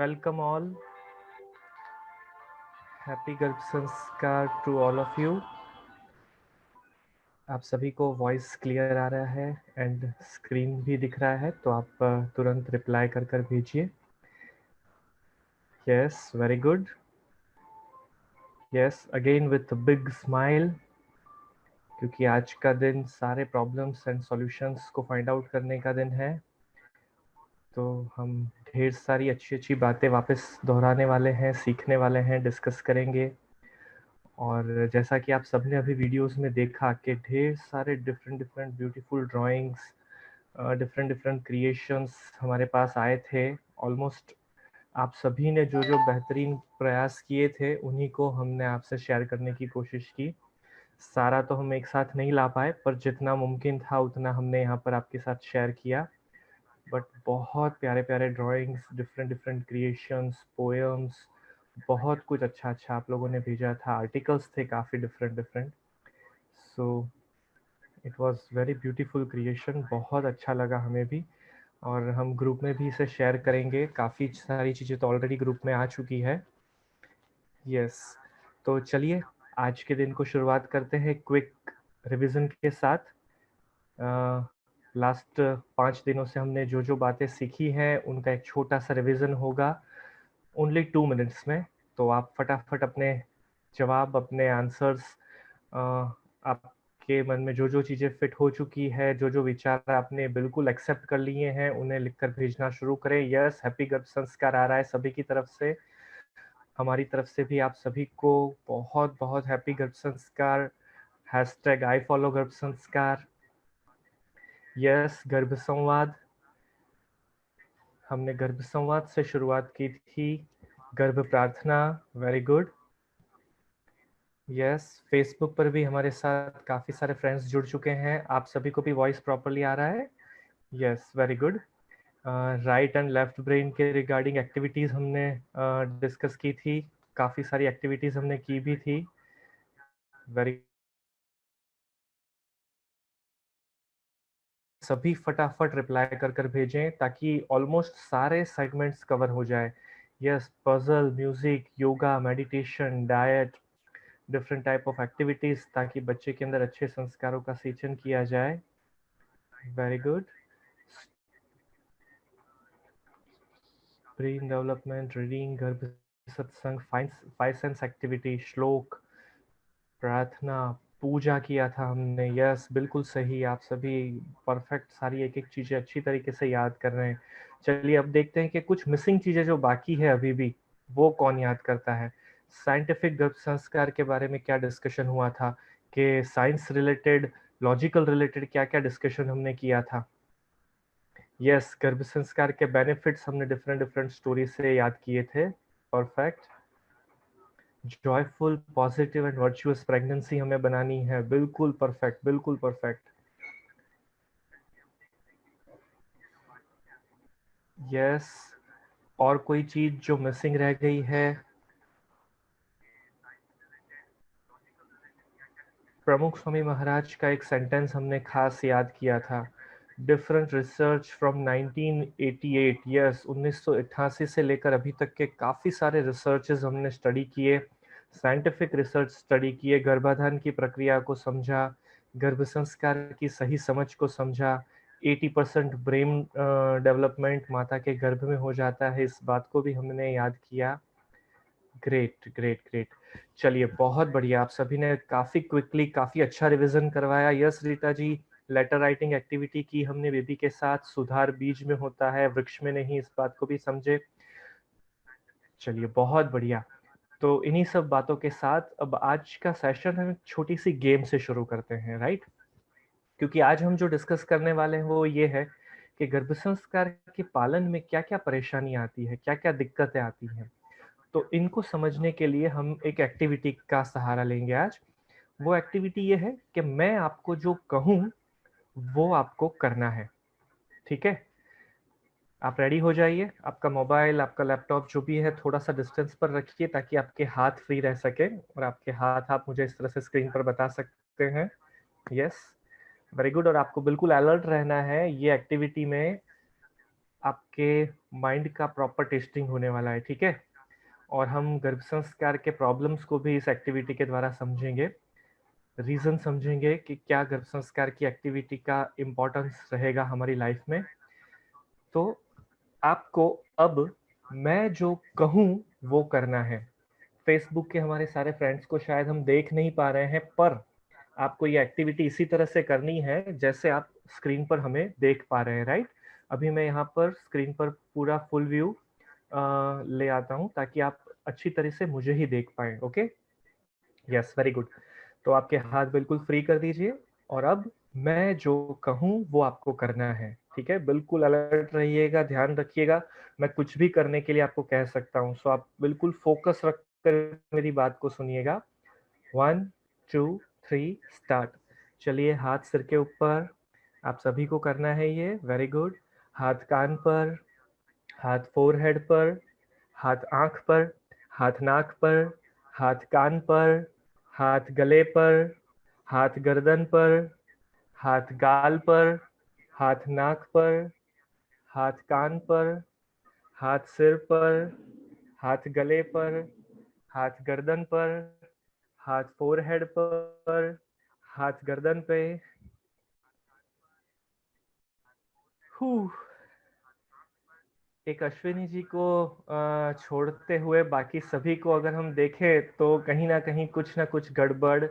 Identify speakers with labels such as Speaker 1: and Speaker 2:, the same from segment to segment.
Speaker 1: Welcome all. Happy गर्भ संस्कार to all of you. आप सभी को वॉइस क्लियर आ रहा है एंड स्क्रीन भी दिख रहा है, तो आप तुरंत रिप्लाई कर भेजिए. Yes, very good. Yes, again with big smile, क्योंकि आज का दिन सारे प्रॉब्लम्स एंड सॉल्यूशंस को फाइंड आउट करने का दिन है. तो हम ढेर सारी अच्छी बातें वापस दोहराने वाले हैं, सीखने वाले हैं, डिस्कस करेंगे. और जैसा कि आप सबने अभी वीडियोस में देखा कि ढेर सारे different beautiful drawings, different creations हमारे पास आए थे. ऑलमोस्ट आप सभी ने जो जो बेहतरीन प्रयास किए थे उन्हीं को हमने आपसे शेयर करने की कोशिश की. सारा तो हम एक साथ नहीं ला पाए, पर जितना मुमकिन था उतना हमने यहाँ पर आपके साथ शेयर किया. बट बहुत प्यारे प्यारे ड्राइंग्स, डिफरेंट क्रिएशंस, पोएम्स, बहुत कुछ अच्छा आप लोगों ने भेजा था. आर्टिकल्स थे काफ़ी different. So it was very beautiful creation. बहुत अच्छा लगा हमें भी, और हम ग्रुप में भी इसे शेयर करेंगे. काफ़ी सारी चीज़ें तो ऑलरेडी ग्रुप में आ चुकी है. यस, तो चलिए आज के दिन को शुरुआत करते हैं क्विक रिवीजन के साथ. लास्ट 5 दिनों से हमने जो जो बातें सीखी हैं उनका एक छोटा सा रिवीजन होगा, ओनली 2 मिनट्स में. तो आप फटाफट अपने जवाब, अपने आंसर्स, आपके मन में जो जो चीज़ें फिट हो चुकी है, जो जो विचार आपने बिल्कुल एक्सेप्ट कर लिए हैं, उन्हें लिखकर भेजना शुरू करें. यस, हैप्पी गर्भ संस्कार आ रहा है सभी की तरफ से. हमारी तरफ से भी आप सभी को बहुत बहुत हैप्पी गर्भ संस्कार. हैशटैग आई फॉलो गर्भ संस्कार. यस, गर्भ संवाद. हमने गर्भ संवाद से शुरुआत की थी. गर्भ प्रार्थना, वेरी गुड. यस, फेसबुक पर भी हमारे साथ काफ़ी सारे फ्रेंड्स जुड़ चुके हैं. आप सभी को भी वॉइस प्रॉपरली आ रहा है? Yes, very good. Right and left brain के रिगार्डिंग एक्टिविटीज़ हमने डिस्कस की थी. काफ़ी सारी एक्टिविटीज़ हमने की भी थी. वेरी, सभी फटाफट रिप्लाई कर भेजें ताकि ऑलमोस्ट सारे सेगमेंट्स कवर हो जाए. Yes, puzzle, music, yoga, meditation, diet, different type of activities, ताकि बच्चे के अंदर अच्छे संस्कारों का सिंचन किया जाए. Very good. Brain development, reading, गर्भ सत्संग, फाइव सेंस एक्टिविटी, श्लोक, प्रार्थना, पूजा किया था हमने. यस, बिल्कुल सही. आप सभी परफेक्ट, सारी एक एक चीज़ें अच्छी तरीके से याद कर रहे हैं. चलिए अब देखते हैं कि कुछ मिसिंग चीज़ें जो बाकी है अभी भी, वो कौन याद करता है. साइंटिफिक गर्भ संस्कार के बारे में क्या डिस्कशन हुआ था, कि साइंस रिलेटेड, लॉजिकल रिलेटेड क्या क्या डिस्कशन हमने किया था. यस, गर्भ संस्कार के बेनिफिट्स हमने डिफरेंट स्टोरी से याद किए थे. Perfect. Joyful, positive and virtuous pregnancy हमें बनानी है. बिल्कुल परफेक्ट, बिल्कुल परफेक्ट. यस, और कोई चीज जो मिसिंग रह गई है? प्रमुख स्वामी महाराज का एक सेंटेंस हमने खास याद किया था. Different research from 1988. यस, 1988 से लेकर अभी तक के काफ़ी सारे रिसर्चेज हमने स्टडी किए, साइंटिफिक रिसर्च स्टडी किए, गर्भाधान की प्रक्रिया को समझा, गर्भ संस्कार की सही समझ को समझा. 80% ब्रेन डेवलपमेंट माता के गर्भ में हो जाता है, इस बात को भी हमने याद किया. Great great great. चलिए बहुत बढ़िया, आप सभी ने काफ़ी क्विकली काफ़ी अच्छा रिवीजन करवाया. Yes Rita ji, letter writing activity की हमने बेबी के साथ. सुधार बीज में होता है, वृक्ष में नहीं, इस बात को भी समझे. चलिए बहुत बढ़िया. तो इन्हीं सब बातों के साथ अब आज का सेशन हम छोटी सी गेम से शुरू करते हैं, राइट. क्योंकि आज हम जो डिस्कस करने वाले हैं वो ये है कि गर्भ संस्कार के पालन में क्या क्या परेशानी आती है, क्या क्या दिक्कतें आती हैं. तो इनको समझने के लिए हम एक एक्टिविटी का सहारा लेंगे आज. वो एक्टिविटी ये है कि मैं आपको जो कहूँ वो आपको करना है. ठीक है, आप रेडी हो जाइए. आपका मोबाइल, आपका लैपटॉप जो भी है थोड़ा सा डिस्टेंस पर रखिए ताकि आपके हाथ फ्री रह सके, और आपके हाथ आप मुझे इस तरह से स्क्रीन पर बता सकते हैं. Yes, very good. और आपको बिल्कुल अलर्ट रहना है. ये एक्टिविटी में आपके माइंड का प्रॉपर टेस्टिंग होने वाला है, ठीक है। और हम गर्भ संस्कार के प्रॉब्लम्स को भी इस एक्टिविटी के द्वारा समझेंगे, रीज़न समझेंगे कि क्या गर्भ संस्कार की एक्टिविटी का इम्पोर्टेंस रहेगा हमारी लाइफ में। तो आपको अब मैं जो कहूँ वो करना है। फेसबुक के हमारे सारे फ्रेंड्स को शायद हम देख नहीं पा रहे हैं, पर आपको ये एक्टिविटी इसी तरह से करनी है जैसे आप स्क्रीन पर हमें देख पा रहे हैं, राइट। अभी मैं यहाँ पर स्क्रीन पर पूरा फुल व्यू ले आता हूँ ताकि आप अच्छी तरह से मुझे ही देख पाए। Okay, yes, very good. तो आपके हाथ बिल्कुल फ्री कर दीजिए और अब मैं जो कहूँ वो आपको करना है, ठीक है। बिल्कुल अलर्ट रहिएगा, ध्यान रखिएगा, मैं कुछ भी करने के लिए आपको कह सकता हूँ, सो आप बिल्कुल फोकस रख कर मेरी बात को सुनिएगा। 1 2 3 स्टार्ट। चलिए, हाथ सिर के ऊपर, आप सभी को करना है ये, वेरी गुड। हाथ कान पर, हाथ फोरहेड पर, हाथ आंख पर, हाथ नाक पर, हाथ कान पर, हाथ गले पर, हाथ गर्दन पर, हाथ गाल पर, हाथ नाक पर, हाथ कान पर, हाथ सिर पर, हाथ गले पर, हाथ गर्दन पर, हाथ फोरहेड पर, हाथ गर्दन पे। हू, एक अश्विनी जी को छोड़ते हुए बाकी सभी को अगर हम देखें तो कहीं ना कुछ गड़बड़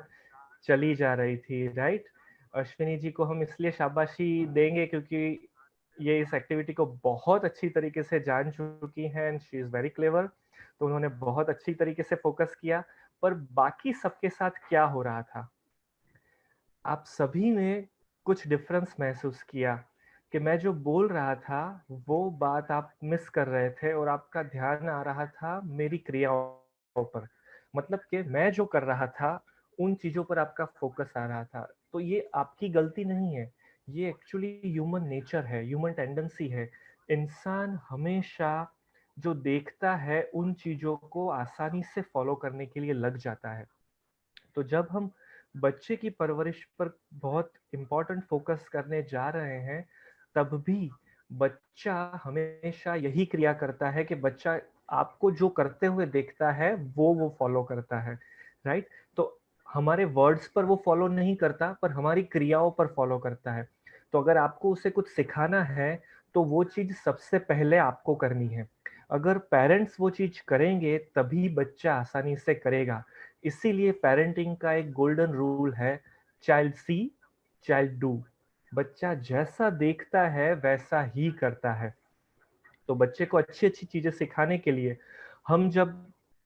Speaker 1: चली जा रही थी, राइट। अश्विनी जी को हम इसलिए शाबाशी देंगे क्योंकि ये इस एक्टिविटी को बहुत अच्छी तरीके से जान चुकी हैं and she is very clever. तो उन्होंने बहुत अच्छी तरीके से फोकस किया। पर बाकी सबके साथ क्या हो रहा था, आप सभी ने कुछ डिफरेंस महसूस किया कि मैं जो बोल रहा था वो बात आप मिस कर रहे थे और आपका ध्यान आ रहा था मेरी क्रियाओं पर। मतलब कि मैं जो कर रहा था उन चीजों पर आपका फोकस आ रहा था। तो ये आपकी गलती नहीं है, ये एक्चुअली ह्यूमन नेचर है, ह्यूमन टेंडेंसी है। इंसान हमेशा जो देखता है उन चीजों को आसानी से फॉलो करने के लिए लग जाता है। तो जब हम बच्चे की परवरिश पर बहुत इम्पोर्टेंट फोकस करने जा रहे हैं, तब भी बच्चा हमेशा यही क्रिया करता है कि बच्चा आपको जो करते हुए देखता है वो फॉलो करता है, राइट। तो हमारे वर्ड्स पर वो फॉलो नहीं करता, पर हमारी क्रियाओं पर फॉलो करता है। तो अगर आपको उसे कुछ सिखाना है तो वो चीज सबसे पहले आपको करनी है। अगर पेरेंट्स वो चीज करेंगे तभी बच्चा आसानी से करेगा। इसीलिए पेरेंटिंग का एक गोल्डन रूल है, चाइल्ड सी चाइल्ड डू। बच्चा जैसा देखता है वैसा ही करता है। तो बच्चे को अच्छी अच्छी चीजें सिखाने के लिए हम जब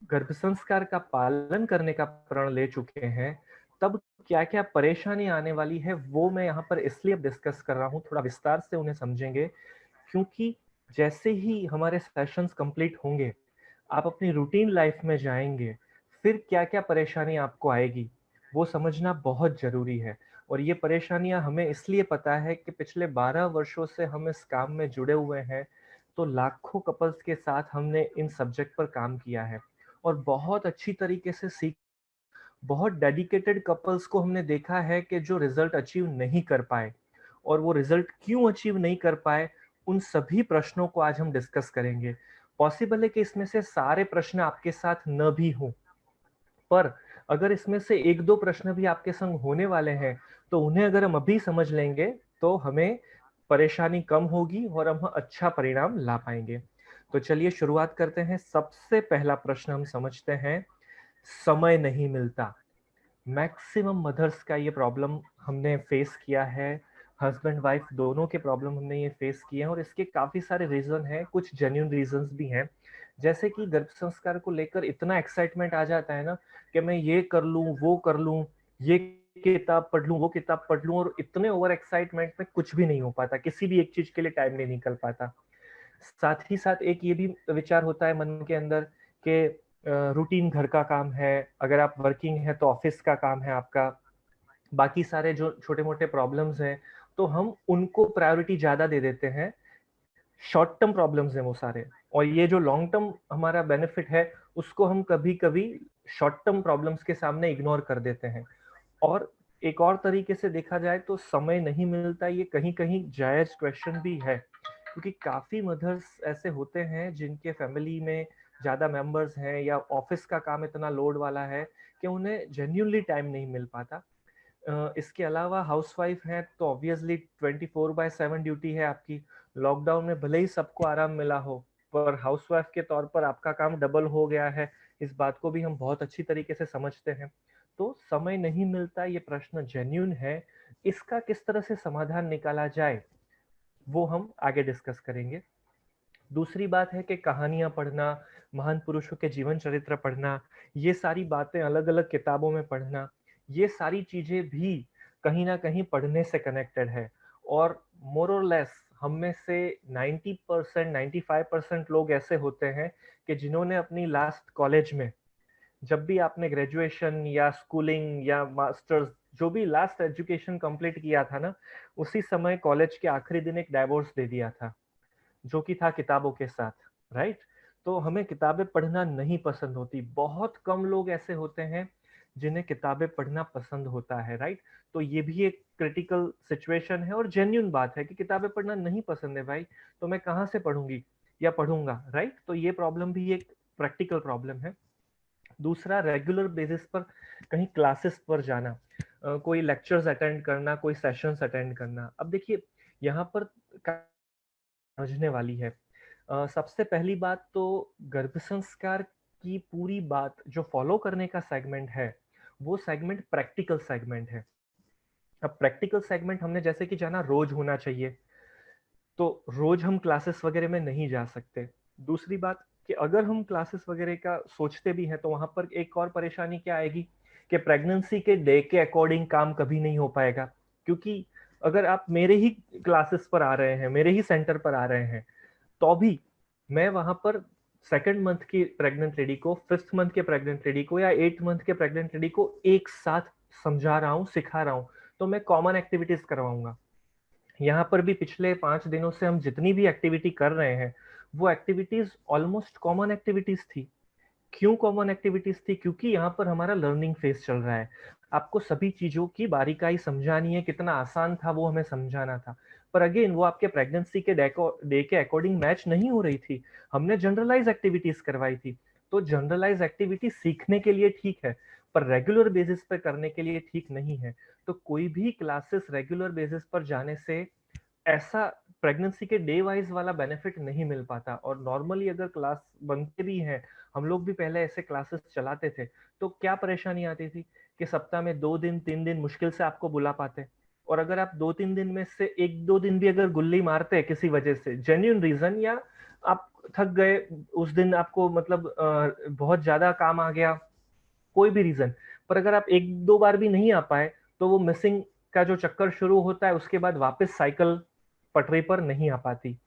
Speaker 1: गर्भ संस्कार का पालन करने का प्रण ले चुके हैं, तब क्या क्या परेशानी आने वाली है वो मैं यहाँ पर इसलिए डिस्कस कर रहा हूँ, थोड़ा विस्तार से उन्हें समझेंगे। क्योंकि जैसे ही हमारे सेशंस कंप्लीट होंगे, आप अपनी रूटीन लाइफ में जाएंगे, फिर क्या क्या परेशानी आपको आएगी वो समझना बहुत जरूरी है। और ये परेशानियां हमें इसलिए पता है कि पिछले 12 वर्षों से हम इस काम में जुड़े हुए हैं। तो लाखों कपल्स के साथ हमने इन सब्जेक्ट पर काम किया है और बहुत अच्छी तरीके से सीख, बहुत डेडिकेटेड कपल्स को हमने देखा है कि जो रिजल्ट अचीव नहीं कर पाए, और वो रिजल्ट क्यों अचीव नहीं कर पाए, उन सभी प्रश्नों को आज हम डिस्कस करेंगे। पॉसिबल है कि इसमें से सारे प्रश्न आपके साथ न भी हों, पर अगर इसमें से एक दो प्रश्न भी आपके संग होने वाले हैं तो उन्हें अगर हम अभी समझ लेंगे तो हमें परेशानी कम होगी और हम अच्छा परिणाम ला पाएंगे। तो चलिए शुरुआत करते हैं। सबसे पहला प्रश्न हम समझते हैं, समय नहीं मिलता। मैक्सिमम मदर्स का ये प्रॉब्लम हमने फेस किया है, हस्बैंड वाइफ दोनों के प्रॉब्लम हमने ये फेस किए हैं और इसके काफी सारे रीजन हैं, कुछ जेन्युइन रीजंस भी हैं। जैसे कि गर्भ संस्कार को लेकर इतना एक्साइटमेंट आ जाता है ना कि मैं ये कर लूं वो कर लूं, ये किताब पढ़ लूं वो किताब पढ़ लूं, और इतने ओवर एक्साइटमेंट में कुछ भी नहीं हो पाता, किसी भी एक चीज के लिए टाइम नहीं निकल पाता। साथ ही साथ एक ये भी विचार होता है मन के अंदर कि रूटीन घर का काम है, अगर आप वर्किंग है तो ऑफिस का काम है आपका, बाकी सारे जो छोटे मोटे प्रॉब्लम्स हैं तो हम उनको प्रायोरिटी ज्यादा दे देते हैं। शॉर्ट टर्म प्रॉब्लम्स हैं वो सारे, और ये जो लॉन्ग टर्म हमारा बेनिफिट है उसको हम कभी कभी शॉर्ट टर्म प्रॉब्लम्स के सामने इग्नोर कर देते हैं। और एक और तरीके से देखा जाए तो समय नहीं मिलता, ये कहीं कहीं जायज क्वेश्चन भी है, क्योंकि काफ़ी मदर्स ऐसे होते हैं जिनके फैमिली में ज़्यादा मेंबर्स हैं या ऑफिस का काम इतना लोड वाला है कि उन्हें जेन्युइनली टाइम नहीं मिल पाता। इसके अलावा हाउसवाइफ हैं तो ऑब्वियसली 24/7 ड्यूटी है आपकी। लॉकडाउन में भले ही सबको आराम मिला हो, पर हाउसवाइफ के तौर पर आपका काम डबल हो गया है। इस बात को भी हम बहुत अच्छी तरीके से समझते हैं। तो समय नहीं मिलता, ये प्रश्न जेन्युइन है। इसका किस तरह से समाधान निकाला जाए, वो हम आगे डिस्कस करेंगे। दूसरी बात है कि कहानियाँ पढ़ना, महान पुरुषों के जीवन चरित्र पढ़ना, ये सारी बातें अलग-अलग किताबों में पढ़ना, ये सारी चीज़ें भी कहीं न कहीं पढ़ने से कनेक्टेड है। और मोर और लेस हम में से 90% 95% लोग ऐसे होते हैं कि जिन्होंने अपनी लास्ट कॉलेज में, जब भी आपने ग्रेजुएशन या स्कूलिंग या मास्टर्स जो भी लास्ट एजुकेशन कंप्लीट किया था ना, उसी समय कॉलेज के आखिरी दिन एक डाइवोर्स दे दिया था। जो कि था किताबों के साथ, राइट? तो हमें किताबें पढ़ना नहीं पसंद होती। बहुत कम लोग ऐसे होते हैं जिन्हें किताबें पढ़ना पसंद होता है, राइट? तो ये भी एक क्रिटिकल सिचुएशन है और जेन्युइन बात है कि किताबें पढ़ना नहीं पसंद है भाई, तो मैं कहाँ से पढ़ूंगी या पढ़ूंगा, राइट? तो ये प्रॉब्लम भी एक प्रैक्टिकल प्रॉब्लम है। दूसरा, रेगुलर बेसिस पर कहीं क्लासेस पर जाना, कोई लेक्चर्स अटेंड करना, कोई सेशंस अटेंड करना। अब देखिए, यहाँ पर समझने वाली है। सबसे पहली बात तो गर्भ संस्कार की पूरी बात जो फॉलो करने का सेगमेंट है, वो सेगमेंट प्रैक्टिकल सेगमेंट है। अब प्रैक्टिकल सेगमेंट हमने जैसे कि जाना रोज होना चाहिए, तो रोज हम क्लासेस वगैरह में नहीं जा सकते। दूसरी बात कि अगर हम क्लासेस वगैरह का सोचते भी हैं तो वहां पर एक और परेशानी क्या आएगी कि प्रेगनेंसी के डे के अकॉर्डिंग काम कभी नहीं हो पाएगा। क्योंकि अगर आप मेरे ही क्लासेस पर आ रहे हैं, मेरे ही सेंटर पर आ रहे हैं, तो भी मैं वहां पर सेकंड मंथ की प्रेग्नेंट लेडी को, फिफ्थ मंथ के प्रेग्नेंट लेडी को या एट्थ मंथ के प्रेग्नेंट लेडी को एक साथ समझा रहा हूँ, सिखा रहा हूँ। तो मैं कॉमन एक्टिविटीज करवाऊंगा। यहाँ पर भी पिछले 5 दिनों से हम जितनी भी एक्टिविटी कर रहे हैं, वो एक्टिविटीज ऑलमोस्ट कॉमन एक्टिविटीज थी। क्यों कॉमन एक्टिविटीज थी? क्योंकि यहाँ पर हमारा लर्निंग फेज चल रहा है। आपको सभी चीजों की बारीकाई समझानी है, कितना आसान था वो हमें समझाना था। पर अगेन वो आपके प्रेगनेंसी के डे के अकॉर्डिंग मैच नहीं हो रही थी। हमने जनरलाइज एक्टिविटीज करवाई थी। तो जनरलाइज एक्टिविटी सीखने के लिए ठीक है, पर रेगुलर बेसिस पर करने के लिए ठीक नहीं है। तो कोई भी क्लासेस रेगुलर बेसिस पर जाने से ऐसा प्रेगनेंसी के डे वाइज वाला बेनिफिट नहीं मिल पाता। और नॉर्मली अगर क्लास बनते भी हैं, हम लोग भी पहले ऐसे क्लासेस चलाते थे, तो क्या परेशानी आती थी कि सप्ताह में 2 दिन 3 दिन मुश्किल से आपको बुला पाते। और अगर आप 2 3 दिन में से 1 2 दिन भी अगर गुल्ली मारते किसी वजह से, जेन्यून रीजन, या आप थक गए उस दिन, आपको मतलब बहुत ज्यादा काम आ गया, कोई भी रीजन, पर अगर आप 1 2 बार भी नहीं आ पाए, तो वो मिसिंग का जो चक्कर शुरू होता है, उसके बाद वापस साइकिल पटरी पर नहीं आ पाती।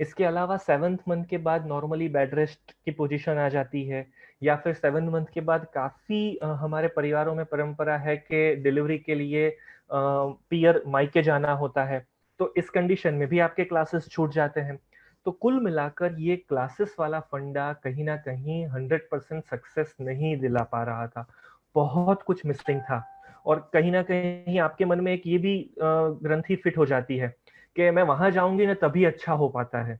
Speaker 1: इसके अलावा 7th मंथ के बाद नॉर्मली बेड रेस्ट की पोजीशन आ जाती है, या फिर 7th मंथ के बाद काफी हमारे परिवारों में परंपरा है कि डिलीवरी के लिए पियर मायके जाना होता है। तो इस कंडीशन में भी आपके क्लासेस छूट जाते हैं। तो कुल मिलाकर ये क्लासेस वाला फंडा कहीं ना कहीं 100% सक्सेस नहीं दिला पा रहा था। बहुत कुछ मिसिंग था। और कहीं ना कहीं आपके मन में एक ये भी ग्रंथि फिट हो जाती है कि मैं वहां जाऊंगी ना तभी अच्छा हो पाता है,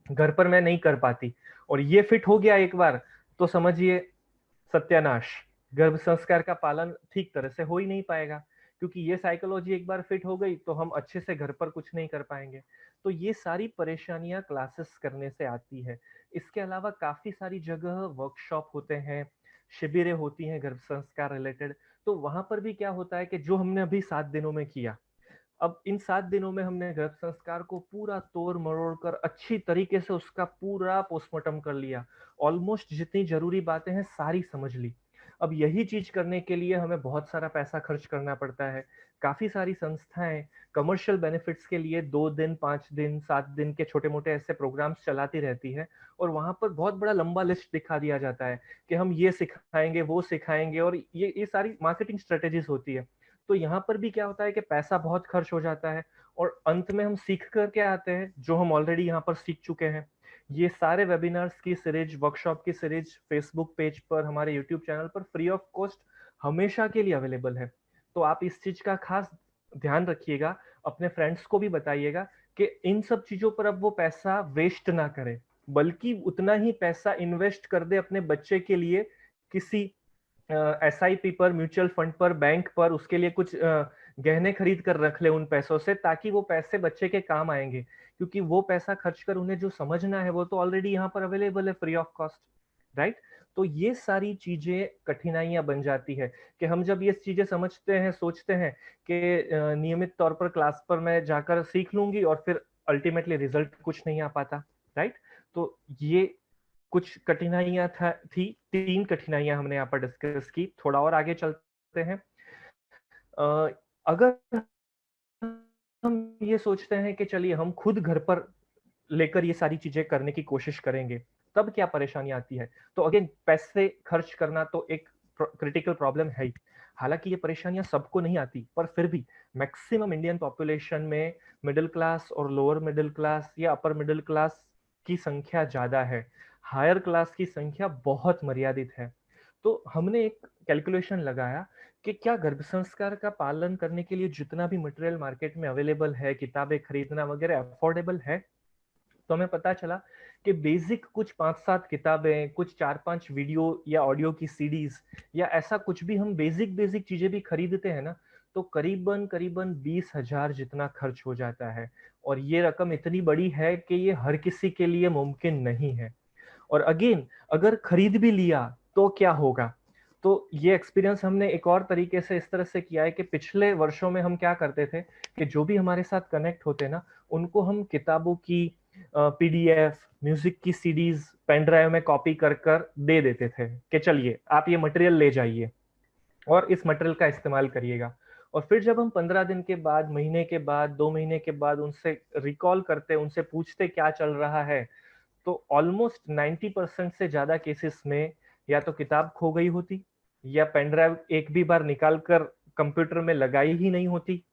Speaker 1: घर पर मैं नहीं कर पाती। और ये फिट हो गया एक बार, तो समझिए सत्यानाश। गर्भ संस्कार का पालन ठीक तरह से हो ही नहीं पाएगा, क्योंकि ये साइकोलॉजी एक बार फिट हो गई तो हम अच्छे से घर पर कुछ नहीं कर पाएंगे। तो ये सारी परेशानियां क्लासेस करने से आती है। इसके अलावा काफी सारी जगह वर्कशॉप होते हैं, शिविरें होती हैं गर्भ संस्कार रिलेटेड। तो वहां पर भी क्या होता है कि जो हमने अभी 7 दिनों में किया, अब इन 7 दिनों में हमने गर्भ संस्कार को पूरा तोड़ मरोड़ कर अच्छी तरीके से उसका पूरा पोस्टमार्टम कर लिया। ऑलमोस्ट जितनी जरूरी बातें हैं सारी समझ ली। अब यही चीज करने के लिए हमें बहुत सारा पैसा खर्च करना पड़ता है। काफी सारी संस्थाएं कमर्शियल बेनिफिट्स के लिए 2 दिन 5 दिन 7 दिन के छोटे मोटे ऐसे प्रोग्राम्स चलाती रहती है। और वहां पर बहुत बड़ा लंबा लिस्ट दिखा दिया जाता है कि हम ये सिखाएंगे वो सिखाएंगे, और ये सारी मार्केटिंग स्ट्रेटेजीज होती है। तो यहाँ पर भी क्या होता है कि पैसा बहुत खर्च हो जाता है, और अंत में हम सीख कर के आते हैं जो हम ऑलरेडी यहाँ पर सीख चुके हैं। ये सारे वेबिनार्स की सीरीज, वर्कशॉप की सीरीज फेसबुक पेज पर, हमारे यूट्यूब चैनल पर फ्री ऑफ कॉस्ट हमेशा के लिए अवेलेबल है। तो आप इस चीज का खास ध्यान रखिएगा, अपने फ्रेंड्स को भी बताइएगा कि इन सब चीजों पर अब वो पैसा वेस्ट ना करे, बल्कि उतना ही पैसा इन्वेस्ट कर दे अपने बच्चे के लिए, किसी एसआईपी पर, म्यूचुअल फंड पर, बैंक पर, उसके लिए कुछ गहने खरीद कर रख ले उन पैसों से, ताकि वो पैसे बच्चे के काम आएंगे, क्योंकि वो पैसा खर्च कर उन्हें जो समझना है वो तो ऑलरेडी यहाँ पर अवेलेबल है फ्री ऑफ कॉस्ट, राइट। तो ये सारी चीजें कठिनाइयां बन जाती है कि हम जब ये चीजें समझते हैं, सोचते हैं कि नियमित तौर पर क्लास पर मैं जाकर सीख लूंगी और फिर अल्टीमेटली रिजल्ट कुछ नहीं आ पाता, राइट। तो ये कुछ कठिनाइयां थी, 3 कठिनाइयां हमने यहाँ पर डिस्कस की। थोड़ा और आगे चलते हैं। अगर हम ये सोचते हैं कि चलिए हम खुद घर पर लेकर ये सारी चीजें करने की कोशिश करेंगे, तब क्या परेशानी आती है? तो अगेन, पैसे खर्च करना तो एक क्रिटिकल प्रॉब्लम है ही। हालांकि ये परेशानियां सबको नहीं आती, पर फिर भी मैक्सिमम इंडियन पॉपुलेशन में मिडिल क्लास और लोअर मिडिल क्लास या अपर मिडिल क्लास की संख्या ज्यादा है, हायर क्लास की संख्या बहुत मर्यादित है। तो हमने एक कैलकुलेशन लगाया कि क्या गर्भ संस्कार का पालन करने के लिए जितना भी मटेरियल मार्केट में अवेलेबल है, किताबें खरीदना वगैरह अफोर्डेबल है? तो हमें पता चला कि बेसिक कुछ 5-7 किताबें, कुछ 4-5 वीडियो या ऑडियो की सीडीज या ऐसा कुछ भी हम बेसिक बेसिक चीजें भी खरीदते हैं ना, तो करीबन करीबन 20,000 जितना खर्च हो जाता है। और ये रकम इतनी बड़ी है कि ये हर किसी के लिए मुमकिन नहीं है। और अगेन, अगर खरीद भी लिया तो क्या होगा? तो ये एक्सपीरियंस हमने एक और तरीके से इस तरह से किया है कि पिछले वर्षों में हम क्या करते थे कि जो भी हमारे साथ कनेक्ट होते ना, उनको हम किताबों की पीडीएफ, म्यूजिक की सीडीज पेन ड्राइव में कॉपी कर कर दे देते थे कि चलिए आप ये मटेरियल ले जाइए और इस मटेरियल का इस्तेमाल करिएगा। और फिर जब हम 15 दिन के बाद, महीने के बाद, 2 महीने के बाद उनसे रिकॉल करते, उनसे पूछते क्या चल रहा है, तो ऑलमोस्ट 90% से ज्यादा केसेस में या तो किताब खो गई होती, या पेन ड्राइव एक भी बार निकाल कर कंप्यूटर में लगाई ही नहीं होती।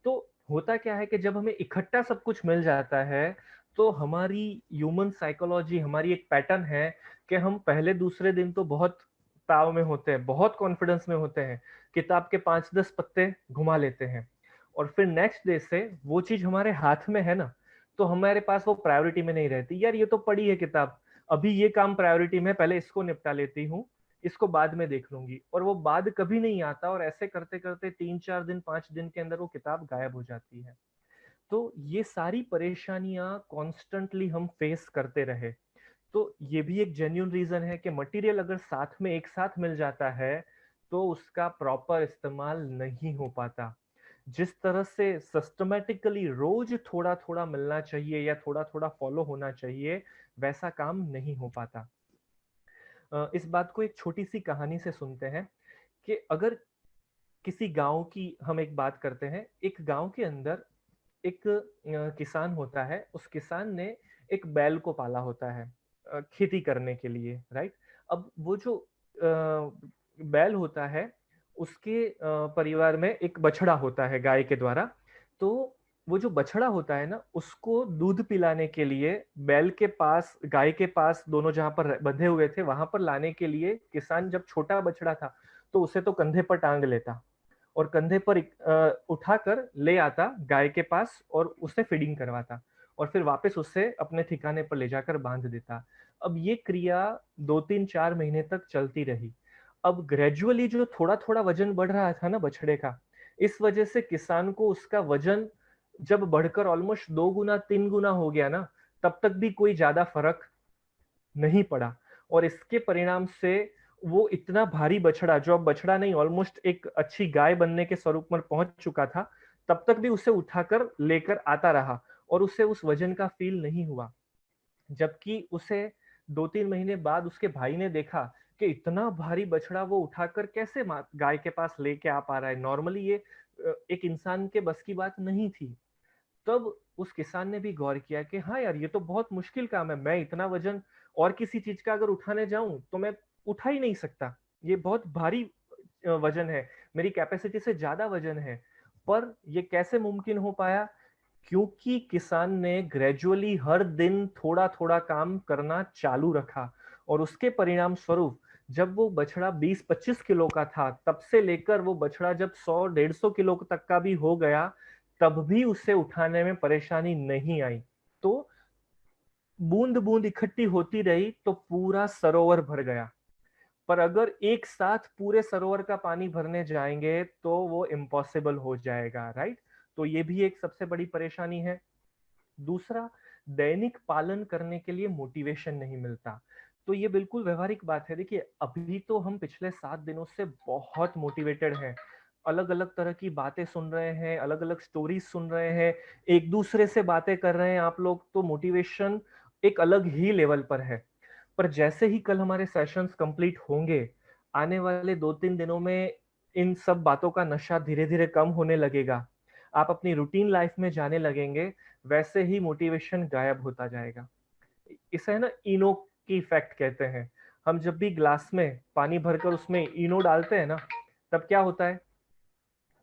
Speaker 1: तो होता क्या है कि जब हमें इकट्ठा सब कुछ मिल जाता है, तो हमारी ह्यूमन साइकोलॉजी, हमारी एक पैटर्न है कि हम पहले दूसरे दिन तो बहुत ताव में होते हैं, बहुत कॉन्फिडेंस में होते हैं, किताब के 5-10 पत्ते घुमा लेते हैं, और फिर नेक्स्ट डे से वो चीज हमारे हाथ में है ना, तो हमारे पास वो प्रायोरिटी में नहीं रहती। यार ये तो पड़ी है किताब, अभी ये काम प्रायोरिटी में, पहले इसको निपटा लेती हूँ, इसको बाद में देख लूंगी, और वो बाद कभी नहीं आता, और ऐसे करते करते 3-4 दिन, 5 दिन के अंदर वो किताब गायब हो जाती है। तो ये सारी परेशानियां कॉन्स्टेंटली हम फेस करते रहे। तो ये भी एक जेन्युइन रीजन है कि मटेरियल अगर साथ में एक साथ मिल जाता है, तो उसका प्रॉपर इस्तेमाल नहीं हो पाता। जिस तरह से सिस्टमेटिकली रोज थोड़ा थोड़ा मिलना चाहिए या थोड़ा थोड़ा फॉलो होना चाहिए, वैसा काम नहीं हो पाता। इस बात को एक छोटी सी कहानी से सुनते हैं कि अगर किसी गांव की हम एक बात करते हैं। एक गांव के अंदर एक किसान होता है। उस किसान ने एक बैल को पाला होता है खेती करने के लिए, राइट। अब वो जो बैल होता है, उसके परिवार में एक बछड़ा होता है गाय के द्वारा। तो वो जो बछड़ा होता है ना, उसको दूध पिलाने के लिए बैल के पास, गाय के पास, दोनों जहां पर बंधे हुए थे वहां पर लाने के लिए किसान जब छोटा बछड़ा था तो उसे तो कंधे पर टांग लेता और कंधे पर उठाकर ले आता गाय के पास और उससे फीडिंग करवाता, और फिर वापस उससे अपने ठिकाने पर ले जाकर बांध देता। अब ये क्रिया 2-3-4 महीने तक चलती रही। अब ग्रेजुअली जो थोड़ा थोड़ा वजन बढ़ रहा था ना बछड़े का, इस वजह से किसान को उसका वजन जब बढ़कर ऑलमोस्ट 2 गुना 3 गुना हो गया ना, तब तक भी कोई ज्यादा फर्क नहीं पड़ा। और इसके परिणाम से वो इतना भारी बछड़ा, जो अब बछड़ा नहीं ऑलमोस्ट एक अच्छी गाय बनने के स्वरूप में पहुंच चुका था, तब तक भी उसे उठाकर लेकर आता रहा और उसे उस वजन का फील नहीं हुआ। जबकि उसे 2-3 महीने बाद उसके भाई ने देखा कि इतना भारी बछड़ा वो उठाकर कैसे गाय के पास लेके आ पा रहा है, नॉर्मली ये एक इंसान के बस की बात नहीं थी। तब उस किसान ने भी गौर किया कि हाँ यार, ये तो बहुत मुश्किल काम है, मैं इतना वजन और किसी चीज का अगर उठाने जाऊं तो मैं उठा ही नहीं सकता, ये बहुत भारी वजन है, मेरी कैपेसिटी से ज्यादा वजन है। पर ये कैसे मुमकिन हो पाया? क्योंकि किसान ने ग्रेजुअली हर दिन थोड़ा थोड़ा काम करना चालू रखा, और उसके परिणाम स्वरूप जब वो बछड़ा 20-25 किलो का था, तब से लेकर वो बछड़ा जब 100-150 किलो तक का भी हो गया, तब भी उसे उठाने में परेशानी नहीं आई। तो बूंद बूंद इकट्ठी होती रही तो पूरा सरोवर भर गया। पर अगर एक साथ पूरे सरोवर का पानी भरने जाएंगे तो वो इम्पॉसिबल हो जाएगा, राइट। तो ये भी एक सबसे बड़ी परेशानी है। दूसरा, दैनिक पालन करने के लिए मोटिवेशन नहीं मिलता। तो ये बिल्कुल व्यवहारिक बात है। देखिए, अभी तो हम पिछले 7 दिनों से बहुत मोटिवेटेड हैं, अलग अलग तरह की बातें सुन रहे हैं, अलग अलग स्टोरीज सुन रहे हैं, एक दूसरे से बातें कर रहे हैं आप लोग, तो मोटिवेशन एक अलग ही लेवल पर है। पर जैसे ही कल हमारे सेशंस कंप्लीट होंगे, आने वाले 2-3 दिनों में इन सब बातों का नशा धीरे धीरे कम होने लगेगा, आप अपनी रूटीन लाइफ में जाने लगेंगे, वैसे ही मोटिवेशन गायब होता जाएगा। इसे है ना इनो की इफेक्ट कहते हैं। हम जब भी ग्लास में पानी भरकर उसमें इनो डालते हैं ना, तब क्या होता है,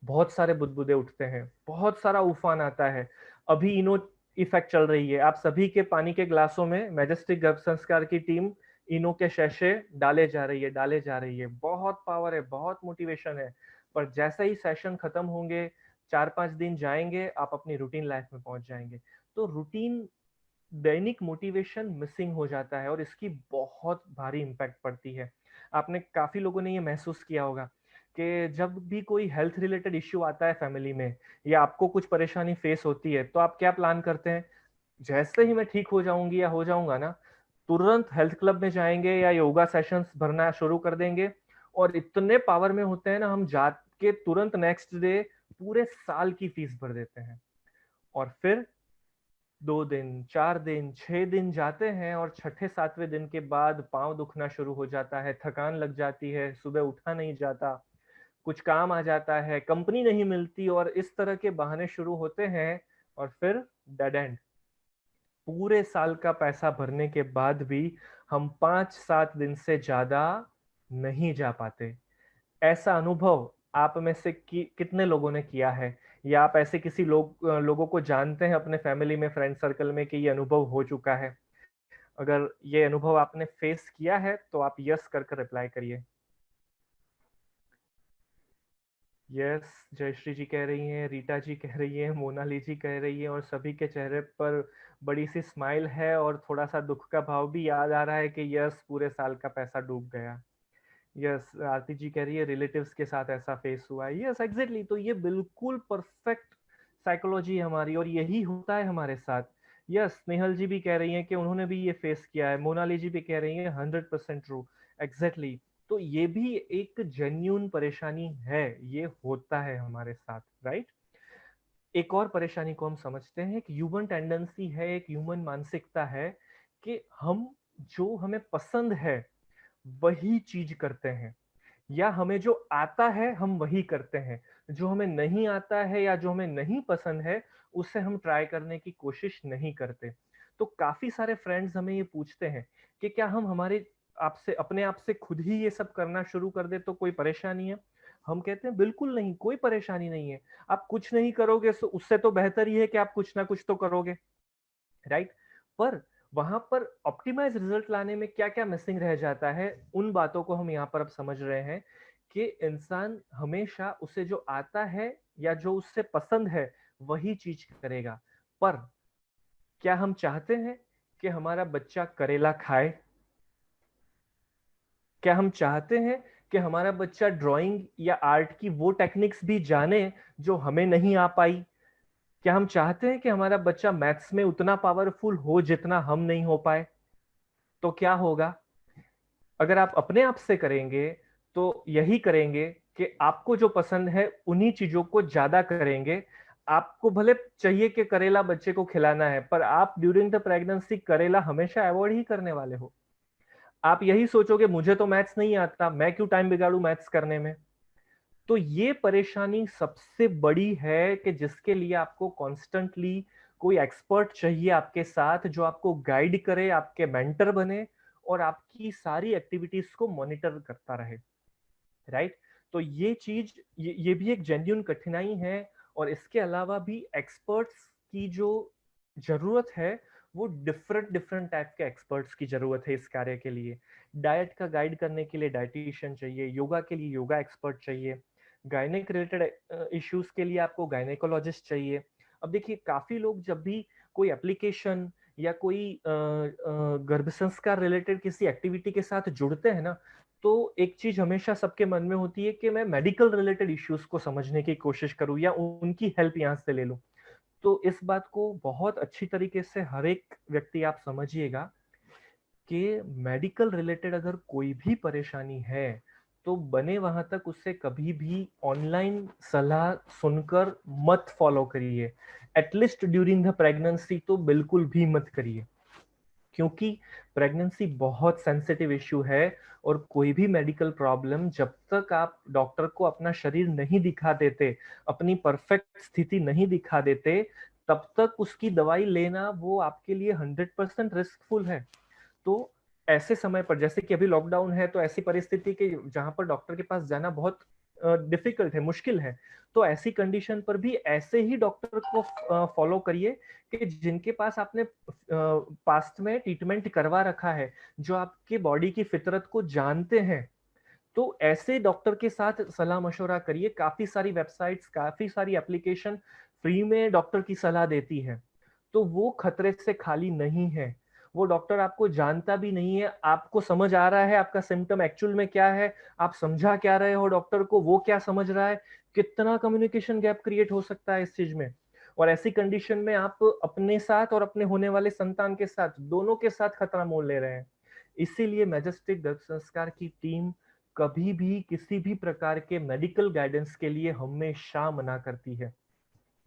Speaker 1: बहुत सारे बुदबुदे उठते हैं, बहुत सारा उफान आता है। अभी इनो इफेक्ट चल रही है, आप सभी के पानी के ग्लासों में मैजेस्टिक गर्भ संस्कार की टीम इनो के शैशे डाले जा रही है, डाले जा रही है। बहुत पावर है, बहुत मोटिवेशन है। पर जैसे ही सेशन खत्म होंगे, 4-5 दिन जाएंगे, आप अपनी रूटीन लाइफ में पहुंच जाएंगे। तो रूटीन, दैनिक मोटिवेशन मिसिंग हो जाता है और इसकी बहुत भारी इम्पैक्ट पड़ती है। आपने काफी लोगों ने ये महसूस किया होगा कि जब भी कोई हेल्थ रिलेटेड इश्यू आता है फैमिली में, या आपको कुछ परेशानी फेस होती है, तो आप क्या प्लान करते हैं? जैसे ही मैं ठीक हो जाऊंगी या हो जाऊंगा ना, तुरंत हेल्थ क्लब में जाएंगे या योगा सेशंस भरना शुरू कर देंगे। और इतने पावर में होते हैं ना, हम जाके तुरंत नेक्स्ट डे पूरे साल की फीस भर देते हैं। और फिर 2 दिन, 4 दिन, 6 दिन जाते हैं और छठे सातवें दिन के बाद पाँव दुखना शुरू हो जाता है, थकान लग जाती है, सुबह उठा नहीं जाता, कुछ काम आ जाता है, कंपनी नहीं मिलती, और इस तरह के बहाने शुरू होते हैं। और फिर डेड एंड। पूरे साल का पैसा भरने के बाद भी हम 5-7 दिन से ज्यादा नहीं जा पाते। ऐसा अनुभव आप में से कितने लोगों ने किया है? या आप ऐसे किसी लोगों को जानते हैं अपने फैमिली में, फ्रेंड सर्कल में, कि ये अनुभव हो चुका है? अगर ये अनुभव आपने फेस किया है तो आप यस कर रिप्लाई करिए। यस, जयश्री जी कह रही हैं, रीटा जी कह रही हैं, मोनाली जी कह रही हैं, और सभी के चेहरे पर बड़ी सी स्माइल है और थोड़ा सा दुख का भाव भी याद आ रहा है कि यस, पूरे साल का पैसा डूब गया। यस, आरती जी कह रही है रिलेटिव्स के साथ ऐसा फेस हुआ है। Yes, exactly. तो ये बिल्कुल परफेक्ट साइकोलॉजी है हमारी, और यही होता है हमारे साथ। यस, स्नेहल जी भी कह रही हैं कि उन्होंने भी ये फेस किया है। मोनाली जी भी कह रही हैं 100% ट्रू। एग्जैक्टली। तो ये भी एक जेन्यून परेशानी है, ये होता है हमारे साथ, राइट। एक और परेशानी को हम समझते हैं, एक ह्यूमन टेंडेंसी है, एक ह्यूमन मानसिकता है कि हम, जो हमें पसंद है वही चीज करते हैं, या हमें जो आता है हम वही करते हैं। जो हमें नहीं आता है या जो हमें नहीं पसंद है, उसे हम ट्राई करने की कोशिश नहीं करते। तो काफी सारे फ्रेंड्स हमें ये पूछते हैं कि क्या हम हमारे आपसे, अपने आप से खुद ही ये सब करना शुरू कर दे तो कोई परेशानी है? हम कहते हैं बिल्कुल नहीं, कोई परेशानी नहीं है। आप कुछ नहीं करोगे तो उससे तो बेहतर ही है कि आप कुछ ना कुछ तो करोगे, राइट। पर वहां पर ऑप्टिमाइज रिजल्ट लाने में क्या क्या मिसिंग रह जाता है, उन बातों को हम यहाँ पर अब समझ रहे हैं कि इंसान हमेशा उसे जो आता है या जो उससे पसंद है वही चीज करेगा। पर क्या हम चाहते हैं कि हमारा बच्चा करेला खाए? क्या हम चाहते हैं कि हमारा बच्चा ड्राइंग या आर्ट की वो टेक्निक्स भी जाने जो हमें नहीं आ पाई? क्या हम चाहते हैं कि हमारा बच्चा मैथ्स में उतना पावरफुल हो जितना हम नहीं हो पाए? तो क्या होगा अगर आप अपने आप से करेंगे? तो यही करेंगे कि आपको जो पसंद है उन्हीं चीजों को ज्यादा करेंगे। आपको भले चाहिए कि करेला बच्चे को खिलाना है, पर आप ड्यूरिंग द प्रेगनेंसी करेला हमेशा अवॉइड ही करने वाले हो। आप यही सोचोगे मुझे तो मैथ्स नहीं आता, मैं क्यों टाइम बिगाड़ू मैथ्स करने में। तो ये परेशानी सबसे बड़ी है कि जिसके लिए आपको कॉन्स्टेंटली कोई एक्सपर्ट चाहिए आपके साथ, जो आपको गाइड करे, आपके मेंटर बने, और आपकी सारी एक्टिविटीज को मॉनिटर करता रहे, राइट। तो ये चीज, ये भी एक जेन्युइन कठिनाई है। और इसके अलावा भी एक्सपर्ट्स की जो जरूरत है, वो डिफरेंट डिफरेंट टाइप के एक्सपर्ट्स की जरूरत है इस कार्य के लिए। डाइट का गाइड करने के लिए डाइटिशियन चाहिए, योगा के लिए योगा एक्सपर्ट चाहिए, गायनेक रिलेटेड इश्यूज के लिए आपको गायनेकोलॉजिस्ट चाहिए। अब देखिए काफी लोग जब भी कोई एप्लीकेशन या कोई गर्भ संस्कार रिलेटेड किसी एक्टिविटी के साथ जुड़ते हैं ना, तो एक चीज हमेशा सबके मन में होती है कि मैं मेडिकल रिलेटेड इश्यूज को समझने की कोशिश करूं या उनकी हेल्प यहाँ से ले लूं। तो इस बात को बहुत अच्छी तरीके से हर एक व्यक्ति आप समझिएगा कि मेडिकल रिलेटेड अगर कोई भी परेशानी है तो बने वहां तक उससे कभी भी ऑनलाइन सलाह सुनकर मत फॉलो करिए। एटलीस्ट ड्यूरिंग द प्रेगनेंसी तो बिल्कुल भी मत करिए, क्योंकि प्रेगनेंसी बहुत सेंसिटिव इश्यू है। और कोई भी मेडिकल प्रॉब्लम जब तक आप डॉक्टर को अपना शरीर नहीं दिखा देते, अपनी परफेक्ट स्थिति नहीं दिखा देते, तब तक उसकी दवाई लेना वो आपके लिए 100% रिस्कफुल है। तो ऐसे समय पर, जैसे कि अभी लॉकडाउन है, तो ऐसी परिस्थिति के जहां पर डॉक्टर के पास जाना बहुत डिफिकल्ट है, मुश्किल है, तो ऐसी कंडीशन पर भी ऐसे ही डॉक्टर को फॉलो करिए कि जिनके पास आपने पास्ट में ट्रीटमेंट करवा रखा है, जो आपके बॉडी की फितरत को जानते हैं। तो ऐसे डॉक्टर के साथ सलाह मशवरा करिए। काफी सारी वेबसाइट्स, काफी सारी एप्लीकेशन फ्री में डॉक्टर की सलाह देती है, तो वो खतरे से खाली नहीं है। वो डॉक्टर आपको जानता भी नहीं है, आपको समझ आ रहा है आपका सिम्टम एक्चुअल में क्या है, आप समझा क्या रहे हो डॉक्टर को, वो क्या समझ रहा है, कितना कम्युनिकेशन गैप क्रिएट हो सकता है इस चीज में। और ऐसी कंडीशन में आप अपने साथ और अपने होने वाले संतान के साथ, दोनों के साथ खतरा मोल ले रहे हैं। इसीलिए मैजेस्टिक गर्भ संस्कार की टीम कभी भी किसी भी प्रकार के मेडिकल गाइडेंस के लिए हमेशा मना करती है।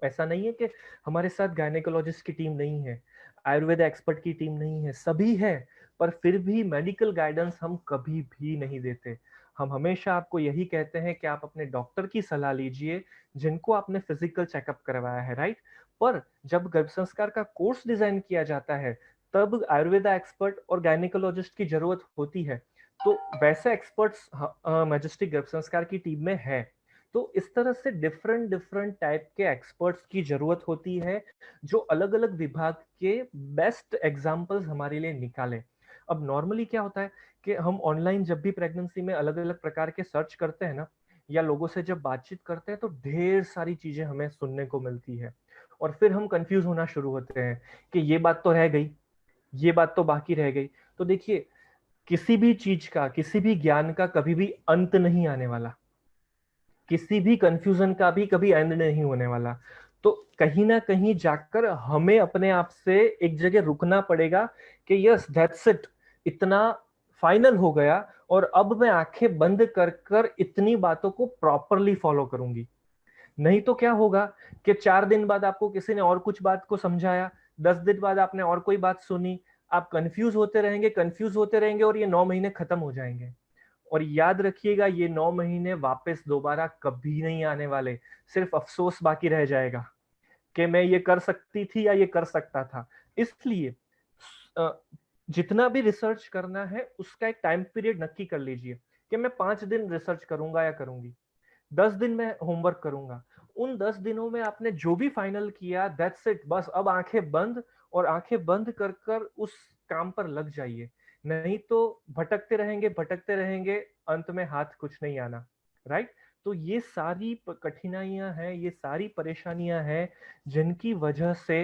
Speaker 1: ऐसा नहीं है कि हमारे साथ गायनेकोलॉजिस्ट की टीम नहीं है, आयुर्वेद एक्सपर्ट की टीम नहीं है, सभी है। पर फिर भी मेडिकल गाइडेंस हम कभी भी नहीं देते। हम हमेशा आपको यही कहते हैं कि आप अपने डॉक्टर की सलाह लीजिए, जिनको आपने फिजिकल चेकअप करवाया है, राइट। पर जब गर्भ संस्कार का कोर्स डिजाइन किया जाता है, तब आयुर्वेदा एक्सपर्ट और गायनेकोलॉजिस्ट की जरूरत होती है। तो वैसे एक्सपर्ट्स मैजेस्टिक गर्भ संस्कार की टीम में है। तो इस तरह से डिफरेंट डिफरेंट टाइप के एक्सपर्ट्स की जरूरत होती है, जो अलग अलग विभाग के बेस्ट एग्जाम्पल्स हमारे लिए निकाले। अब नॉर्मली क्या होता है कि हम ऑनलाइन जब भी प्रेगनेंसी में अलग अलग प्रकार के सर्च करते हैं ना, या लोगों से जब बातचीत करते हैं, तो ढेर सारी चीजें हमें सुनने को मिलती है। और फिर हम कंफ्यूज होना शुरू होते हैं कि ये बात तो रह गई, ये बात तो बाकी रह गई। तो देखिए, किसी भी चीज का, किसी भी ज्ञान का कभी भी अंत नहीं आने वाला, किसी भी कंफ्यूजन का भी कभी एंड नहीं होने वाला। तो कहीं ना कहीं जाकर हमें अपने आप से एक जगह रुकना पड़ेगा कि यस दैट्स इट, इतना फाइनल हो गया, और अब मैं आंखें बंद कर कर इतनी बातों को प्रॉपरली फॉलो करूंगी। नहीं तो क्या होगा कि 4 दिन बाद आपको किसी ने और कुछ बात को समझाया, 10 दिन बाद आपने और कोई बात सुनी, आप कंफ्यूज होते रहेंगे, कंफ्यूज होते रहेंगे, और ये 9 महीने खत्म हो जाएंगे। और याद रखिएगा, ये 9 महीने वापस दोबारा कभी नहीं आने वाले। सिर्फ अफसोस बाकी रह जाएगा कि मैं ये कर सकती थी या ये कर सकता था। इसलिए अ, जितना भी रिसर्च करना है उसका एक टाइम पीरियड नक्की कर लीजिए कि मैं 5 दिन रिसर्च करूंगा या करूंगी, 10 दिन में होमवर्क करूंगा। उन 10 दिनों में आपने जो भी फाइनल किया, दैट्स इट, बस अब आंखें बंद, और आंखें बंद कर कर उस काम पर लग जाइए। नहीं तो भटकते रहेंगे, भटकते रहेंगे, अंत में हाथ कुछ नहीं आना, राइट। तो ये सारी कठिनाइयां हैं, ये सारी परेशानियां हैं, जिनकी वजह से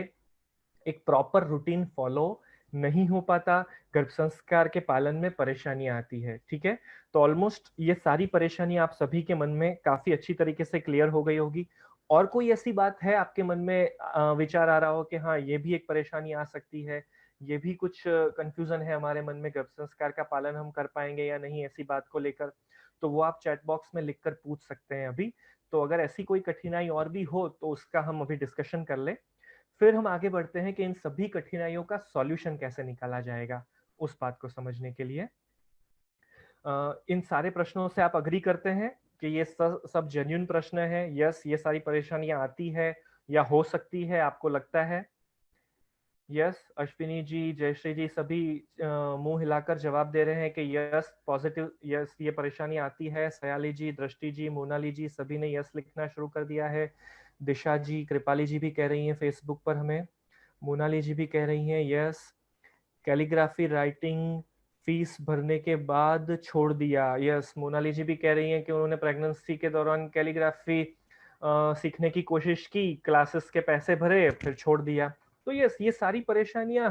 Speaker 1: एक प्रॉपर रूटीन फॉलो नहीं हो पाता, गर्भ संस्कार के पालन में परेशानियां आती है, ठीक है। तो ऑलमोस्ट ये सारी परेशानी आप सभी के मन में काफी अच्छी तरीके से क्लियर हो गई होगी। और कोई ऐसी बात है आपके मन में विचार आ रहा हो कि हाँ ये भी एक परेशानी आ सकती है, ये भी कुछ कंफ्यूजन है हमारे मन में, गर्भ संस्कार का पालन हम कर पाएंगे या नहीं, ऐसी बात को लेकर, तो वो आप चैट बॉक्स में लिखकर पूछ सकते हैं अभी। तो अगर ऐसी कोई कठिनाई और भी हो तो उसका हम अभी डिस्कशन कर ले। फिर हम आगे बढ़ते हैं कि इन सभी कठिनाइयों का सॉल्यूशन कैसे निकाला जाएगा, उस बात को समझने के लिए। इन सारे प्रश्नों से आप अग्री करते हैं कि ये सब जेन्युइन प्रश्न है? यस, ये सारी परेशानियां आती है या हो सकती है, आपको लगता है? यस, अश्विनी जी, जयश्री जी सभी मुंह हिलाकर जवाब दे रहे हैं कि यस पॉजिटिव, यस ये परेशानी आती है। सयाली जी, दृष्टि जी, मोनाली जी सभी ने यस लिखना शुरू कर दिया है। दिशा जी, कृपाली जी भी कह रही हैं फेसबुक पर हमें, मोनाली जी भी कह रही हैं यस। कैलीग्राफी राइटिंग फीस भरने के बाद छोड़ दिया। यस, मोनाली जी भी कह रही हैं कि उन्होंने प्रेगनेंसी के दौरान कैलीग्राफी सीखने की कोशिश की, क्लासेस के पैसे भरे, फिर छोड़ दिया। तो यस, ये सारी परेशानियां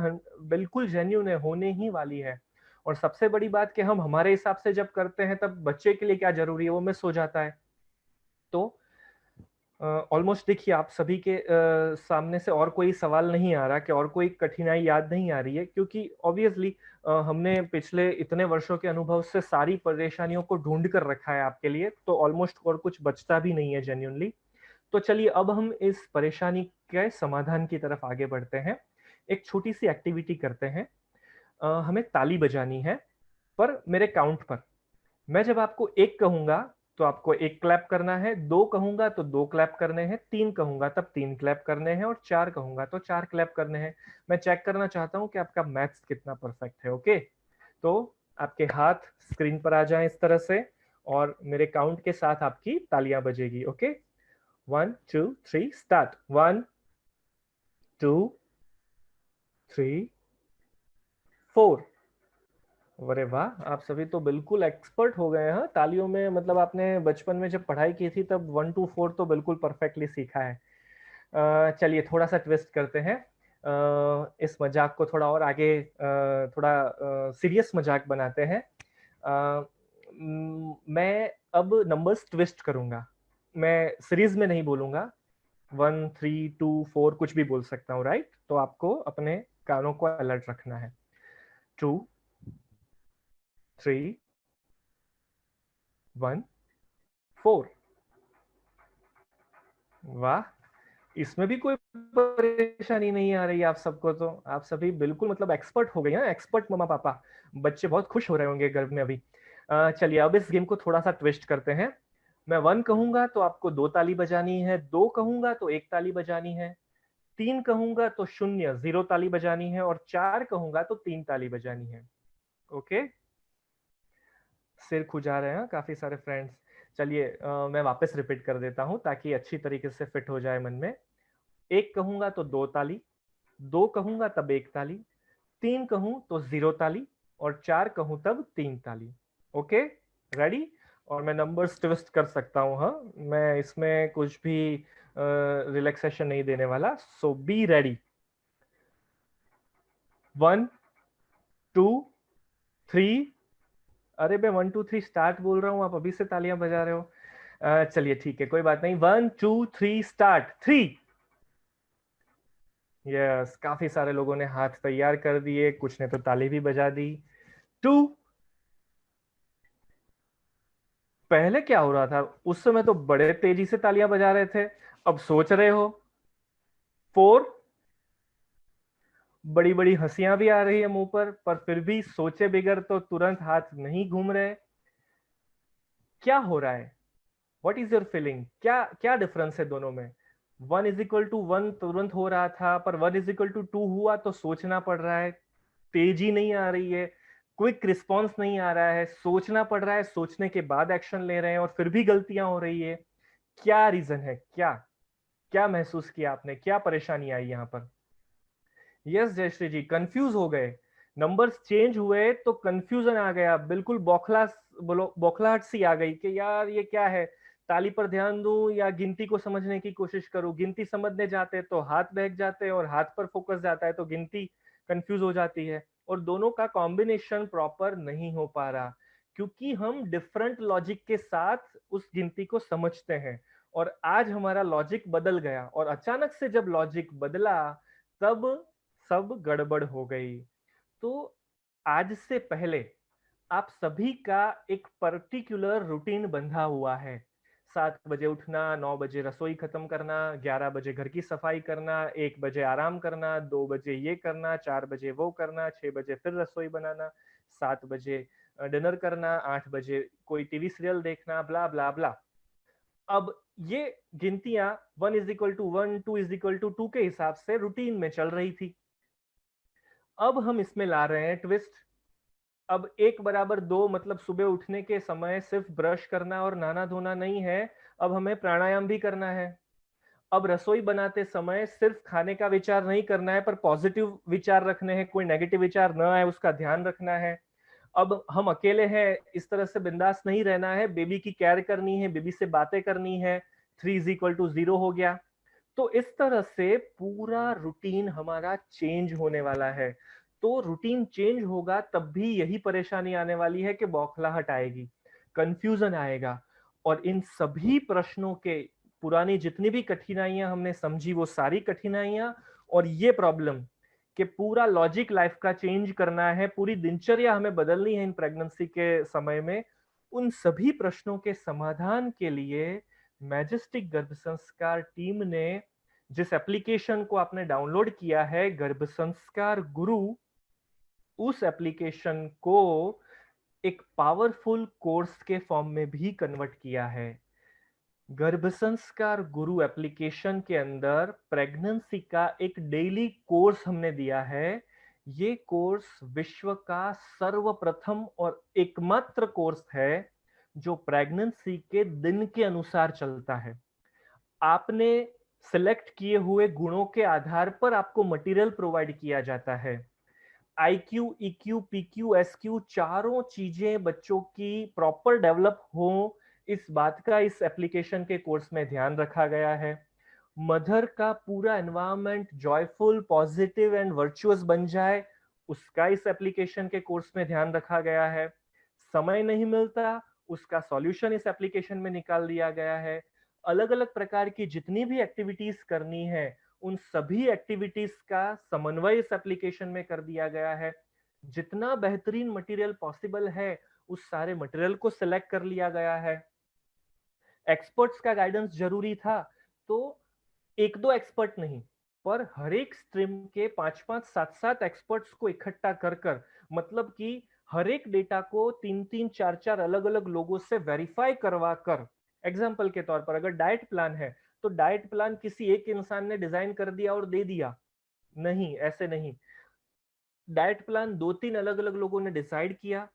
Speaker 1: बिल्कुल जेन्युइन है, होने ही वाली है। और सबसे बड़ी बात कि हम हमारे हिसाब से जब करते हैं तब बच्चे के लिए क्या जरूरी है वो मिस हो जाता है। तो ऑलमोस्ट देखिए, आप सभी के सामने से और कोई सवाल नहीं आ रहा कि और कोई कठिनाई याद नहीं आ रही है, क्योंकि ऑब्वियसली हमने पिछले इतने वर्षों के अनुभव से सारी परेशानियों को ढूंढ कर रखा है आपके लिए, तो ऑलमोस्ट और कुछ बचता भी नहीं है जेन्युइनली। तो चलिए अब हम इस परेशानी के समाधान की तरफ आगे बढ़ते हैं। एक छोटी सी एक्टिविटी करते हैं। हमें ताली बजानी है, पर मेरे काउंट पर। मैं जब आपको एक कहूंगा तो आपको एक क्लैप करना है, दो कहूंगा तो दो क्लैप करने हैं, तीन कहूंगा तब तीन क्लैप करने हैं, और चार कहूंगा तो चार क्लैप करने हैं। मैं चेक करना चाहता हूं कि आपका मैथ्स कितना परफेक्ट है। ओके, तो आपके हाथ स्क्रीन पर आ जाएं इस तरह से, और मेरे काउंट के साथ आपकी तालियां बजेगी। Okay, 1 2 3 start. 1 2 3 4। अरे वाह, आप सभी तो बिल्कुल एक्सपर्ट हो गए हैं तालियों में। मतलब आपने बचपन में जब पढ़ाई की थी तब 1 2 4 तो बिल्कुल परफेक्टली सीखा है। चलिए थोड़ा सा ट्विस्ट करते हैं। इस मजाक को थोड़ा और आगे थोड़ा सीरियस मजाक बनाते हैं। मैं अब नंबर्स ट्विस्ट करूंगा। मैं सीरीज में नहीं बोलूंगा। 1 3 2 4 कुछ भी बोल सकता हूँ, राइट? तो आपको अपने कानों को अलर्ट रखना है। 2 3 1 4। वाह, इसमें भी कोई परेशानी नहीं आ रही है आप सबको। तो आप सभी बिल्कुल मतलब एक्सपर्ट हो गए हैं, एक्सपर्ट मम्मा पापा। बच्चे बहुत खुश हो रहे होंगे घर में अभी। चलिए अब इस गेम को थोड़ा सा ट्विस्ट करते हैं। मैं 1 कहूंगा तो आपको दो ताली बजानी है, दो कहूंगा तो एक ताली बजानी है, तीन कहूंगा तो शून्य जीरो ताली बजानी है, और चार कहूंगा तो तीन ताली बजानी है। ओके, सिर खुजा रहे हैं काफी सारे फ्रेंड्स। चलिए मैं वापस रिपीट कर देता हूं ताकि अच्छी तरीके से फिट हो जाए मन में। एक कहूंगा तो दो ताली, दो कहूंगा तब एक ताली, तीन कहूं तो जीरो ताली, और चार कहूं तब तीन ताली। Okay, ready? और मैं नंबर्स ट्विस्ट कर सकता हूं, हाँ, मैं इसमें कुछ भी रिलैक्सेशन नहीं देने वाला। सो बी रेडी। 1 2 3। अरे मैं 1 2 3 स्टार्ट बोल रहा हूँ, आप अभी से तालियां बजा रहे हो। चलिए ठीक है, कोई बात नहीं। 1 2 3 स्टार्ट। 3। यस, काफी सारे लोगों ने हाथ तैयार कर दिए, कुछ ने तो ताली भी बजा दी। 2। पहले क्या हो रहा था? उस समय तो बड़े तेजी से तालियां बजा रहे थे, अब सोच रहे हो। 4। बड़ी बड़ी हंसियां भी आ रही है मुंह पर फिर भी सोचे बिगर तो तुरंत हाथ नहीं घूम रहे। क्या हो रहा है? What is your feeling? क्या क्या डिफरेंस है दोनों में? 1 = 1 तुरंत हो रहा था, पर 1 = 2 हुआ तो सोचना पड़ रहा है। तेजी नहीं आ रही है, क्विक रिस्पॉन्स नहीं आ रहा है, सोचना पड़ रहा है, सोचने के बाद एक्शन ले रहे हैं और फिर भी गलतियां हो रही है। क्या रीजन है? क्या क्या महसूस किया आपने? क्या परेशानी आई यहाँ पर? यस जयश्री जी, कंफ्यूज हो गए। नंबर्स चेंज हुए तो कंफ्यूजन आ गया, बिल्कुल बौखला, बोलो बौखलाहट सी आ गई कि यार ये क्या है। ताली पर ध्यान दूं या गिनती को समझने की कोशिश करूं? गिनती समझने जाते तो हाथ बहक जाते, और हाथ पर फोकस जाता है तो गिनती कंफ्यूज हो जाती है, और दोनों का कॉम्बिनेशन प्रॉपर नहीं हो पा रहा, क्योंकि हम डिफरेंट लॉजिक के साथ उस गिनती को समझते हैं। और आज हमारा लॉजिक बदल गया, और अचानक से जब लॉजिक बदला तब सब गड़बड़ हो गई। तो आज से पहले आप सभी का एक पर्टिकुलर रूटीन बंधा हुआ है। 7 बजे उठना, 9 बजे रसोई खत्म करना, 11 बजे घर की सफाई करना, 1 बजे आराम करना, 2 बजे ये करना, 4 बजे वो करना, 6 बजे फिर रसोई बनाना, 7 बजे डिनर करना, 8 बजे कोई टीवी सीरियल देखना, ब्ला ब्ला ब्ला। अब ये गिनतियां 1 = 1 2 = 2 के हिसाब से रूटीन में चल रही थी। अब हम इसमें ला रहे हैं ट्विस्ट। अब 1 = 2 मतलब सुबह उठने के समय सिर्फ ब्रश करना और नहाना धोना नहीं है, अब हमें प्राणायाम भी करना है। अब रसोई बनाते समय सिर्फ खाने का विचार नहीं करना है, पर पॉजिटिव विचार रखने हैं, कोई नेगेटिव विचार न आए उसका ध्यान रखना है। अब हम अकेले हैं, इस तरह से बिंदास नहीं रहना है, बेबी की केयर करनी है, बेबी से बातें करनी है, 3 = 0 हो गया। तो इस तरह से पूरा रूटीन हमारा चेंज होने वाला है। तो रूटीन चेंज होगा तब भी यही परेशानी आने वाली है कि बौखलाहट आएगी, कंफ्यूजन आएगा, और इन सभी प्रश्नों के पुरानी जितनी भी कठिनाइयां हमने समझी वो सारी कठिनाइयां और ये प्रॉब्लम कि पूरा लॉजिक लाइफ का चेंज करना है, पूरी दिनचर्या हमें बदलनी है इन प्रेगनेंसी के समय में, उन सभी प्रश्नों के समाधान के लिए मैजेस्टिक गर्भ संस्कार टीम ने जिस एप्लीकेशन को आपने डाउनलोड किया है, गर्भ संस्कार गुरु, उस एप्लीकेशन को एक पावरफुल कोर्स के फॉर्म में भी कन्वर्ट किया है। गर्भ संस्कार गुरु एप्लीकेशन के अंदर प्रेगनेंसी का एक डेली कोर्स हमने दिया है। ये कोर्स विश्व का सर्वप्रथम और एकमात्र कोर्स है जो प्रेगनेंसी के दिन के अनुसार चलता है। आपने सिलेक्ट किए हुए गुणों के आधार पर आपको मटेरियल प्रोवाइड किया जाता है। IQ, EQ, PQ, SQ चारों चीजें बच्चों की प्रॉपर डेवलप हो, इस बात का इस एप्लीकेशन के कोर्स में ध्यान रखा गया है। मदर का पूरा environment joyful, positive and virtuous बन जाए, उसका इस एप्लीकेशन के कोर्स में ध्यान रखा गया है। समय नहीं मिलता, उसका सॉल्यूशन इस एप्लीकेशन में निकाल दिया गया है। अलग अलग प्रकार की जितनी भी एक्टिविटीज करनी है, उन सभी एक्टिविटीज का समन्वय इस एप्लीकेशन में कर दिया गया है। जितना बेहतरीन मटेरियल पॉसिबल है, उस सारे मटेरियल को सिलेक्ट कर लिया गया है। एक्सपर्ट्स का गाइडेंस जरूरी था, तो एक दो एक्सपर्ट नहीं, पर हर एक स्ट्रीम के 5-5, 7-7 एक्सपर्ट्स को इकट्ठा कर कर, मतलब कि हर एक डेटा को 3-3, 4-4 अलग अलग लोगों से वेरीफाई करवा कर, एग्जाम्पल के तौर पर अगर डाइट प्लान है तो डाइट प्लान किसी एक इंसान ने डिजाइन कर दिया और दे दिया, नहीं, ऐसे नहीं। डाइट प्लान 2-3 अलग अलग लोगों ने डिसाइड किया,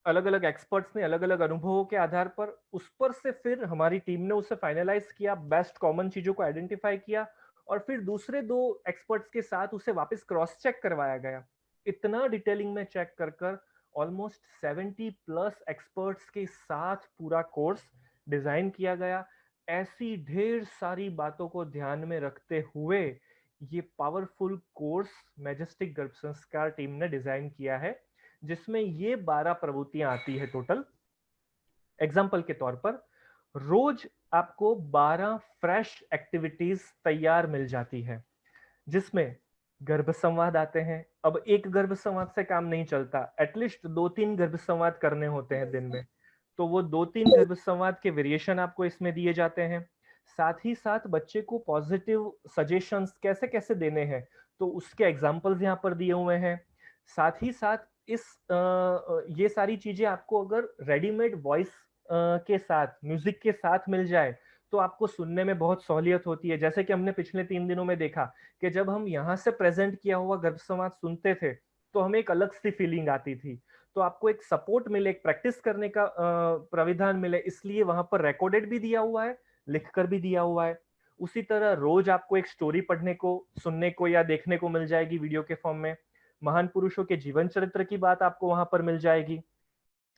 Speaker 1: अलग अलग एक्सपर्ट्स ने अलग अलग अनुभवों के आधार पर, उस पर से फिर हमारी टीम ने उसे फाइनलाइज किया, बेस्ट कॉमन चीजों को आइडेंटिफाई किया, और फिर दूसरे दो एक्सपर्ट्स के साथ उसे वापस क्रॉस चेक करवाया गया। इतना डिटेलिंग में चेक कर कर ऑलमोस्ट 70+ एक्सपर्ट्स के साथ पूरा कोर्स डिजाइन किया गया। ऐसी ढेर सारी बातों को ध्यान में रखते हुए ये पावरफुल कोर्स मैजेस्टिक गर्भ संस्कार टीम ने डिजाइन किया है, जिसमें ये 12 प्रवृत्तियां आती है टोटल। एग्जाम्पल के तौर पर रोज आपको 12 फ्रेश एक्टिविटीज तैयार मिल जाती है, जिसमें गर्भ संवाद आते हैं। अब एक गर्भ संवाद से काम नहीं चलता, एटलीस्ट 2-3 गर्भ संवाद करने होते हैं दिन में, तो वो 2-3 गर्भ संवाद के वेरिएशन आपको इसमें दिए जाते हैं। साथ ही साथ बच्चे को पॉजिटिव सजेशंस कैसे कैसे देने हैं, तो उसके एग्जाम्पल्स यहाँ पर दिए हुए हैं। साथ ही साथ ये सारी चीजें आपको अगर रेडीमेड वॉइस के साथ, म्यूजिक के साथ मिल जाए तो आपको सुनने में बहुत सहूलियत होती है। जैसे कि हमने पिछले 3 दिनों में देखा कि जब हम यहाँ से प्रेजेंट किया हुआ गर्भ संवाद सुनते थे तो हमें एक अलग सी फीलिंग आती थी। तो आपको एक सपोर्ट मिले, एक प्रैक्टिस करने का प्राविधान मिले, इसलिए वहां पर रिकॉर्डेड भी दिया हुआ है, लिखकर भी दिया हुआ है। उसी तरह रोज आपको एक स्टोरी पढ़ने को, सुनने को या देखने को मिल जाएगी वीडियो के फॉर्म में। महान पुरुषों के जीवन चरित्र की बात आपको वहां पर मिल जाएगी।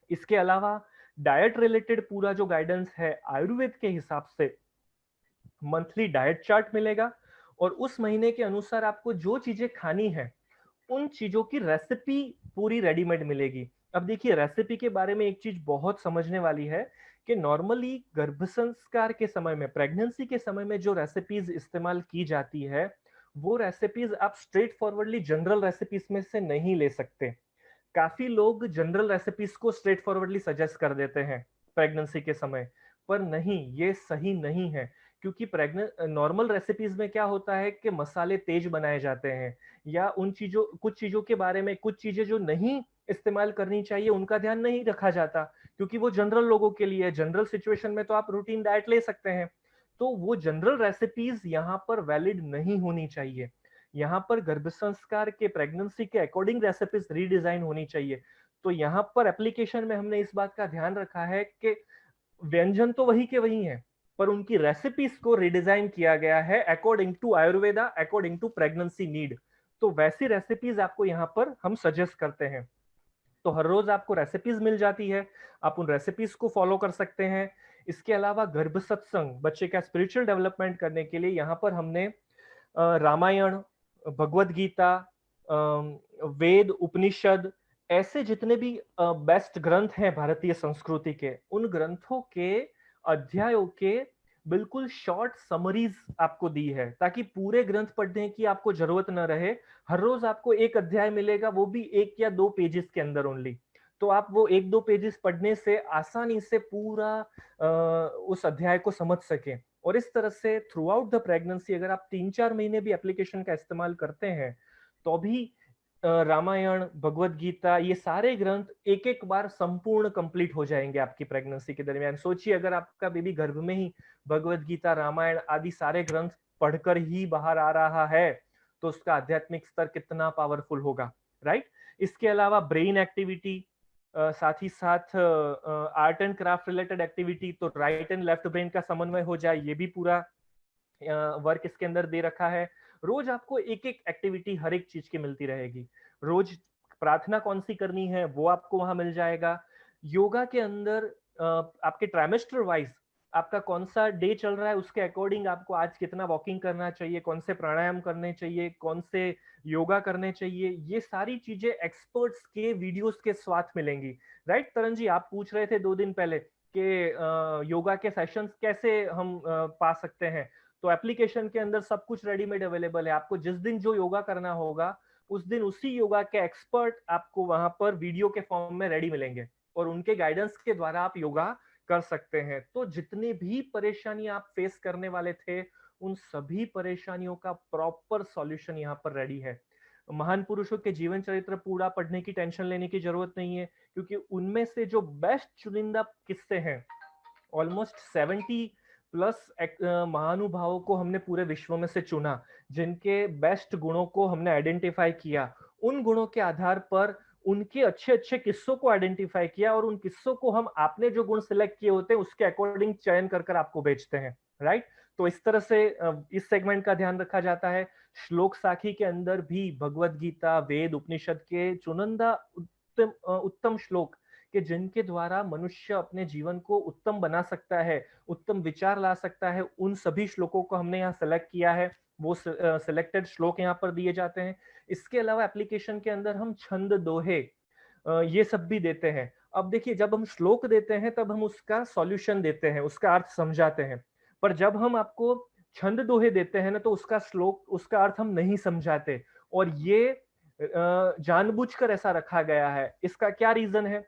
Speaker 1: इसके अलावा डाइट रिलेटेड पूरा जो गाइडेंस है आयुर्वेद के हिसाब से, मंथली डाइट चार्ट मिलेगा, और उस महीने के अनुसार आपको जो चीजें खानी है उन चीजों की रेसिपी पूरी रेडीमेड मिलेगी। अब देखिए, रेसिपी के बारे में एक चीज बहुत समझने वाली है कि नॉर्मली गर्भ संस्कार के समय में, प्रेगनेंसी के समय में जो रेसिपीज इस्तेमाल की जाती है, वो रेसिपीज आप स्ट्रेट फॉरवर्डली जनरल रेसिपीज में से नहीं ले सकते। काफी लोग जनरल रेसिपीज को स्ट्रेट फॉरवर्डली सजेस्ट कर देते हैं प्रेगनेंसी के समय, पर नहीं, ये सही नहीं है। क्योंकि प्रेग्नेंट नॉर्मल रेसिपीज में क्या होता है कि मसाले तेज बनाए जाते हैं, या उन चीजों, कुछ चीजों के बारे में, कुछ चीजें जो नहीं इस्तेमाल करनी चाहिए उनका ध्यान नहीं रखा जाता, क्योंकि वो जनरल लोगों के लिए, जनरल सिचुएशन में तो आप रूटीन डाइट ले सकते हैं। तो वो जनरल रेसिपीज यहाँ पर वैलिड नहीं होनी चाहिए। यहाँ पर गर्भ संस्कार के, प्रेगनेंसी के अकॉर्डिंग रेसिपीज रीडिजाइन होनी चाहिए। तो यहाँ पर एप्लीकेशन में हमने इस बात का ध्यान रखा है कि व्यंजन तो वही के वही हैं, पर उनकी रेसिपीज को रिडिजाइन किया गया है according to Ayurveda, according to pregnancy need. तो वैसी रेसिपीज आपको यहाँ पर हम सजेस्ट करते हैं। तो हर रोज आपको रेसिपीज मिल जाती है, आप उन रेसिपीज को फॉलो कर सकते हैं। इसके अलावा गर्भ सत्संग, बच्चे का स्पिरिचुअल डेवलपमेंट करने के लिए यहाँ पर हमने रामायण, भगवत गीता, वेद, उपनिषद, ऐसे जितने भी बेस्ट ग्रंथ हैं भारतीय संस्कृति के, उन ग्रंथों के अध्यायों के बिल्कुल शॉर्ट समरीज आपको दी है, ताकि पूरे ग्रंथ पढ़ने की आपको जरूरत न रहे। हर रोज आपको एक अध्याय मिलेगा, वो भी 1 या 2 पेजेस के अंदर ओनली। तो आप वो 1-2 पेजेस पढ़ने से आसानी से पूरा उस अध्याय को समझ सकें। और इस तरह से थ्रू आउट द प्रेगनेंसी अगर आप 3-4 महीने भी एप्लीकेशन का इस्तेमाल करते हैं, तो भी रामायण, भगवत गीता, ये सारे ग्रंथ एक एक बार संपूर्ण कंप्लीट हो जाएंगे आपकी प्रेगनेंसी के दरमियान। सोचिए अगर आपका बेबी गर्भ में ही भगवत गीता, रामायण आदि सारे ग्रंथ पढ़कर ही बाहर आ रहा है, तो उसका आध्यात्मिक स्तर कितना पावरफुल होगा, राइट। इसके अलावा ब्रेन एक्टिविटी, साथ ही साथ art and craft related activity, तो राइट एंड लेफ्ट ब्रेन का समन्वय हो जाए, ये भी पूरा वर्क इसके अंदर दे रखा है। रोज आपको एक एक एक्टिविटी हर एक चीज की मिलती रहेगी। रोज प्रार्थना कौन सी करनी है वो आपको वहां मिल जाएगा। योगा के अंदर आपके ट्राइमेस्टर वाइज आपका कौन सा डे चल रहा है, उसके अकॉर्डिंग आपको आज कितना वॉकिंग करना चाहिए, कौन से प्राणायाम करने चाहिए, कौन से योगा करने चाहिए, ये सारी चीजें एक्सपर्ट्स के वीडियोस के साथ मिलेंगी, राइट। तरन जी, आप पूछ रहे थे 2 दिन पहले कि योगा के सेशंस कैसे हम पा सकते हैं। तो एप्लीकेशन के अंदर सब कुछ रेडीमेड अवेलेबल है। आपको जिस दिन जो योगा करना होगा, उस दिन उसी योगा के एक्सपर्ट आपको वहां पर वीडियो के फॉर्म में रेडी मिलेंगे, और उनके गाइडेंस के द्वारा आप योगा कर सकते हैं। तो जितनी भी परेशानी आप फेस करने वाले थे, उन सभी परेशानियों का प्रॉपर सॉल्यूशन यहाँ पर रेडी है। महान पुरुषों के जीवन चरित्र पूरा पढ़ने की टेंशन लेने की जरूरत नहीं है, क्योंकि उनमें से जो बेस्ट चुनिंदा किस्से हैं, ऑलमोस्ट 70+ महानुभावों को हमने पूरे विश्व में से चुना, जिनके बेस्ट गुणों को हमने आइडेंटिफाई किया। उन गुणों के आधार पर उनके अच्छे अच्छे किस्सों को आइडेंटिफाई किया, और उन किस्सों को हम आपने जो गुण सिलेक्ट किए होते हैं उसके अकॉर्डिंग चयन कर आपको बेचते हैं, राइट। तो इस तरह से इस सेगमेंट का ध्यान रखा जाता है। श्लोक साखी के अंदर भी भगवत गीता, वेद, उपनिषद के चुनिंदा उत्तम श्लोक कि जिनके द्वारा मनुष्य अपने जीवन को उत्तम बना सकता है, उत्तम विचार ला सकता है, उन सभी श्लोकों को हमने यहाँ सेलेक्ट किया है। वो सिलेक्टेड श्लोक यहाँ पर दिए जाते हैं। इसके अलावा एप्लीकेशन के अंदर हम छंद, दोहे, ये सब भी देते हैं। अब देखिए, जब हम श्लोक देते हैं तब हम उसका सॉल्यूशन देते हैं, उसका अर्थ समझाते हैं। पर जब हम आपको छंद दोहे देते हैं ना, तो उसका श्लोक, उसका अर्थ हम नहीं समझाते। और ये जानबूझकर ऐसा रखा गया है। इसका क्या रीजन है?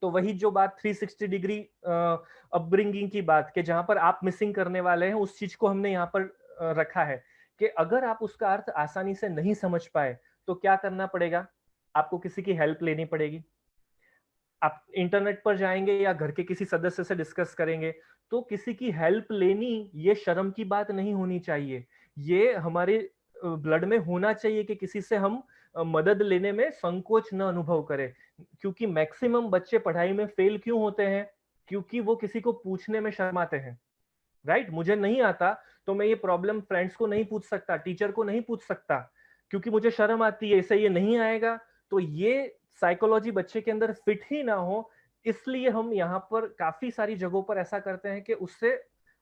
Speaker 1: तो वही जो बात 360 डिग्री अपब्रिंगिंग की बात, कि जहां पर आप मिसिंग करने वाले हैं, उस चीज को हमने यहाँ पर रखा है कि अगर आप उसका अर्थ आसानी से नहीं समझ पाए, तो क्या करना पड़ेगा? आपको किसी की हेल्प लेनी पड़ेगी। आप इंटरनेट पर जाएंगे या घर के किसी सदस्य से डिस्कस करेंगे। तो किसी की हेल्प लेनी ये शर्म की बात नहीं होनी चाहिए, ये हमारे ब्लड में होना चाहिए कि किसी से हम मदद लेने में संकोच न अनुभव करें। क्योंकि मैक्सिमम बच्चे पढ़ाई में फेल क्यों होते हैं? क्योंकि वो किसी को पूछने में शर्माते हैं, राइट। मुझे नहीं आता तो मैं ये प्रॉब्लम फ्रेंड्स को नहीं पूछ सकता, टीचर को नहीं पूछ सकता, क्योंकि मुझे शर्म आती है, इसे ये नहीं आएगा। तो ये साइकोलॉजी बच्चे के अंदर फिट ही ना हो, इसलिए हम यहाँ पर काफी सारी जगहों पर ऐसा करते हैं कि उससे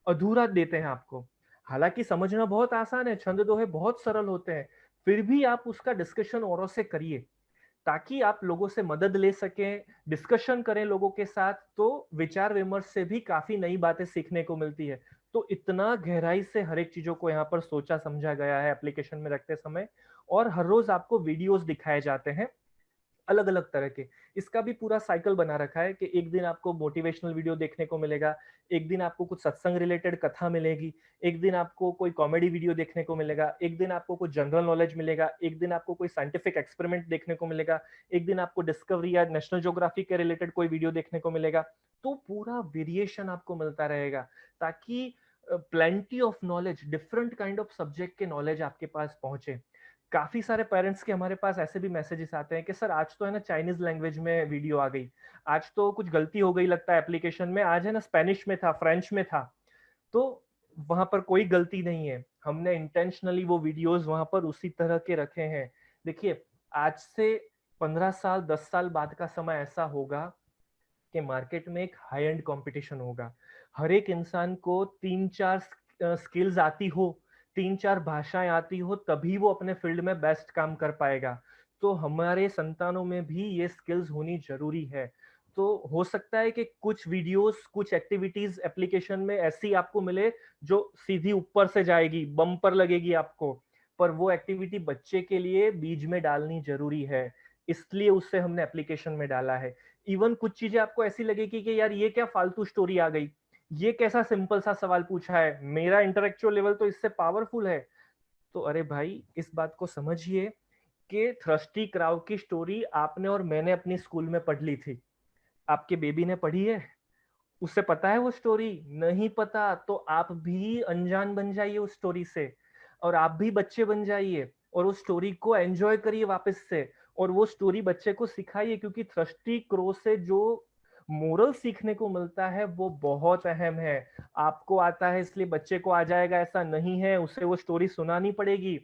Speaker 1: अधूरा देते हैं आपको। हालांकि समझना बहुत आसान है, छंद दोहे बहुत सरल होते हैं, फिर भी आप उसका डिस्कशन औरों से करिए, ताकि आप लोगों से मदद ले सकें, डिस्कशन करें लोगों के साथ, तो विचार विमर्श से भी काफी नई बातें सीखने को मिलती है। तो इतना गहराई से हर एक चीजों को यहाँ पर सोचा समझा गया है एप्लीकेशन में रखते समय। और हर रोज आपको वीडियोस दिखाए जाते हैं अलग अलग तरह के। इसका भी पूरा साइकिल बना रखा है कि एक दिन आपको मोटिवेशनल वीडियो देखने को मिलेगा, एक दिन आपको कुछ सत्संग रिलेटेड कथा मिलेगी, एक दिन आपको कोई कॉमेडी वीडियो देखने को मिलेगा, एक दिन आपको कुछ जनरल नॉलेज मिलेगा, एक दिन आपको कोई साइंटिफिक एक्सपेरिमेंट देखने को मिलेगा, एक दिन आपको डिस्कवरी या नेशनल ज्योग्राफी के रिलेटेड कोई वीडियो देखने को मिलेगा। तो पूरा वेरिएशन आपको मिलता रहेगा, ताकि plenty of knowledge, different kind of subject के नॉलेज आपके पास पहुंचे। काफी सारे पेरेंट्स के हमारे पास ऐसे भी मैसेजेस आते हैं कि सर आज तो है ना चाइनीज लैंग्वेज में वीडियो आ गई, आज तो कुछ गलती हो गई लगता है एप्लीकेशन में, आज है ना स्पेनिश में था, फ्रेंच में था। तो वहां पर कोई गलती नहीं है, हमने इंटेंशनली वो वीडियोस वहां पर उसी तरह के रखे हैं। देखिए, आज से 15 साल 10 साल बाद का समय ऐसा होगा कि मार्केट में एक हाई एंड कंपटीशन होगा। हर एक इंसान को 3-4 स्किल्स आती हो, 3-4 भाषाएं आती हो, तभी वो अपने फील्ड में बेस्ट काम कर पाएगा। तो हमारे संतानों में भी ये स्किल्स होनी जरूरी है। तो हो सकता है कि कुछ वीडियोस, कुछ एक्टिविटीज एप्लीकेशन में ऐसी आपको मिले जो सीधी ऊपर से जाएगी, बम्पर लगेगी आपको, पर वो एक्टिविटी बच्चे के लिए बीज में डालनी जरूरी है, इसलिए उससे हमने एप्लीकेशन में डाला है। इवन कुछ चीजें आपको ऐसी लगेगी कि यार ये क्या फालतू स्टोरी आ गई, ये कैसा सिंपल सा सवाल पूछा है, मेरा इंटेलेक्चुअल लेवल तो इससे पावरफुल है। तो अरे भाई, इस बात को समझिए कि थ्रस्टी क्राउ की स्टोरी आपने और मैंने अपनी स्कूल में पढ़ ली थी, आपके बेबी ने पढ़ी है? उसे पता है वो स्टोरी? नहीं पता। तो आप भी अनजान बन जाइए उस स्टोरी से, और आप भी बच्चे बन जाइए और उस स्टोरी को एंजॉय करिए वापस से, और वो स्टोरी बच्चे को सिखाइए, क्योंकि थ्रस्टी क्रो से जो मोरल सीखने को मिलता है वो बहुत अहम है। आपको आता है इसलिए बच्चे को आ जाएगा ऐसा नहीं है, उसे वो स्टोरी सुनानी पड़ेगी।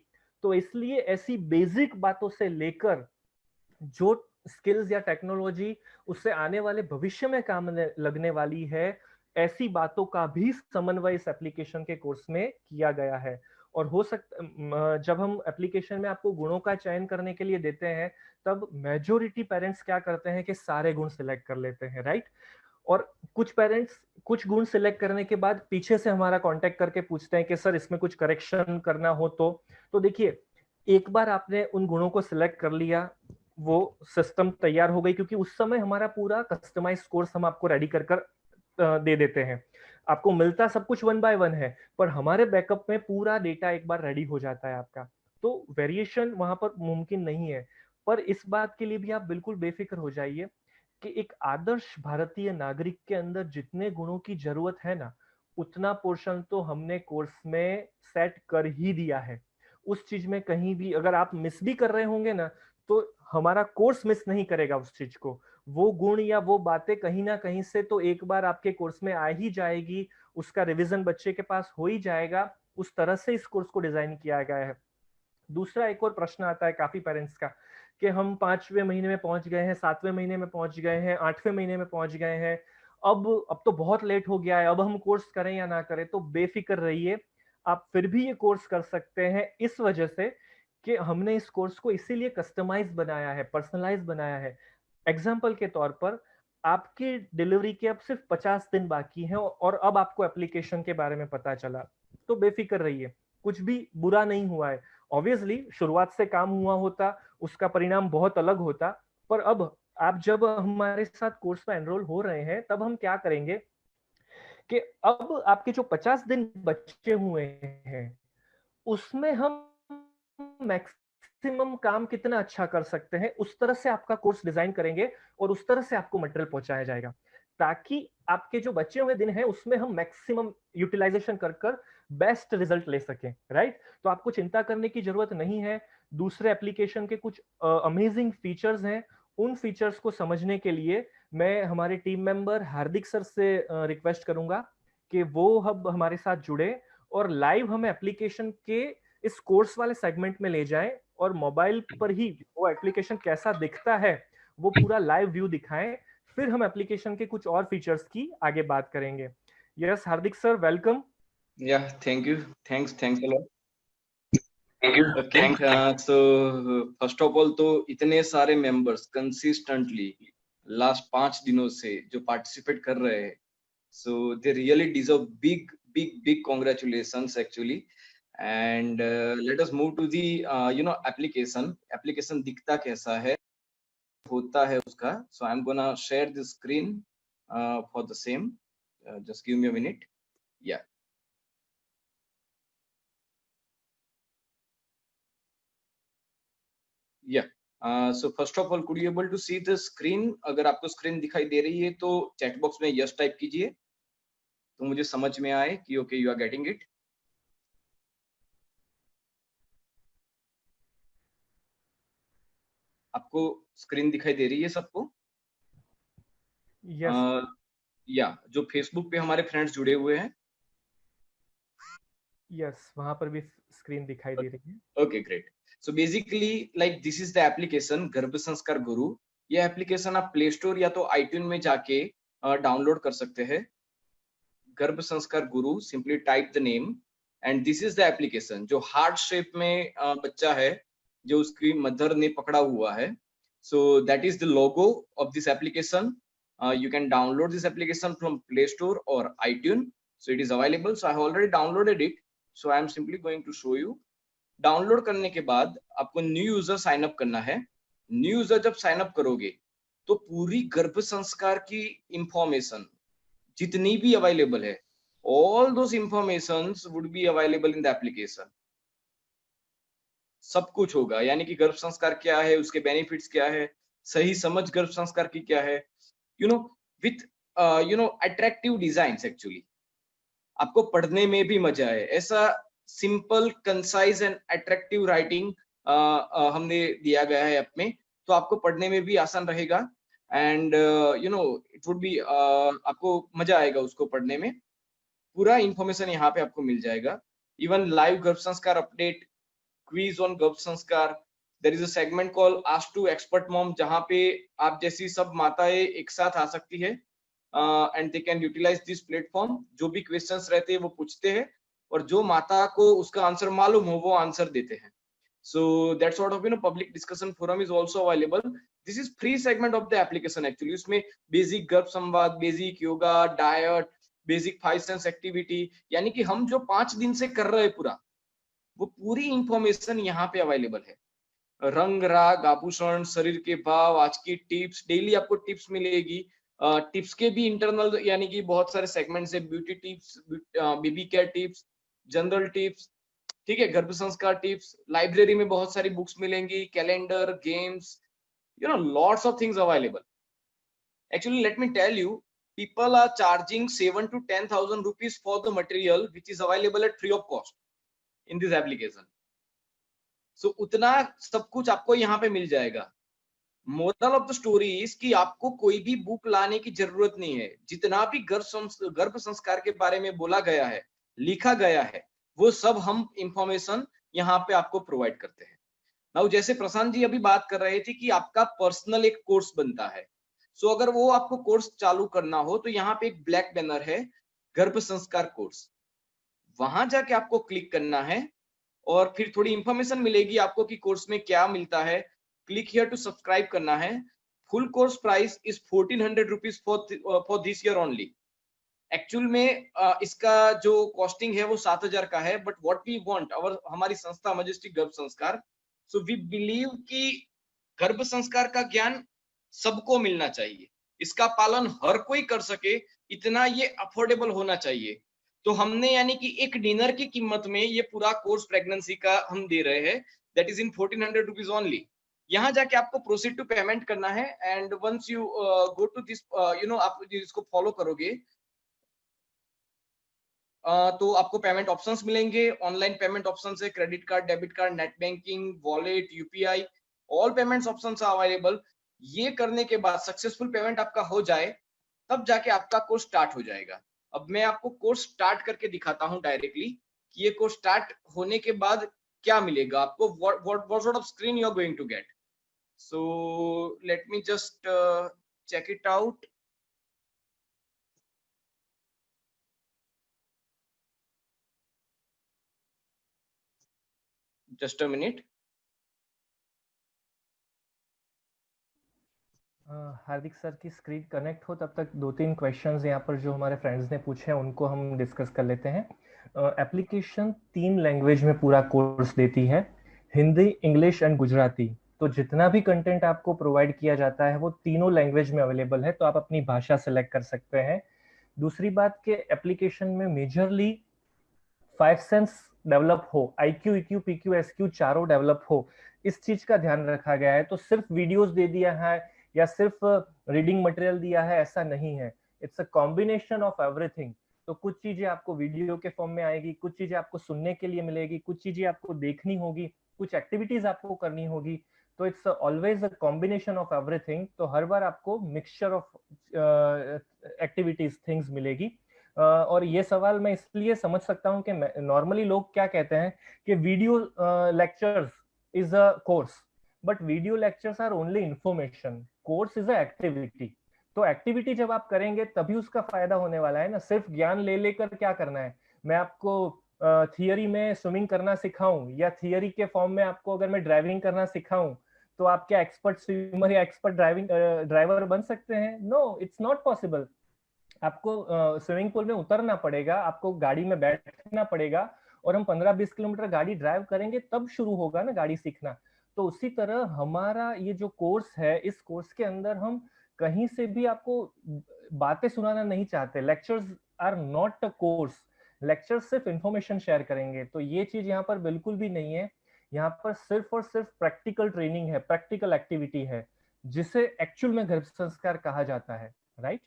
Speaker 1: तो इसलिए ऐसी बेसिक बातों से लेकर जो स्किल्स या टेक्नोलॉजी उससे आने वाले भविष्य में काम लगने वाली है, ऐसी बातों का भी समन्वय इस एप्लीकेशन के कोर्स में किया गया है। और हो सकता, जब हम एप्लीकेशन में आपको गुणों का चयन करने के लिए देते हैं, तब मेजोरिटी पेरेंट्स क्या करते हैं कि सारे गुण सिलेक्ट कर लेते हैं, राइट? और कुछ पेरेंट्स कुछ गुण सिलेक्ट करने के बाद पीछे से हमारा कांटेक्ट करके पूछते हैं कि सर इसमें कुछ करेक्शन करना हो तो देखिए, एक बार आपने उन गुणों को सिलेक्ट कर लिया, वो सिस्टम तैयार हो गई, क्योंकि उस समय हमारा पूरा कस्टमाइज कोर्स हम आपको रेडी कर कर दे देते हैं। आपको मिलता सब कुछ 1 बाय 1 है, पर हमारे बैकअप में पूरा डेटा एक बार रेडी हो जाता है आपका। तो वेरिएशन वहां पर मुमकिन नहीं है। पर इस बात के लिए भी आप बिल्कुल बेफिक्र हो जाइए कि एक आदर्श भारतीय नागरिक के अंदर जितने गुणों की जरूरत है ना, उतना पोर्शन तो हमने कोर्स में सेट कर ही दिया है। उस चीज में कहीं भी अगर आप मिस भी कर रहे होंगे ना, तो हमारा कोर्स मिस नहीं करेगा उस चीज को। वो गुण या वो बातें कहीं ना कहीं से तो एक बार आपके कोर्स में आ ही जाएगी, उसका रिवीजन बच्चे के पास हो ही जाएगा। उस तरह से इस कोर्स को डिजाइन किया गया है। दूसरा एक और प्रश्न आता है काफी पेरेंट्स का, कि हम 5वें महीने में पहुंच गए हैं, 7वें महीने में पहुंच गए हैं, 8वें महीने में पहुंच गए हैं, अब तो बहुत लेट हो गया है, अब हम कोर्स करें या ना करें? तो बेफिक्र रहिए, आप फिर भी ये कोर्स कर सकते हैं, इस वजह से कि हमने इस कोर्स को इसीलिए कस्टमाइज बनाया है, पर्सनलाइज बनाया है। एग्जाम्पल के तौर पर, आपकी डिलीवरी के अब सिर्फ 50 दिन बाकी हैं और अब आपको एप्लीकेशन के बारे में पता चला, तो बेफिक्र रहिए, कुछ भी बुरा नहीं हुआ है। ऑब्वियसली शुरुआत से काम हुआ होता, उसका परिणाम बहुत अलग होता, पर अब आप जब हमारे साथ कोर्स में एनरोल हो रहे हैं, तब हम क्या करेंगे कि अब आपके जो 50 दिन बचे हुए हैं, उसमें हम मैक्सिमम काम कितना अच्छा कर सकते हैं, उस तरह से आपका कोर्स डिजाइन करेंगे और उस तरह से आपको मटेरियल पहुंचाया जाएगा, ताकि आपके जो बचे हुए दिन हैं उसमें हम मैक्सिमम यूटिलाइजेशन कर कर बेस्ट रिजल्ट ले सकें, राइट? तो आपको चिंता करने की जरूरत नहीं है। दूसरे एप्लीकेशन के कुछ अमेजिंग फीचर्स हैं, उन फीचर्स को समझने के लिए मैं हमारे टीम मेंबर हार्दिक सर से रिक्वेस्ट करूंगा कि वो अब हमारे साथ जुड़े और लाइव हमें एप्लीकेशन के इस कोर्स वाले सेगमेंट में ले जाएं, और मोबाइल पर ही वो एप्लीकेशन कैसा दिखता है वो पूरा लाइव व्यू दिखाएं। फिर हम एप्लीकेशन के कुछ और फीचर्स की आगे बात करेंगे। Yes Hardik sir, welcome.
Speaker 2: Yeah, thank you. Thanks a lot.
Speaker 1: Thank you.
Speaker 2: Okay, so first of all तो इतने सारे members consistently last 5 दिनों से जो participate कर रहे हैं, so they really deserve big congratulations actually. And let us move to the application दिखता कैसा है, होता है उसका. So I'm gonna share the screen for the same. Just give me a minute. Yeah. Yeah. So first of all, could you able to see the screen? अगर आपको screen दिखाई दे रही है तो चैट बॉक्स में यस टाइप कीजिए, तो मुझे समझ में आए कि okay you are getting it. आपको स्क्रीन दिखाई दे रही है सबको?
Speaker 1: यस।
Speaker 2: या जो फेसबुक पे हमारे फ्रेंड्स जुड़े हुए हैं.
Speaker 1: यस, वहां पर भी स्क्रीन दिखाई दे रही है।
Speaker 2: Okay great. So basically like this is the application गर्भ संस्कार गुरु। ये एप्लीकेशन आप प्ले स्टोर या तो आईट्यून में जाके डाउनलोड कर सकते हैं। गर्भ संस्कार गुरु, simply type the name and this is the application. जो हार्ट शेप में बच्चा है जो उसकी मदर ने पकड़ा हुआ है, so that is the logo of this application. You can download this application from Play Store or iTunes. So it is available. So I have already downloaded it. So I am simply going to show you. Download करने के बाद आपको new user sign up करना है। New user जब sign up करोगे तो पूरी गर्भ संस्कार की इंफॉर्मेशन जितनी भी अवेलेबल है, all those informations would be available in the application. सब कुछ होगा, यानी कि गर्भ संस्कार क्या है, उसके बेनिफिट्स क्या है, सही समझ गर्भ संस्कार की क्या है, you know with attractive designs. Actually आपको पढ़ने में भी मजा आए, ऐसा simple concise and attractive writing हमने दिया गया है ऐप में, तो आपको पढ़ने में भी आसान रहेगा एंड इट वुड बी आपको मजा आएगा उसको पढ़ने में। पूरा इंफॉर्मेशन यहाँ पे आपको मिल जाएगा। इवन लाइव गर्भ संस्कार update, quiz on Garbh Sanskar, there is a segment called ask to expert mom, जहाँ पे आप जैसी सब माताएं एक साथ आ सकती है and they can utilise this platform. जो भी क्वेश्चंस रहते हैं वो पूछते हैं और जो माता को उसका आंसर मालूम हो वो आंसर देते हैं। So that sort of public discussion forum is also available. This is free segment of the application actually. उसमें basic गर्भ संवाद, basic yoga, diet, basic 5 sense activity, यानी कि हम जो 5 दिन से कर रहे हैं पूरा, वो पूरी इंफॉर्मेशन यहाँ पे अवेलेबल है। रंग, राग, आभूषण, शरीर के भाव, आज की टिप्स, डेली आपको टिप्स मिलेगी। टिप्स के भी इंटरनल यानी कि बहुत सारे सेगमेंट्स है, beauty tips, baby care tips, general tips, ठीक है, गर्भ संस्कार टिप्स। लाइब्रेरी में बहुत सारी बुक्स मिलेंगी, calendar, games, lots of things available. Actually, let me tell you, people are charging 7 to 10,000 rupees for the material which is available at free of cost in this application. So उतना सब कुछ आपको यहाँ पे मिल जाएगा। Moral of the story is कि आपको कोई भी बुक लाने की जरूरत नहीं है। जितना भी गर्भ संस्कार के बारे में बोला गया है, लिखा गया है, वो सब हम इंफॉर्मेशन यहाँ पे आपको प्रोवाइड करते हैं। नाउ जैसे प्रशांत जी अभी बात कर रहे थे कि आपका पर्सनल एक कोर्स बनता है, सो अगर वो आपको कोर्स चालू करना हो तो यहाँ पे एक ब्लैक बैनर है, गर्भ संस्कार कोर्स, वहां जाके आपको क्लिक करना है और फिर थोड़ी इंफॉर्मेशन मिलेगी आपको कि कोर्स में क्या मिलता है। क्लिक हियर टू सब्सक्राइब करना है। Full course price is 1400 rupees for this year only. Actual में इसका जो कॉस्टिंग है वो 7000 का है, बट व्हाट वी वांट, हमारी संस्था मजेस्टिक गर्भ संस्कार, सो वी बिलीव कि गर्भ संस्कार का ज्ञान सबको मिलना चाहिए, इसका पालन हर कोई कर सके, इतना ये अफोर्डेबल होना चाहिए। तो हमने यानी कि एक डिनर की कीमत में ये पूरा कोर्स प्रेगनेंसी का हम दे रहे हैं, that is in 1400 rupees only. यहाँ जाके आपको प्रोसीड टू पेमेंट करना है and once you go to this आप इसको फॉलो करोगे तो आपको पेमेंट ऑप्शंस मिलेंगे। ऑनलाइन पेमेंट ऑप्शंस है, credit card, debit card, net banking, wallet, UPI, all payments options are available. ये करने के बाद सक्सेसफुल पेमेंट आपका हो जाए तब जाके आपका कोर्स स्टार्ट हो जाएगा। अब मैं आपको कोर्स स्टार्ट करके दिखाता हूं डायरेक्टली कि ये कोर्स स्टार्ट होने के बाद क्या मिलेगा आपको, what sort of screen you are going to get. So let me just check it out. Just a minute.
Speaker 1: Hardik sir की स्क्रीन कनेक्ट हो तब तक 2-3 क्वेश्चंस यहाँ पर जो हमारे फ्रेंड्स ने पूछे हैं उनको हम डिस्कस कर लेते हैं। एप्लीकेशन 3 लैंग्वेज में पूरा कोर्स देती है, हिंदी, इंग्लिश एंड गुजराती। तो जितना भी कंटेंट आपको प्रोवाइड किया जाता है वो तीनों लैंग्वेज में अवेलेबल है, तो आप अपनी भाषा सेलेक्ट कर सकते हैं। दूसरी बात के एप्लीकेशन में मेजरली 5 सेंस डेवलप हो, IQ, EQ, PQ, SQ चारों डेवलप हो, इस चीज का ध्यान रखा गया है। तो सिर्फ वीडियोस दे दिया है या सिर्फ रीडिंग मटेरियल दिया है, ऐसा नहीं है। It's a combination of everything. तो कुछ चीजें आपको वीडियो के फॉर्म में आएगी, कुछ चीजें आपको सुनने के लिए मिलेगी, कुछ चीजें आपको देखनी होगी, कुछ एक्टिविटीज आपको करनी होगी। तो it's always a combination of everything. तो हर बार आपको मिक्सचर ऑफ एक्टिविटीज, थिंग्स मिलेगी। और ये सवाल मैं इसलिए समझ सकता हूँ कि नॉर्मली लोग क्या कहते हैं कि video lectures is a course, but video lectures are only information. Course is a activity. तो एक्टिविटी जब आप करेंगे तभी उसका फायदा होने वाला है ना, सिर्फ ज्ञान ले लेकर क्या करना है। मैं आपको थियरी में स्विमिंग करना सिखाऊं या थियरी के फॉर्म में आपको अगर मैं ड्राइविंग करना सिखाऊं, तो आप क्या एक्सपर्ट स्विमर या एक्सपर्ट ड्राइवर बन सकते हैं? No, it's not possible. आपको स्विमिंग पूल में उतरना पड़ेगा, आपको गाड़ी में बैठना पड़ेगा, और हम 15-20 किलोमीटर गाड़ी ड्राइव करेंगे तब शुरू होगा ना गाड़ी सीखना। तो उसी तरह हमारा ये जो कोर्स है, इस कोर्स के अंदर हम कहीं से भी आपको बातें सुनाना नहीं चाहते। Lectures are not a course. Lectures सिर्फ इंफॉर्मेशन शेयर करेंगे, तो ये चीज यहाँ पर बिल्कुल भी नहीं है। यहाँ पर सिर्फ और सिर्फ प्रैक्टिकल ट्रेनिंग है, प्रैक्टिकल एक्टिविटी है, जिसे एक्चुअल में गर्भ संस्कार कहा जाता है। राइट?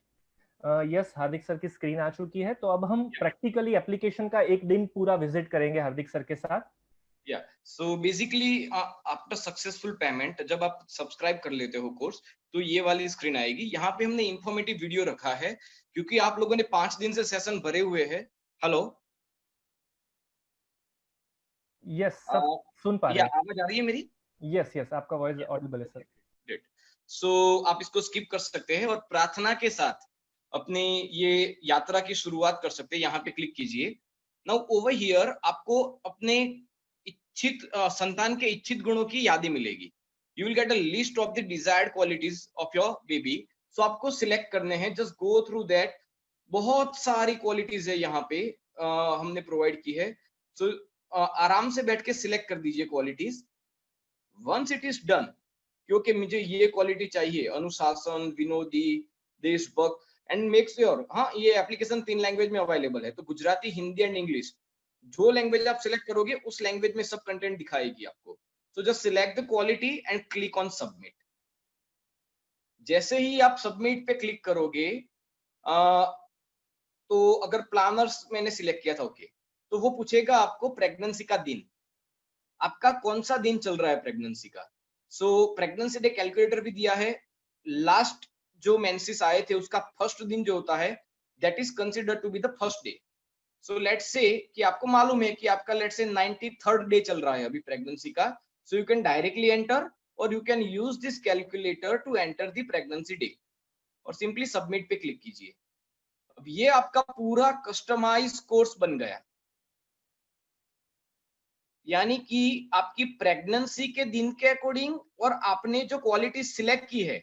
Speaker 1: यस, हार्दिक सर की स्क्रीन आ चुकी है, तो अब हम प्रैक्टिकली एप्लीकेशन का एक दिन पूरा विजिट करेंगे हार्दिक सर के साथ।
Speaker 2: या so basically after successful payment, जब आप सब्सक्राइब कर लेते हो कोर्स, तो ये वाली स्क्रीन आएगी। यहाँ पे हमने इंफॉर्मेटिव वीडियो रखा है, क्योंकि आप लोगों ने 5 दिन से सेशन भरे हुए हैं। हेलो,
Speaker 1: यस, सब सुन पा रहे हैं।
Speaker 2: आवाज आ रही है मेरी?
Speaker 1: यस यस, आपका वॉइस ऑडिबल है सर।
Speaker 2: ग्रेट। सो आप इसको स्किप कर सकते हैं और प्रार्थना के साथ अपने ये यात्रा की शुरुआत कर सकते हैं। यहाँ पे क्लिक कीजिए। नाउ ओवर हियर आपको अपने इच्छित संतान के इच्छित गुणों की यादी मिलेगी। You will get a list of the desired qualities of your baby. So आपको सिलेक्ट करने हैं, जस्ट गो थ्रू दैट। बहुत सारी क्वालिटीज है यहाँ पे, हमने प्रोवाइड की है। सो आराम से बैठ के सिलेक्ट कर दीजिए qualities. Once it is done, क्योंकि मुझे ये क्वालिटी चाहिए, अनुशासन, विनोदी, देशभक्त, एंड मेक श्योर, हाँ ये एप्लीकेशन 3 लैंग्वेज में अवेलेबल है, तो गुजराती, हिंदी एंड इंग्लिश। जो लैंग्वेज आप सिलेक्ट करोगे उस लैंग्वेज में सब कंटेंट दिखाएगी आपको। So just select the quality and click on submit. जैसे ही आप सबमिट पे क्लिक करोगे, तो अगर प्लानर्स मैंने सिलेक्ट किया था, ओके, तो वो पूछेगा आपको प्रेगनेंसी का दिन, आपका कौन सा दिन चल रहा है प्रेगनेंसी का। सो प्रेगनेंसी डे कैलकुलेटर भी दिया है। लास्ट जो मेंसेस आए थे उसका फर्स्ट दिन जो होता है, that is considered to be the first day. So let's say कि आपको मालूम है कि आपका लेट्स से 93rd डे चल रहा है अभी प्रेगनेंसी का। So you can directly enter, और you can use this calculator to enter the pregnancy day, और सिंपली सबमिट पे क्लिक कीजिए। अब ये आपका पूरा कस्टमाइज कोर्स बन गया। यानी कि आपकी प्रेगनेंसी के दिन के अकॉर्डिंग और आपने जो क्वालिटी सिलेक्ट की है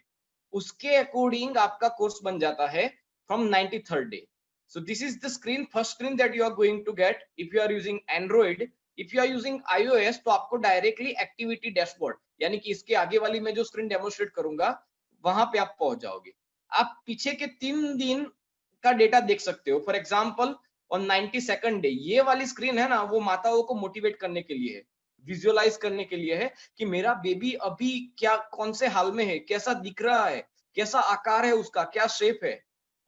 Speaker 2: उसके अकॉर्डिंग आपका कोर्स बन जाता है from 93rd day. So this is the screen, first screen that you are going to get if you are using Android. If you are using iOS तो आपको डायरेक्टली एक्टिविटी डैशबोर्ड, यानी कि इसके आगे वाली मैं जो स्क्रीन डेमोन्स्ट्रेट करूंगा वहां पे आप पहुंच जाओगे। आप पीछे के 3 दिन का डेटा देख सकते हो। फॉर एग्जाम्पल और 92nd डे, ये वाली स्क्रीन है ना, वो माताओं को मोटिवेट करने के लिए है, विजुअलाइज करने के लिए है कि मेरा बेबी अभी क्या, कौन से हाल में है, कैसा दिख रहा है, कैसा आकार है उसका, क्या शेप है।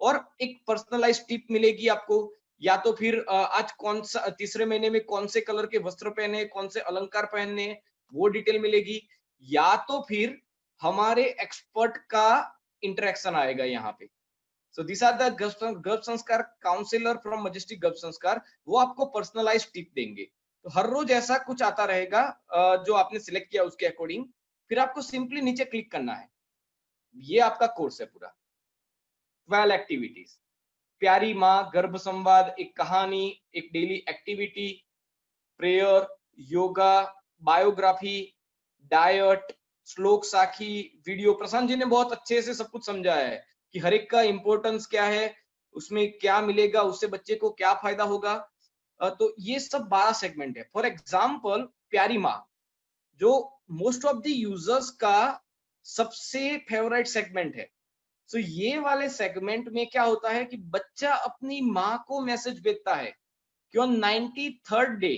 Speaker 2: और एक पर्सनलाइज टिप मिलेगी आपको, या तो फिर आज कौन सा तीसरे महीने में कौन से कलर के वस्त्र पहने, कौन से अलंकार पहनने, वो डिटेल मिलेगी। या तो फिर हमारे एक्सपर्ट का इंटरेक्शन आएगा यहाँ पे। सो दिस आर द गर्भ संस्कार काउंसलर फ्रॉम मजेस्टिक गर्भ संस्कार, वो आपको पर्सनलाइज टिप देंगे। तो हर रोज ऐसा कुछ आता रहेगा जो आपने सिलेक्ट किया उसके अकॉर्डिंग। फिर आपको सिंपली नीचे क्लिक करना है। ये आपका कोर्स है पूरा, 12 एक्टिविटीज। प्यारी माँ, गर्भ संवाद, एक कहानी, एक daily activity, prayer, yoga, biography, diet, श्लोक साखी, वीडियो। प्रशांत जी ने बहुत अच्छे से सब कुछ समझाया है कि हर एक का इंपॉर्टेंस क्या है, उसमें क्या मिलेगा, उससे बच्चे को क्या फायदा होगा। तो ये सब 12 सेगमेंट है। फॉर एग्जाम्पल प्यारी माँ, जो मोस्ट ऑफ द यूजर्स का सबसे फेवरेट सेगमेंट है। तो ये वाले सेगमेंट में क्या होता है कि बच्चा अपनी माँ को मैसेज भेजता है कि ऑन 93rd डे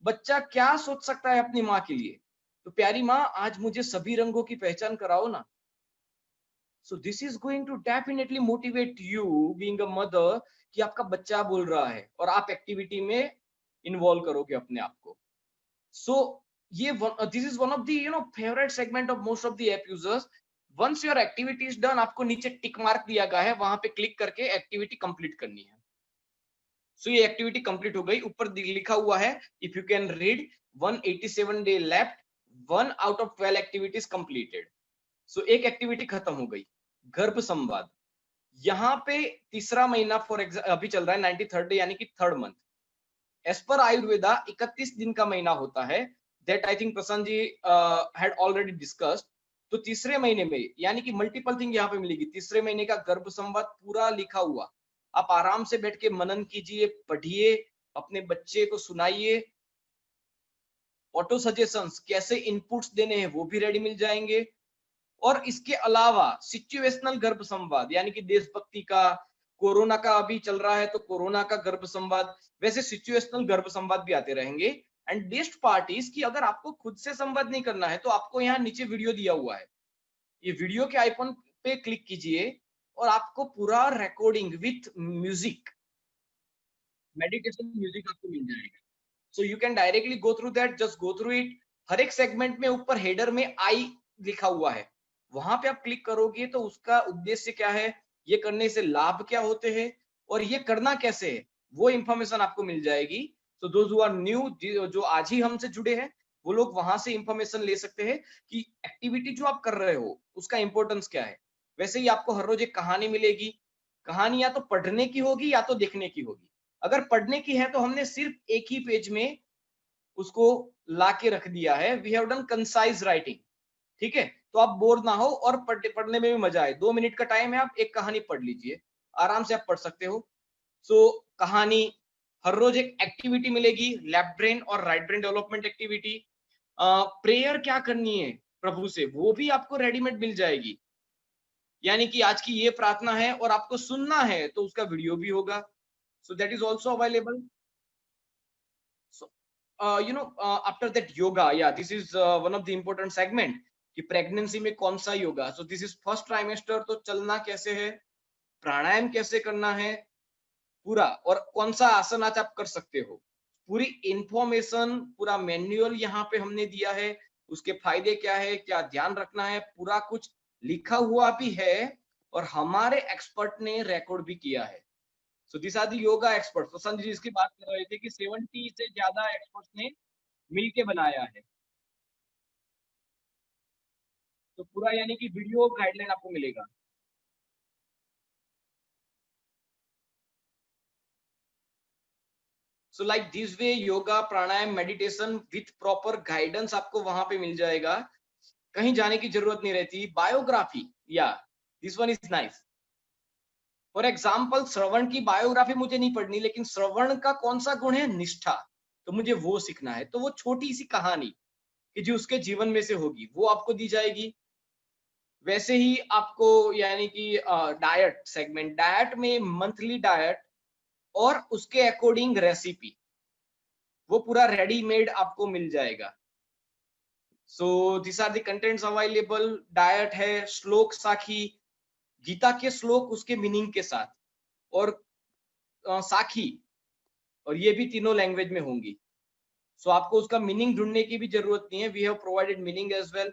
Speaker 2: बच्चा क्या सोच सकता है अपनी माँ के लिए। तो प्यारी माँ, आज मुझे सभी रंगों की पहचान कराओ ना। So this is going to definitely motivate you being a mother, कि आपका बच्चा बोल रहा है और आप एक्टिविटी में इन्वॉल्व करोगे अपने आप को। सो ये this is one of the favourite segment of most of the app users. Once your activity is done, आपको नीचे टिक मार्क दिया गया है, वहां पे क्लिक करके एक्टिविटी कंप्लीट करनी है। सो ये एक्टिविटी कंप्लीट हो गई। ऊपर लिखा हुआ है, if you can read, 187 day left, 1 out of 12 activities completed. So एक एक्टिविटी खत्म हो गई, गर्भ संवाद। यहाँ पे तीसरा महीना फॉर अभी चल रहा है 93rd डे, यानी कि third month. As per Ayurveda 31 दिन का महीना होता है, दैट आई थिंक प्रसन्न जी हैड ऑलरेडी डिस्कस्ड। तो तीसरे महीने में यानी कि मल्टीपल थिंग यहाँ पे मिलेगी। तीसरे महीने का गर्भ संवाद पूरा लिखा हुआ, आप आराम से बैठ के मनन कीजिए, पढ़िए, अपने बच्चे को सुनाइए। ऑटो सजेशंस, कैसे इनपुट्स देने हैं वो भी रेडी मिल जाएंगे। और इसके अलावा सिचुएशनल गर्भ संवाद, यानी कि देशभक्ति का, कोरोना का अभी चल रहा है तो कोरोना का गर्भ संवाद, वैसे सिचुएशनल गर्भ संवाद भी आते रहेंगे। एंड बेस्ट पार्ट इज कि अगर आपको खुद से संवाद नहीं करना है तो आपको यहाँ नीचे वीडियो दिया हुआ है, ये वीडियो के आइकॉन पे क्लिक कीजिए और आपको पूरा recording with music, meditation music आपको मिल जाएगा। So you can directly go through that, just go through it. हर एक सेगमेंट में ऊपर हेडर में आई लिखा हुआ है, वहां पे आप क्लिक करोगे तो उसका उद्देश्य क्या है, ये करने से लाभ क्या होते हैं और ये करना कैसे है, वो इंफॉर्मेशन आपको मिल जाएगी। तो दोज हु आर न्यू, जो आज ही हमसे जुड़े हैं, वो लोग वहां से इंफॉर्मेशन ले सकते हैं कि एक्टिविटी जो आप कर रहे हो उसका इंपॉर्टेंस क्या है। वैसे ही आपको हर रोज एक कहानी मिलेगी। कहानी या तो पढ़ने की होगी या तो देखने की होगी। अगर पढ़ने की है तो हमने सिर्फ एक ही पेज में उसको ला के रख दिया है, we have done concise writing. ठीक है, तो आप बोर ना हो और पढ़ने में भी मजा आए। 2 मिनट का टाइम है, आप एक कहानी पढ़ लीजिए, आराम से आप पढ़ सकते हो। सो कहानी, हर रोज एक एक्टिविटी मिलेगी, लेफ्ट ब्रेन और right brain development activity. Prayer क्या करनी है प्रभु से, वो भी आपको रेडीमेड मिल जाएगी, यानी कि आज की ये प्रार्थना है और आपको सुनना है तो उसका वीडियो भी होगा। सो that is also available. So, after that yoga, yeah, this is one of the important segment कि प्रेगनेंसी में कौन सा योगा। सो दिस इज फर्स्ट ट्राइमेस्टर, तो चलना कैसे है, प्राणायाम कैसे करना है पूरा, और कौन सा आसन आज आप कर सकते हो, पूरी इंफॉर्मेशन, पूरा मैन्युअल यहाँ पे हमने दिया है। उसके फायदे क्या है, क्या ध्यान रखना है, पूरा कुछ लिखा हुआ भी है और हमारे एक्सपर्ट ने रिकॉर्ड भी किया है। So this are the yoga expert. तो संजय जी इसकी बात कर रहे थे कि 70 से ज्यादा एक्सपर्ट्स ने मिलके बनाया है। तो पूरा यानी कि वीडियो गाइडलाइन आपको मिलेगा। So like this way yoga, pranayama, meditation with proper guidance आपको वहां पे मिल जाएगा, कहीं जाने की जरूरत नहीं रहती। Biography, yeah this one is nice. For example, Shravan की बायोग्राफी मुझे नहीं पढ़नी, लेकिन श्रवण का कौन सा गुण है, निष्ठा, तो मुझे वो सीखना है, तो वो छोटी सी कहानी कि जो उसके जीवन में से होगी वो आपको दी जाएगी। वैसे ही आपको यानी कि डाइट सेगमेंट, डाइट में मंथली डाइट और उसके अकॉर्डिंग रेसिपी, वो पूरा रेडीमेड आपको मिल जाएगा। So this are the contents available. Diet है, श्लोक साखी, गीता के श्लोक उसके मीनिंग के साथ, और साखी, और ये भी तीनों लैंग्वेज में होंगी। सो आपको उसका मीनिंग ढूंढने की भी जरूरत नहीं है, we have provided meaning as well.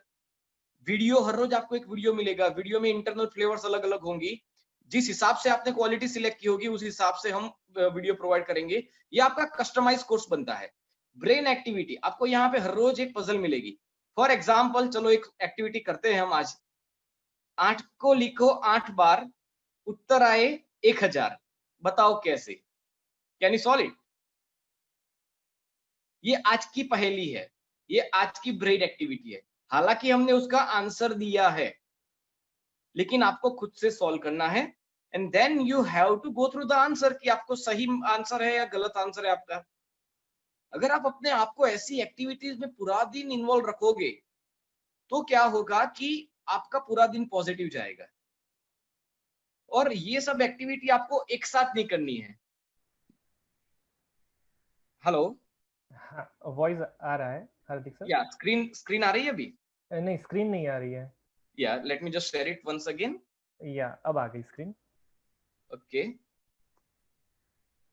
Speaker 2: Video, हर रोज आपको एक वीडियो मिलेगा, वीडियो में इंटरनल फ्लेवर्स अलग अलग होंगी, जिस हिसाब से आपने क्वालिटी सिलेक्ट की होगी उस हिसाब से हम वीडियो प्रोवाइड करेंगे। ये आपका कस्टमाइज कोर्स बनता है। ब्रेन एक्टिविटी, आपको यहाँ पे हर रोज एक पजल मिलेगी। फॉर एग्जाम्पल, चलो एक एक्टिविटी करते हैं हम आज। 8 को लिखो 8 बार, उत्तर आए 1000, बताओ कैसे, कैन यू सॉल्व इट। ये आज की पहेली है, ये आज की ब्रेन एक्टिविटी है। हालांकि हमने उसका आंसर दिया है, लेकिन आपको खुद से सॉल्व करना है, and then you have to go through the answer कि आपको सही आंसर है या गलत आंसर है आपका। अगर आप अपने आप को ऐसी एक्टिविटीज में पूरा दिन इन्वॉल्व रखोगे तो क्या होगा कि आपका पूरा दिन पॉजिटिव जाएगा। और ये सब एक्टिविटी आपको एक साथ नहीं करनी है। हेलो,
Speaker 1: हाँ, वॉइस आ रहा है हार्दिक सर?
Speaker 2: या स्क्रीन स्क्रीन आ रही है अभी?
Speaker 1: नहीं, स्क्रीन नहीं आ रही है।
Speaker 2: या let me just share it once again.
Speaker 1: या अब आ गई screen.
Speaker 2: Okay,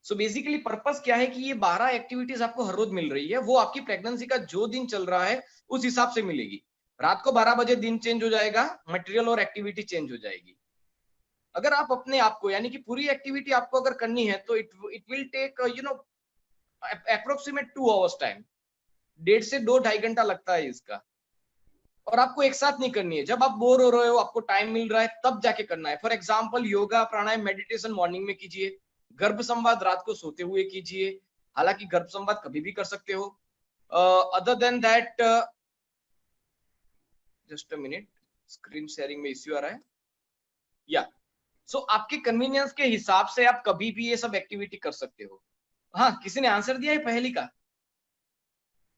Speaker 2: so basically purpose क्या है कि ये 12 एक्टिविटीज आपको हर रोज मिल रही है, वो आपकी प्रेगनेंसी का जो दिन चल रहा है उस हिसाब से मिलेगी। रात को 12 बजे दिन चेंज हो जाएगा, मटेरियल और एक्टिविटी चेंज हो जाएगी। अगर आप अपने आप को यानी कि पूरी एक्टिविटी आपको अगर करनी है तो it will take approximate 2 hours time. 1.5 से 2 ढाई घंटा लगता है इसका। और आपको एक साथ नहीं करनी है। जब आप बोर हो रहे हो, आपको टाइम मिल रहा है, तब जाके करना है। For example yoga pranayama meditation morning में कीजिए, गर्भ संवाद रात को सोते हुए कीजिए, हालांकि गर्भ संवाद कभी भी कर सकते हो। Other than that, just a minute, screen sharing में इश्यू आ रहा है या सो आपके कन्वीनियंस के हिसाब से आप कभी भी ये सब एक्टिविटी कर सकते हो। हाँ, किसी ने आंसर दिया है पहली का?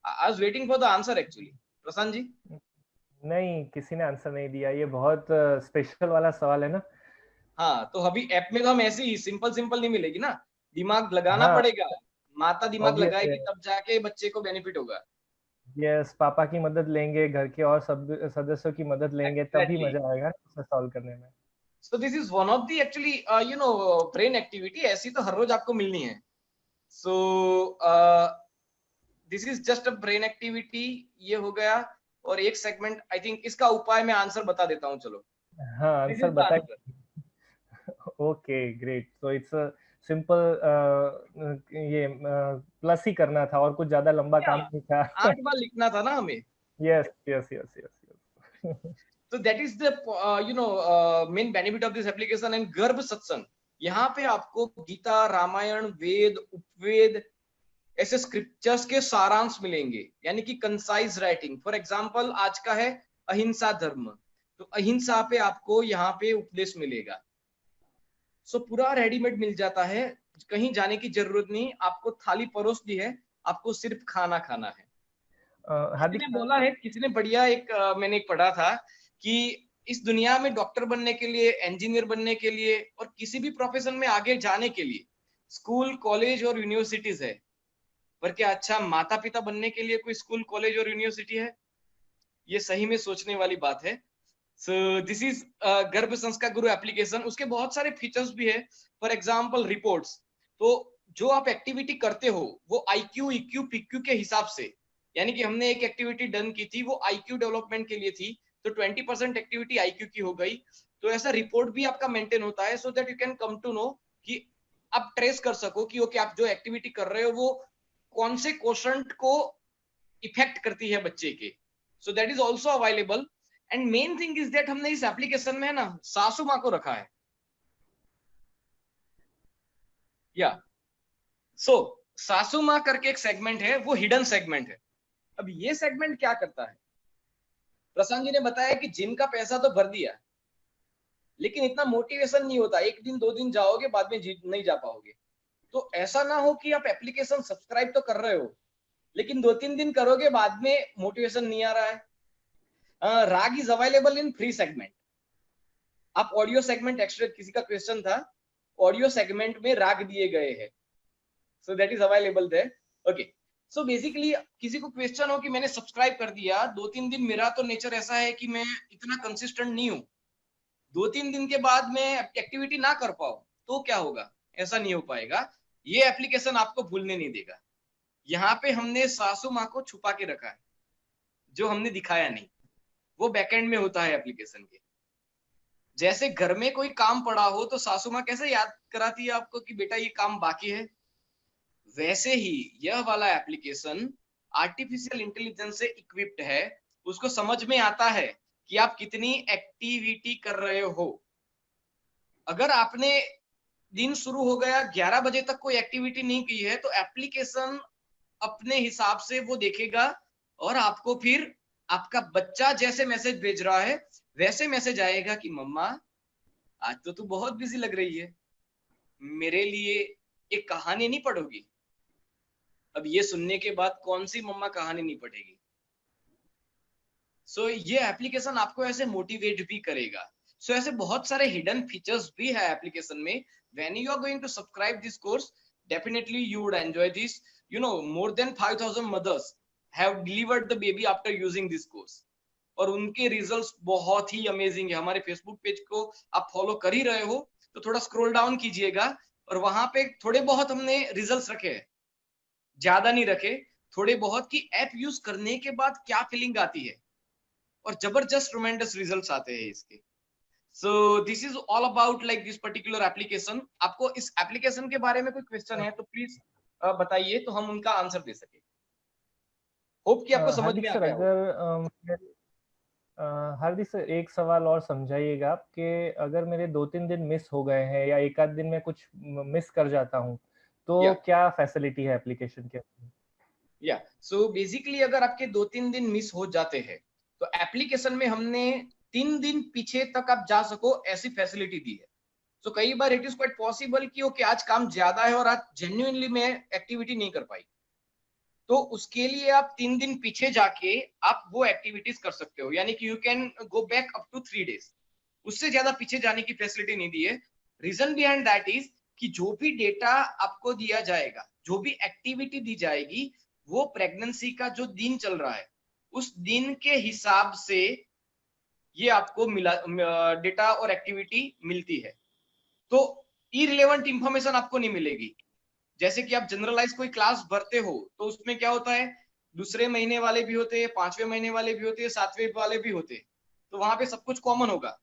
Speaker 2: I was waiting for the answer actually. Prashant ji?
Speaker 1: नहीं, किसी ने आंसर नहीं दिया, ये बहुत स्पेशल वाला सवाल है ना।
Speaker 2: हाँ, तो अभी ऐप में तो हम ऐसे ही सिंपल सिंपल नहीं मिलेगी ना, दिमाग लगाना
Speaker 1: हाँ,
Speaker 2: पड़ेगा। माता दिमाग
Speaker 1: ऑब्वियस है।
Speaker 2: लगाएगी तब जाके बच्चे को बेनिफिट होगा।
Speaker 1: यस, पापा की मदद लेंगे, घर के और सब सदस्यों की मदद लेंगे, तभी
Speaker 2: एग्जैक्टली।
Speaker 1: मजा आएगा उसे सॉल्व करने में।
Speaker 2: सो this is one of the actually brain activity, ऐसी तो हर रोज आपको मिलनी है। So this is just a brain activity, ये हो गया। और एक सेगमेंट आई थिंक इसका उपाय मैं आंसर बता देता हूँ, चलो।
Speaker 1: हाँ,
Speaker 2: this
Speaker 1: answer
Speaker 2: is the answer.
Speaker 1: बताइए। Okay, great. So it's simple, ये प्लस ही करना था, और कुछ ज्यादा लंबा काम नहीं था।
Speaker 2: 8 बार लिखना था ना हमें।
Speaker 1: Yes yes yes yes yes.
Speaker 2: So that is the main benefit of this application। and गर्भ सत्संग, यहाँ पे आपको गीता, रामायण, वेद, उपवेद, ऐसे स्क्रिप्चर्स के सारांश मिलेंगे, यानी कि कंसाइज राइटिंग। फॉर एग्जांपल आज का है अहिंसा धर्म, तो अहिंसा पे आपको यहाँ पे उपदेश मिलेगा। सो पूरा रेडीमेड मिल जाता है, कहीं जाने की जरूरत नहीं, आपको थाली परोस दी है, आपको सिर्फ खाना खाना है। किसी
Speaker 1: हार्दिक
Speaker 2: ने
Speaker 1: सर।
Speaker 2: बोला है, किसी ने बढ़िया एक मैंने एक पढ़ा था कि इस दुनिया में डॉक्टर बनने के लिए, इंजीनियर बनने के लिए और किसी भी प्रोफेशन में आगे जाने के लिए स्कूल, कॉलेज और यूनिवर्सिटीज है, पर क्या अच्छा माता पिता बनने के लिए कोई स्कूल, कॉलेज और यूनिवर्सिटी है? ये सही में सोचने वाली बात है। सो दिस इज गर्भ संस्कार गुरु एप्लीकेशन। उसके बहुत सारे फीचर्स भी है। फॉर एग्जाम्पल रिपोर्ट्स, तो जो आप एक्टिविटी करते हो वो आईक्यू, इक्यू, पीक्यू के हिसाब से, यानी कि हमने एक एक्टिविटी डन की थी, वो आईक्यू डेवलपमेंट के लिए थी, तो 20% एक्टिविटी आईक्यू की हो गई, तो ऐसा रिपोर्ट भी आपका मेंटेन होता है, so that you can come to know कि आप ट्रेस कर सको कि ओके आप जो एक्टिविटी कर रहे हो वो कौन से क्वेश्चन को इफेक्ट करती है बच्चे के। सो that is also available. And main thing is that हमने इस एप्लीकेशन में ना सासू माँ को रखा है, या सो सासू माँ करके एक सेगमेंट है, वो हिडन सेगमेंट है। अब ये सेगमेंट क्या करता है? प्रशांत जी ने बताया कि जिम का पैसा तो भर दिया, लेकिन इतना मोटिवेशन नहीं होता, एक दिन दो दिन जाओगे बाद में नहीं जा पाओगे। तो ऐसा ना हो कि आप एप्लीकेशन सब्सक्राइब तो कर रहे हो, लेकिन 2-3 दिन करोगे, बाद में मोटिवेशन नहीं आ रहा है। राग is available in free segment. आप ऑडियो सेगमेंट एक्स्ट्रा, किसी का क्वेश्चन था, ऑडियो सेगमेंट में राग दिए गए हैं, so that is available there. Okay, so basically किसी को क्वेश्चन हो कि मैंने सब्सक्राइब कर दिया, 2-3 दिन, मेरा तो नेचर ऐसा है कि मैं इतना कंसिस्टेंट नहीं हूँ, 2-3 दिन के बाद मैं एक्टिविटी ना कर पाऊं, तो क्या होगा? ऐसा नहीं हो पाएगा। ये एप्लीकेशन आपको भूलने नहीं देगा। यहाँ पे हमने सासू माँ को छुपा के रखा है, जो हमने दिखाया नहीं, वो बैकएंड में होता है एप्लीकेशन के। जैसे घर में कोई काम पड़ा हो तो सासू माँ कैसे याद कराती है आपको कि बेटा ये काम बाकी है, वैसे ही यह वाला एप्लीकेशन आर्टिफिशियल इंटेलिजेंस से इक्विप्ड है। उसको समझ में आता है कि आप कितनी एक्टिविटी कर रहे हो। अगर आपने दिन शुरू हो गया 11 बजे तक कोई एक्टिविटी नहीं की है, तो एप्लीकेशन अपने हिसाब से वो देखेगा और आपको फिर आपका बच्चा जैसे मैसेज भेज रहा है वैसे मैसेज आएगा कि मम्मा आज तो तू बहुत बिजी लग रही है, मेरे लिए एक कहानी नहीं पढ़ोगी? अब ये सुनने के बाद कौन सी मम्मा कहानी नहीं पढ़ेगी? सो ये एप्लीकेशन आपको ऐसे मोटिवेट भी करेगा। सो ऐसे बहुत सारे हिडन फीचर्स भी है एप्लीकेशन में। When you are going to subscribe this course, definitely you would enjoy this. More than 5000 mothers have delivered the baby after using this course, और उनके रिजल्ट्स बहुत ही अमेजिंग है। हमारे फेसबुक पेज को आप फॉलो कर ही रहे हो तो थोड़ा स्क्रॉल डाउन कीजिएगा, और वहां पे थोड़े बहुत हमने रिजल्ट्स रखे हैं, ज्यादा नहीं रखे, थोड़े बहुत, कि ऐप यूज करने के बाद क्या फीलिंग आती है, और जबरदस्त ट्रेमेंडस रिजल्ट्स आते हैं इसके। सो this is all about like this particular application. आपको इस एप्लीकेशन के बारे में कोई क्वेश्चन है तो प्लीज बताइए, तो हम उनका आंसर दे सके। होप कि आपको समझ
Speaker 1: हार्दिक
Speaker 2: में आ
Speaker 1: सर,
Speaker 2: गया हो।
Speaker 1: अगर हार्दिक सर, एक सवाल और समझाइएगा आप कि अगर मेरे 2-3 दिन मिस हो गए हैं या एक आध दिन में कुछ मिस कर जाता हूँ, तो
Speaker 2: या
Speaker 1: क्या फैसिलिटी है एप्लीकेशन के?
Speaker 2: या सो बेसिकली अगर आपके 2-3 दिन मिस हो जाते हैं तो एप्लीकेशन में हमने 3 दिन पीछे तक आप जा सको ऐसी फैसिलिटी दी है। तो कई बार इट इज क्वाइट पॉसिबल कि ओके आज काम ज्यादा है और आज जेन्युइनली मैं एक्टिविटी नहीं कर पाई, तो उसके लिए आप 3 दिन पीछे जाके आप वो एक्टिविटीज कर सकते हो, यानी कि you can go back up to 3 days. उससे ज्यादा पीछे जाने की फैसिलिटी नहीं दी है। रीजन बिहाइंड दैट इज कि जो भी डेटा आपको दिया जाएगा, जो भी एक्टिविटी दी जाएगी, वो प्रेगनेंसी का जो दिन चल रहा है उस दिन के हिसाब से ये आपको मिला डेटा और एक्टिविटी मिलती है। तो इरिलेवेंट इंफॉर्मेशन आपको नहीं मिलेगी। जैसे कि आप जनरलाइज कोई क्लास भरते हो तो उसमें क्या होता है, दूसरे महीने वाले भी होते हैं, 5वें महीने वाले भी होते हैं, 7वें वाले भी होते हैं, तो वहां पे सब कुछ कॉमन होगा।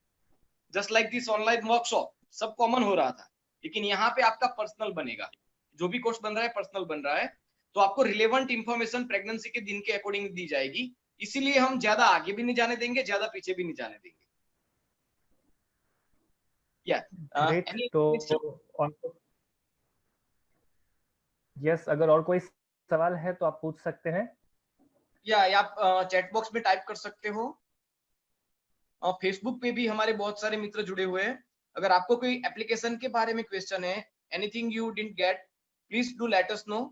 Speaker 2: Just like this online workshop सब कॉमन हो रहा था, लेकिन यहाँ पे आपका पर्सनल बनेगा। जो भी कोर्स बन रहा है पर्सनल बन रहा है, तो आपको रिलेवेंट इंफॉर्मेशन प्रेगनेंसी के दिन के अकॉर्डिंग दी जाएगी। इसीलिए हम ज्यादा आगे भी नहीं जाने देंगे, ज्यादा पीछे भी नहीं जाने देंगे। या
Speaker 1: ग्रेट।
Speaker 2: एनी
Speaker 1: तो
Speaker 2: क्वेश्चन?
Speaker 1: और यस, अगर और कोई सवाल है तो आप पूछ सकते हैं।
Speaker 2: या आप चैट बॉक्स में टाइप कर सकते हो। और फेसबुक पे भी हमारे बहुत सारे मित्र जुड़े हुए हैं। अगर आपको कोई एप्लीकेशन के बारे में क्वेश्चन है, anything you didn't get, please do let us know.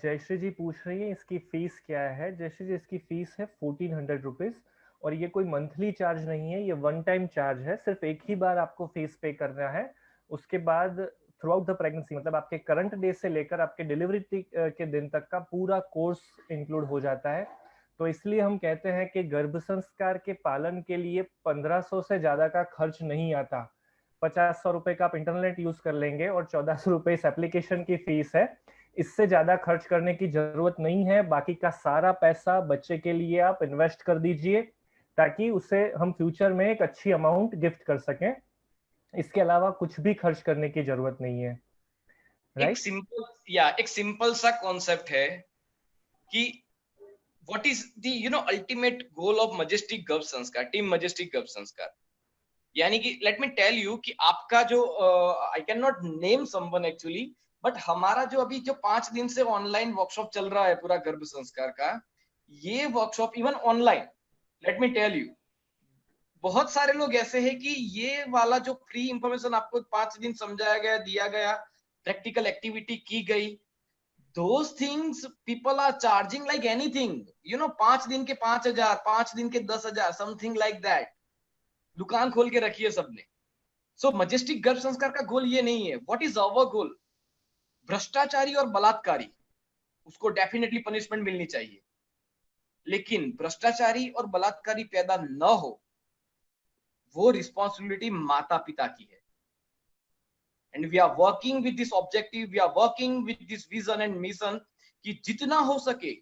Speaker 1: Jayshree ji पूछ रही है इसकी फीस क्या है। जयश्री जी, इसकी फीस है 1400 रुपीज, और ये कोई मंथली चार्ज नहीं है, ये वन टाइम चार्ज है। सिर्फ एक ही बार आपको फीस पे करना है। उसके बाद थ्रू आउट द प्रेगनेंसी, मतलब आपके करंट डे से लेकर आपके डिलीवरी के दिन तक का पूरा कोर्स इंक्लूड हो जाता है। तो इसलिए हम कहते हैं कि गर्भ संस्कार के पालन के लिए 1500 से ज्यादा का खर्च नहीं आता। 50-100 रुपए का आप इंटरनेट यूज कर लेंगे और 1400 रुपए इस एप्लीकेशन की फीस है। इससे ज्यादा खर्च करने की जरूरत नहीं है। बाकी का सारा पैसा बच्चे के लिए आप इन्वेस्ट कर दीजिए, ताकि उसे हम फ्यूचर में एक अच्छी अमाउंट गिफ्ट कर सकें। इसके अलावा कुछ भी खर्च करने की जरूरत नहीं है।
Speaker 2: एक
Speaker 1: राइट?
Speaker 2: सिंपल या एक सिंपल सा कॉन्सेप्ट है कि what is the ultimate goal of majestic गर्भ संस्कार, टीम मजेस्टिक गर्भ संस्कार। यानी कि लेट मी टेल यू कि आपका जो I can not name someone actually, but हमारा जो अभी जो 5 दिन से ऑनलाइन वर्कशॉप चल रहा है पूरा गर्भ संस्कार का, ये workshop even online, let me tell you, बहुत सारे लोग ऐसे हैं कि ये वाला जो फ्री इंफॉर्मेशन आपको 5 दिन समझाया गया, दिया गया, प्रैक्टिकल एक्टिविटी की गई, those things people are charging like anything, 5 दिन के 5,000, 5 दिन के 10,000, समथिंग लाइक दैट। दुकान खोल के रखी है सबने। सो मजेस्टिक गर्भ संस्कार का गोल ये नहीं है। व्हाट इज अवर गोल? भ्रष्टाचारी और बलात्कारी, उसको डेफिनेटली पनिशमेंट मिलनी चाहिए, लेकिन भ्रष्टाचारी और बलात्कारी पैदा न हो, वो रिस्पॉन्सिबिलिटी माता पिता की है। And we are working with this objective, we are working with this vision and mission कि जितना हो सके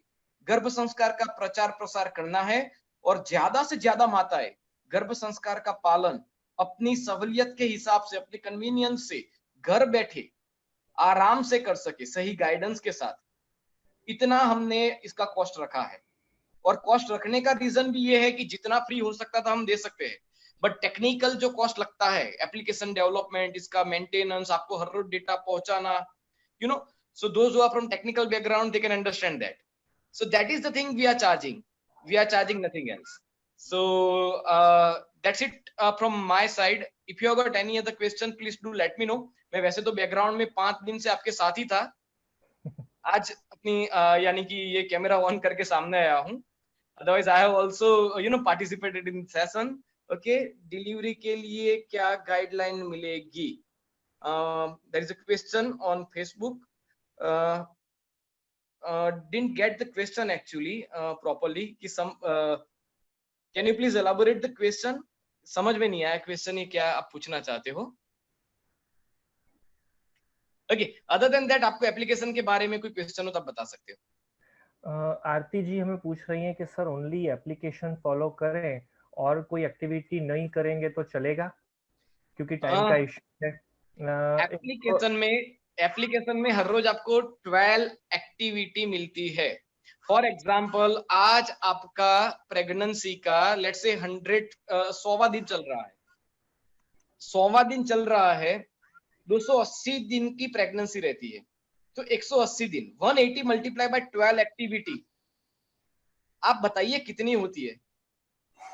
Speaker 2: गर्भ संस्कार का प्रचार प्रसार करना है, और ज्यादा से ज्यादा माताएं गर्भ संस्कार का पालन अपनी सहूलियत के हिसाब से, अपने कन्वीनियंस से घर बैठे आराम से कर सके, सही गाइडेंस के साथ। इतना हमने इसका कॉस्ट रखा है। और कॉस्ट रखने का रीजन भी ये है कि जितना फ्री हो सकता था हम दे सकते हैं, बट टेक्निकल जो कॉस्ट लगता है, एप्लीकेशन डेवलपमेंट, इसका मेंटेनेंस, आपको हर रोज डेटा पहुंचाना, you know so those who are from technical background they can understand that. So that is the thing we are charging nothing else. So that's it from my side. If you have got any other question please do let me know. मैं वैसे तो background में 5 दिन से आपके साथ ही था, आज अपनी यानी कि ये कैमरा ऑन करके सामने आया हूँ। Otherwise I have also participated in session. Okay, delivery के लिए क्या गाइडलाइन मिलेगी? There is a question on Facebook. Didn't get the question actually properly कि some can you please elaborate the question? समझ में नहीं आया क्वेश्चन, ये क्या आप पूछना चाहते हो? ओके, अदर देन दैट आपको एप्लीकेशन के बारे में कोई क्वेश्चन हो तो आप बता सकते हो।
Speaker 1: आरती जी हमें पूछ रही हैं कि सर ओनली एप्लीकेशन फॉलो करें और कोई एक्टिविटी नहीं करेंगे तो चलेगा, क्योंकि टाइम का इश्यू है।
Speaker 2: एप्लीकेशन में एप्लीकेशन में हर रोज आपको 12 एक्टिविटी मिलती है। फॉर एग्जाम्पल आज आपका प्रेगनेंसी का लेट्स से 100वां दिन चल रहा है, 100वां दिन चल रहा है, 280 दिन की प्रेगनेंसी रहती है, तो 180 दिन 180 मल्टीप्लाई बाय 12 एक्टिविटी, आप बताइए कितनी होती है।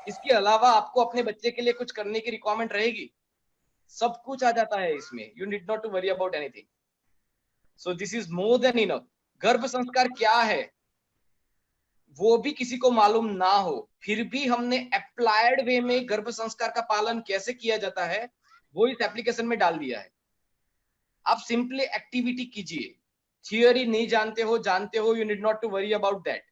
Speaker 2: इसके अलावा आपको अपने बच्चे के लिए कुछ करने की रिक्वायरमेंट रहेगी, सब कुछ आ जाता है इसमें। You need not to worry about anything, so this is more than enough. Garbh Sanskar क्या है वो भी किसी को मालूम ना हो, फिर भी हमने अप्लाइड वे में गर्भ संस्कार का पालन कैसे किया जाता है वो इस एप्लीकेशन में डाल दिया है। आप सिंपली एक्टिविटी कीजिए, थियोरी नहीं जानते हो, you need not to worry about that.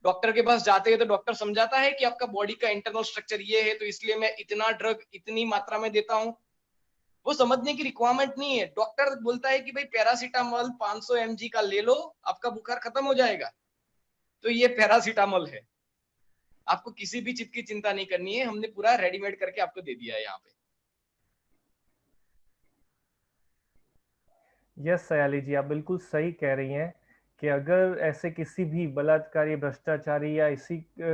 Speaker 2: Doctor के पास जाते हैं तो डॉक्टर समझाता है कि आपका बॉडी का इंटरनल स्ट्रक्चर ये है, तो इसलिए मैं इतना ड्रग इतनी मात्रा में देता हूं। वो समझने की रिक्वायरमेंट नहीं है। डॉक्टर बोलता है कि भाई पैरासीटामोल 500 mg का ले लो, आपका बुखार खत्म हो जाएगा, तो ये पैरासीटामोल है। आपको किसी भी चीज की चिंता नहीं करनी है, हमने पूरा रेडीमेड करके आपको दे दिया है यहाँ पे।
Speaker 1: यस सयाली जी, आप बिल्कुल सही कह रही हैं कि अगर ऐसे किसी भी बलात्कारी, भ्रष्टाचारी या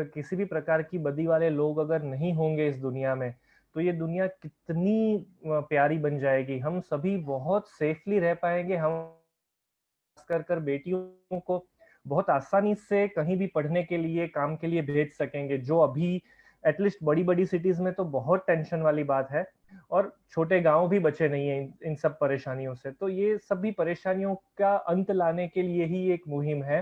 Speaker 1: किसी भी प्रकार की बदी वाले लोग अगर नहीं होंगे इस दुनिया में, तो ये दुनिया कितनी प्यारी बन जाएगी। हम सभी बहुत सेफली रह पाएंगे। हम कर बेटियों को बहुत आसानी से कहीं भी पढ़ने के लिए, काम के लिए भेज सकेंगे, जो अभी एटलीस्ट बड़ी बड़ी सिटीज में तो बहुत टेंशन वाली बात है। और छोटे गांव भी बचे नहीं है इन सब परेशानियों से। तो ये सभी परेशानियों का अंत लाने के लिए ही एक मुहिम है।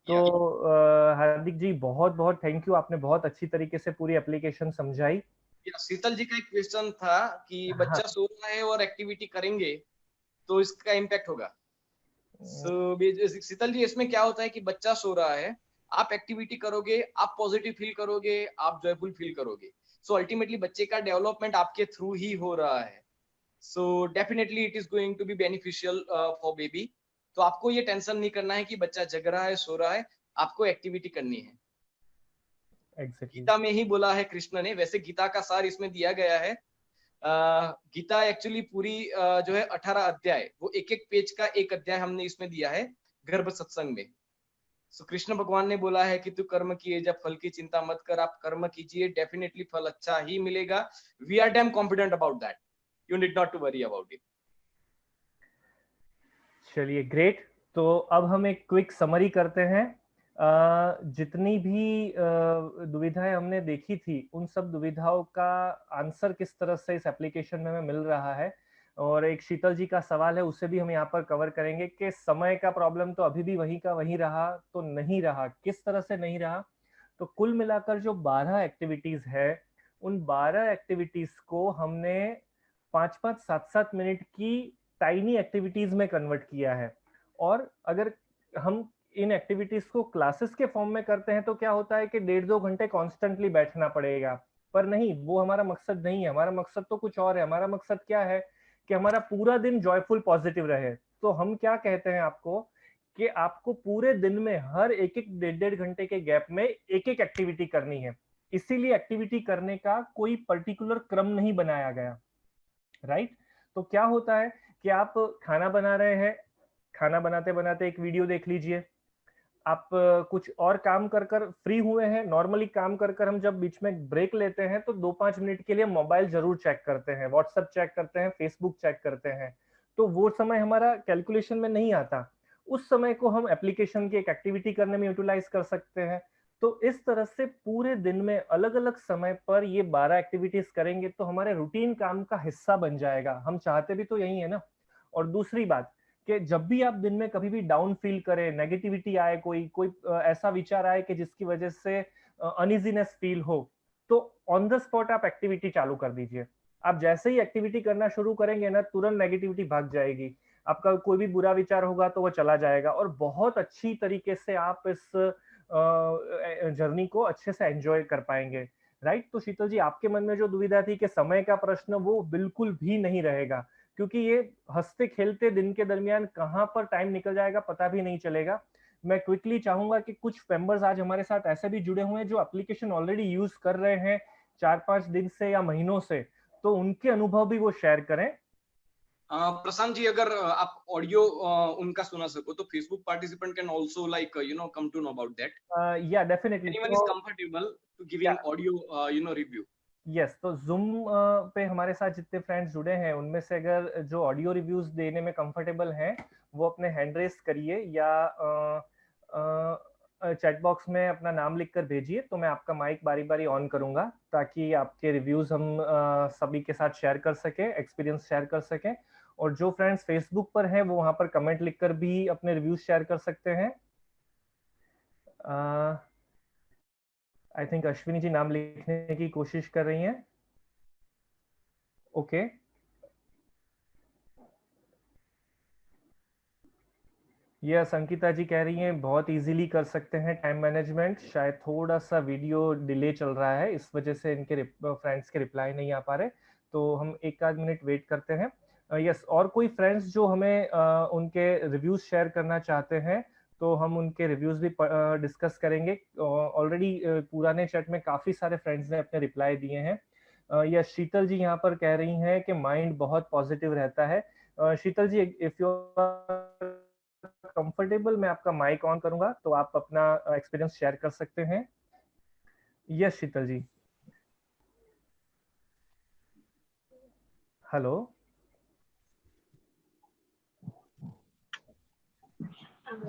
Speaker 1: तो हार्दिक जी, बहुत बहुत थैंक यू, आपने बहुत अच्छी तरीके से पूरी एप्लीकेशन समझाई।
Speaker 2: शीतल जी का एक क्वेश्चन था कि
Speaker 1: हाँ।
Speaker 2: बच्चा सो रहा है और एक्टिविटी करेंगे तो इसका इम्पैक्ट होगा। शीतल जी, इसमें क्या होता है कि बच्चा सो रहा है, आप एक्टिविटी करोगे, आप पॉजिटिव फील करोगे, आप जॉयफुल फील करोगे, सो अल्टीमेटली बच्चे का डेवलपमेंट आपके थ्रू ही हो रहा है। So definitely it is going to be beneficial for baby. तो आपको ये टेंशन नहीं करना है कि बच्चा जग रहा है, सो रहा है, आपको एक्टिविटी करनी है।
Speaker 1: एग्जैक्टली।
Speaker 2: गीता में ही बोला है कृष्ण ने, वैसे गीता का सार इसमें दिया गया है। गीता एक्चुअली पूरी जो है 18 अध्याय, वो एक एक पेज का एक अध्याय हमने इसमें दिया है गर्भ सत्संग में। सो कृष्ण भगवान ने बोला है कि तू कर्म किए जब फल की चिंता मत कर, आप कर्म कीजिए, डेफिनेटली फल अच्छा ही मिलेगा। We are damn confident about that, you need not to worry about it.
Speaker 1: चलिए, ग्रेट। तो अब हम एक क्विक समरी करते हैं। जितनी भी दुविधाएं हमने देखी थी, उन सब दुविधाओं का आंसर किस तरह से इस एप्लीकेशन में हमें मिल रहा है, और एक शीतल जी का सवाल है, उसे भी हम यहाँ पर कवर करेंगे कि समय का प्रॉब्लम तो अभी भी वहीं का वहीं रहा तो नहीं रहा, किस तरह से नहीं रहा। तो कुल मिलाकर जो 12 एक्टिविटीज है, उन 12 एक्टिविटीज को हमने 5-5, 7-7 मिनट की टाइनी एक्टिविटीज में कन्वर्ट किया है। और अगर हम इन एक्टिविटीज को क्लासेस के फॉर्म में करते हैं तो क्या होता है कि 1.5-2 घंटे कॉन्स्टेंटली बैठना पड़ेगा। पर नहीं, वो हमारा मकसद नहीं है। हमारा मकसद तो कुछ और है। हमारा मकसद क्या है कि हमारा पूरा दिन जॉयफुल पॉजिटिव रहे। तो हम क्या कहते हैं आपको कि आपको पूरे दिन में हर एक एक 1.5-1.5 घंटे के गैप में एक एक एक्टिविटी करनी है। इसीलिए एक्टिविटी करने का कोई पर्टिकुलर क्रम नहीं बनाया गया, राइट। तो क्या होता है कि आप खाना बना रहे हैं, खाना बनाते बनाते एक वीडियो देख लीजिए। आप कुछ और काम कर कर फ्री हुए हैं, नॉर्मली काम कर कर हम जब बीच में ब्रेक लेते हैं तो 2-5 मिनट के लिए मोबाइल जरूर चेक करते हैं, व्हाट्सएप चेक करते हैं, फेसबुक चेक करते हैं। तो वो समय हमारा कैलकुलेशन में नहीं आता। उस समय को हम एप्लीकेशन की एक एक्टिविटी करने में यूटिलाइज कर सकते हैं। तो इस तरह से पूरे दिन में अलग अलग समय पर ये 12 एक्टिविटीज करेंगे तो हमारे रूटीन काम का हिस्सा बन जाएगा। हम चाहते भी तो यही है ना। और दूसरी बात कि जब भी आप दिन में कभी भी डाउन फील करें, नेगेटिविटी आए, कोई कोई ऐसा विचार आए कि जिसकी वजह से अनइजीनेस फील हो, तो ऑन द स्पॉट आप एक्टिविटी चालू कर दीजिए। आप जैसे ही एक्टिविटी करना शुरू करेंगे ना, तुरंत नेगेटिविटी भाग जाएगी। आपका कोई भी बुरा विचार होगा तो वो चला जाएगा, और बहुत अच्छी तरीके से आप इस जर्नी को अच्छे से एंजॉय कर पाएंगे, राइट। तो शीतल जी, आपके मन में जो दुविधा थी कि समय का प्रश्न, वो बिल्कुल भी नहीं रहेगा, क्योंकि ये हंसते खेलते दिन के दरमियान कहाँ पर टाइम निकल जाएगा पता भी नहीं चलेगा। मैं क्विकली चाहूंगा कि कुछ मेंबर्स आज हमारे साथ ऐसे भी जुड़े हुए हैं जो एप्लीकेशन ऑलरेडी यूज कर रहे हैं 4-5 दिन से या महीनों से, तो उनके अनुभव भी वो शेयर करें।
Speaker 2: प्रशांत जी, अगर आप ऑडियो उनका सुना सको तो Facebook participant can also like come to know about that.
Speaker 1: Yeah definitely.
Speaker 2: Anyone is comfortable to giving audio review.
Speaker 1: Yes, तो जूम पे हमारे साथ जितने फ्रेंड्स जुड़े हैं उनमें से अगर जो ऑडियो रिव्यूज देने में कंफर्टेबल हैं वो अपने हैंड रेस करिए या चैट बॉक्स में अपना नाम लिखकर भेजिए, तो मैं आपका माइक बारी बारी ऑन करूंगा ताकि आपके रिव्यूज हम सभी के साथ शेयर कर सकें, एक्सपीरियंस शेयर कर सकें। और जो फ्रेंड्स फेसबुक पर हैं वो वहां पर कमेंट लिखकर भी अपने रिव्यूज शेयर कर सकते हैं। आई थिंक अश्विनी जी नाम लिखने की कोशिश कर रही हैं। ओके, यस, अंकिता जी कह रही हैं बहुत इजीली कर सकते हैं टाइम मैनेजमेंट, शायद थोड़ा सा वीडियो डिले चल रहा है इस वजह से इनके फ्रेंड्स के रिप्लाई नहीं आ पा रहे, तो हम एक आध मिनट वेट करते हैं। यस, और कोई फ्रेंड्स जो हमें उनके रिव्यूज शेयर करना चाहते हैं तो हम उनके रिव्यूज भी डिस्कस करेंगे। ऑलरेडी पुराने चैट में काफी सारे फ्रेंड्स ने अपने रिप्लाई दिए हैं। यस, शीतल जी यहाँ पर कह रही हैं कि माइंड बहुत पॉजिटिव रहता है। शीतल जी, इफ यू कंफर्टेबल मैं आपका माइक ऑन करूंगा तो आप अपना एक्सपीरियंस शेयर कर सकते हैं। Yes Sheetal ji, hello. Hello,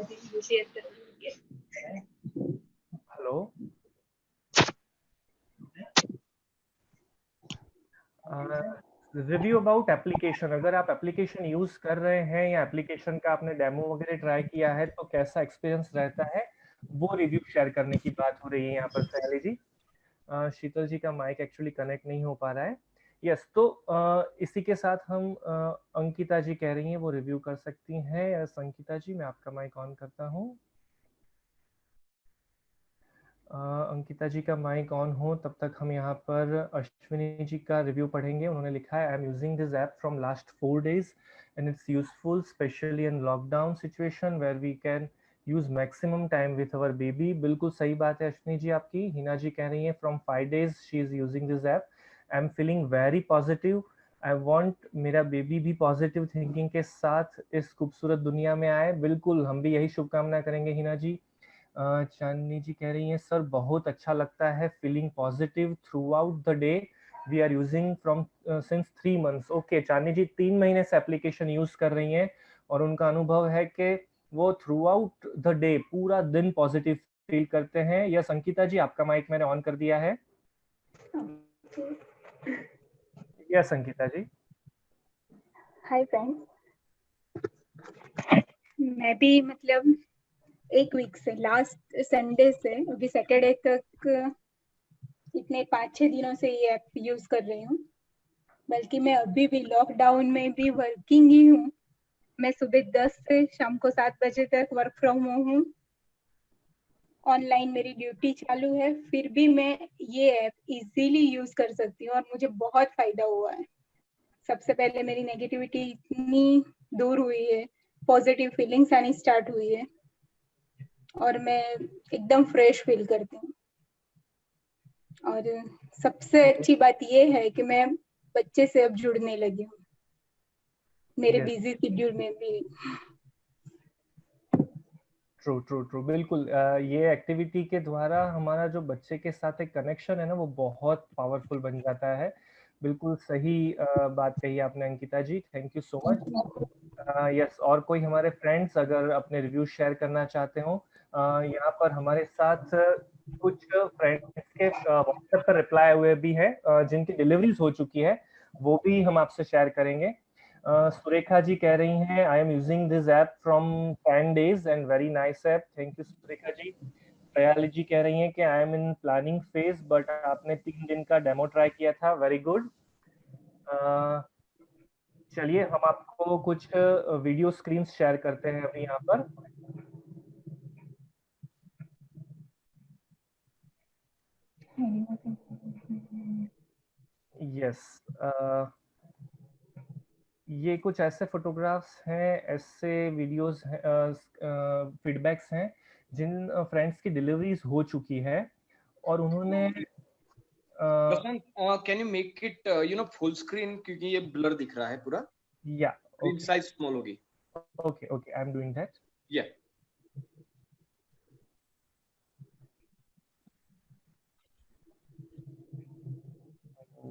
Speaker 1: review about application, अगर आप एप्लीकेशन यूज कर रहे हैं या एप्लीकेशन का आपने डेमो वगैरह ट्राई किया है तो कैसा एक्सपीरियंस रहता है, वो रिव्यू शेयर करने की बात हो रही है यहाँ पर सयाली जी। शीतल जी का माइक एक्चुअली कनेक्ट नहीं हो पा रहा है। यस, तो इसी के साथ हम अंकिता जी कह रही हैं वो रिव्यू कर सकती हैं। यस अंकिता जी, मैं आपका माइक ऑन करता हूँ। अंकिता जी का माइक ऑन हो तब तक हम यहाँ पर अश्विनी जी का रिव्यू पढ़ेंगे। उन्होंने लिखा है, आई am using this app from last 4 days and it's useful especially in lockdown situation where we can use maximum time with our baby। बिल्कुल सही बात है अश्विनी जी आपकी। हिना जी कह रही हैं from 5 days she is using this app, I am feeling very positive, I want मेरा baby भी पॉजिटिव थिंकिंग के साथ इस खूबसूरत दुनिया में आए। बिल्कुल, हम भी यही शुभकामना करेंगे हिना जी। चांदनी जी कह रही हैं सर बहुत अच्छा लगता है, feeling positive throughout the day, we are using from since 3 months। ओके, चांदनी जी 3 महीने से एप्लीकेशन यूज कर रही हैं और उनका अनुभव है कि वो थ्रू आउट द डे पूरा दिन पॉजिटिव फील करते हैं। यस अंकिता जी, आपका माइक मैंने ऑन कर दिया है। यस अंकिता जी।
Speaker 3: हाय फ्रेंड्स, मैं भी मतलब एक वीक से, लास्ट संडे से अभी सैटरडे तक इतने 5-6 दिनों से ये ऐप यूज कर रही हूँ। बल्कि मैं अभी भी लॉकडाउन में भी वर्किंग ही हूँ। मैं सुबह 10 से शाम को 7 बजे तक वर्क फ्रॉम होम हूँ। ऑनलाइन मेरी ड्यूटी चालू है, फिर भी मैं ये ऐप इजीली यूज कर सकती हूँ और मुझे बहुत फायदा हुआ है। सबसे पहले मेरी नेगेटिविटी इतनी दूर हुई है, पॉजिटिव फीलिंग्स आनी स्टार्ट हुई है और मैं एकदम फ्रेश फील करती हूँ। और सबसे अच्छी बात ये है कि मैं बच्चे से अब जुड़ने लगी हूँ मेरे बिजी शेड्यूल में भी।
Speaker 1: ट्रू ट्रू ट्रू, बिल्कुल। ये एक्टिविटी के द्वारा हमारा जो बच्चे के साथ एक कनेक्शन है ना वो बहुत पावरफुल बन जाता है। बिल्कुल सही बात कही आपने Ankita ji, thank you so much. Yes, और कोई हमारे फ्रेंड्स अगर अपने रिव्यू शेयर करना चाहते हो, यहाँ पर हमारे साथ कुछ फ्रेंड्स के व्हाट्सएप पर रिप्लाई हुए भी हैं जिनकी डिलीवरीज हो चुकी है, वो भी हम आपसे शेयर करेंगे। सुरेखा जी कह रही हैं I am using this app from 10 days and very nice app, thank you Surekha ji. Dayali ji कह रही हैं कि I am in planning phase but आपने 3 दिन का डेमो ट्राई किया था, वेरी गुड। चलिए हम आपको कुछ वीडियो स्क्रीन शेयर करते हैं अभी यहाँ पर। यस, ये कुछ ऐसे फोटोग्राफ्स हैं, ऐसे वीडियोस हैं, फीडबैक्स हैं जिन फ्रेंड्स की डिलीवरीज हो चुकी है और उन्होंने
Speaker 2: Prashant, can you make it full screen, क्योंकि ये ब्लर दिख रहा है पूरा।
Speaker 1: या
Speaker 2: स्क्रीन साइज स्मॉल होगी।
Speaker 1: Okay, okay, I'm doing that.
Speaker 2: Yeah.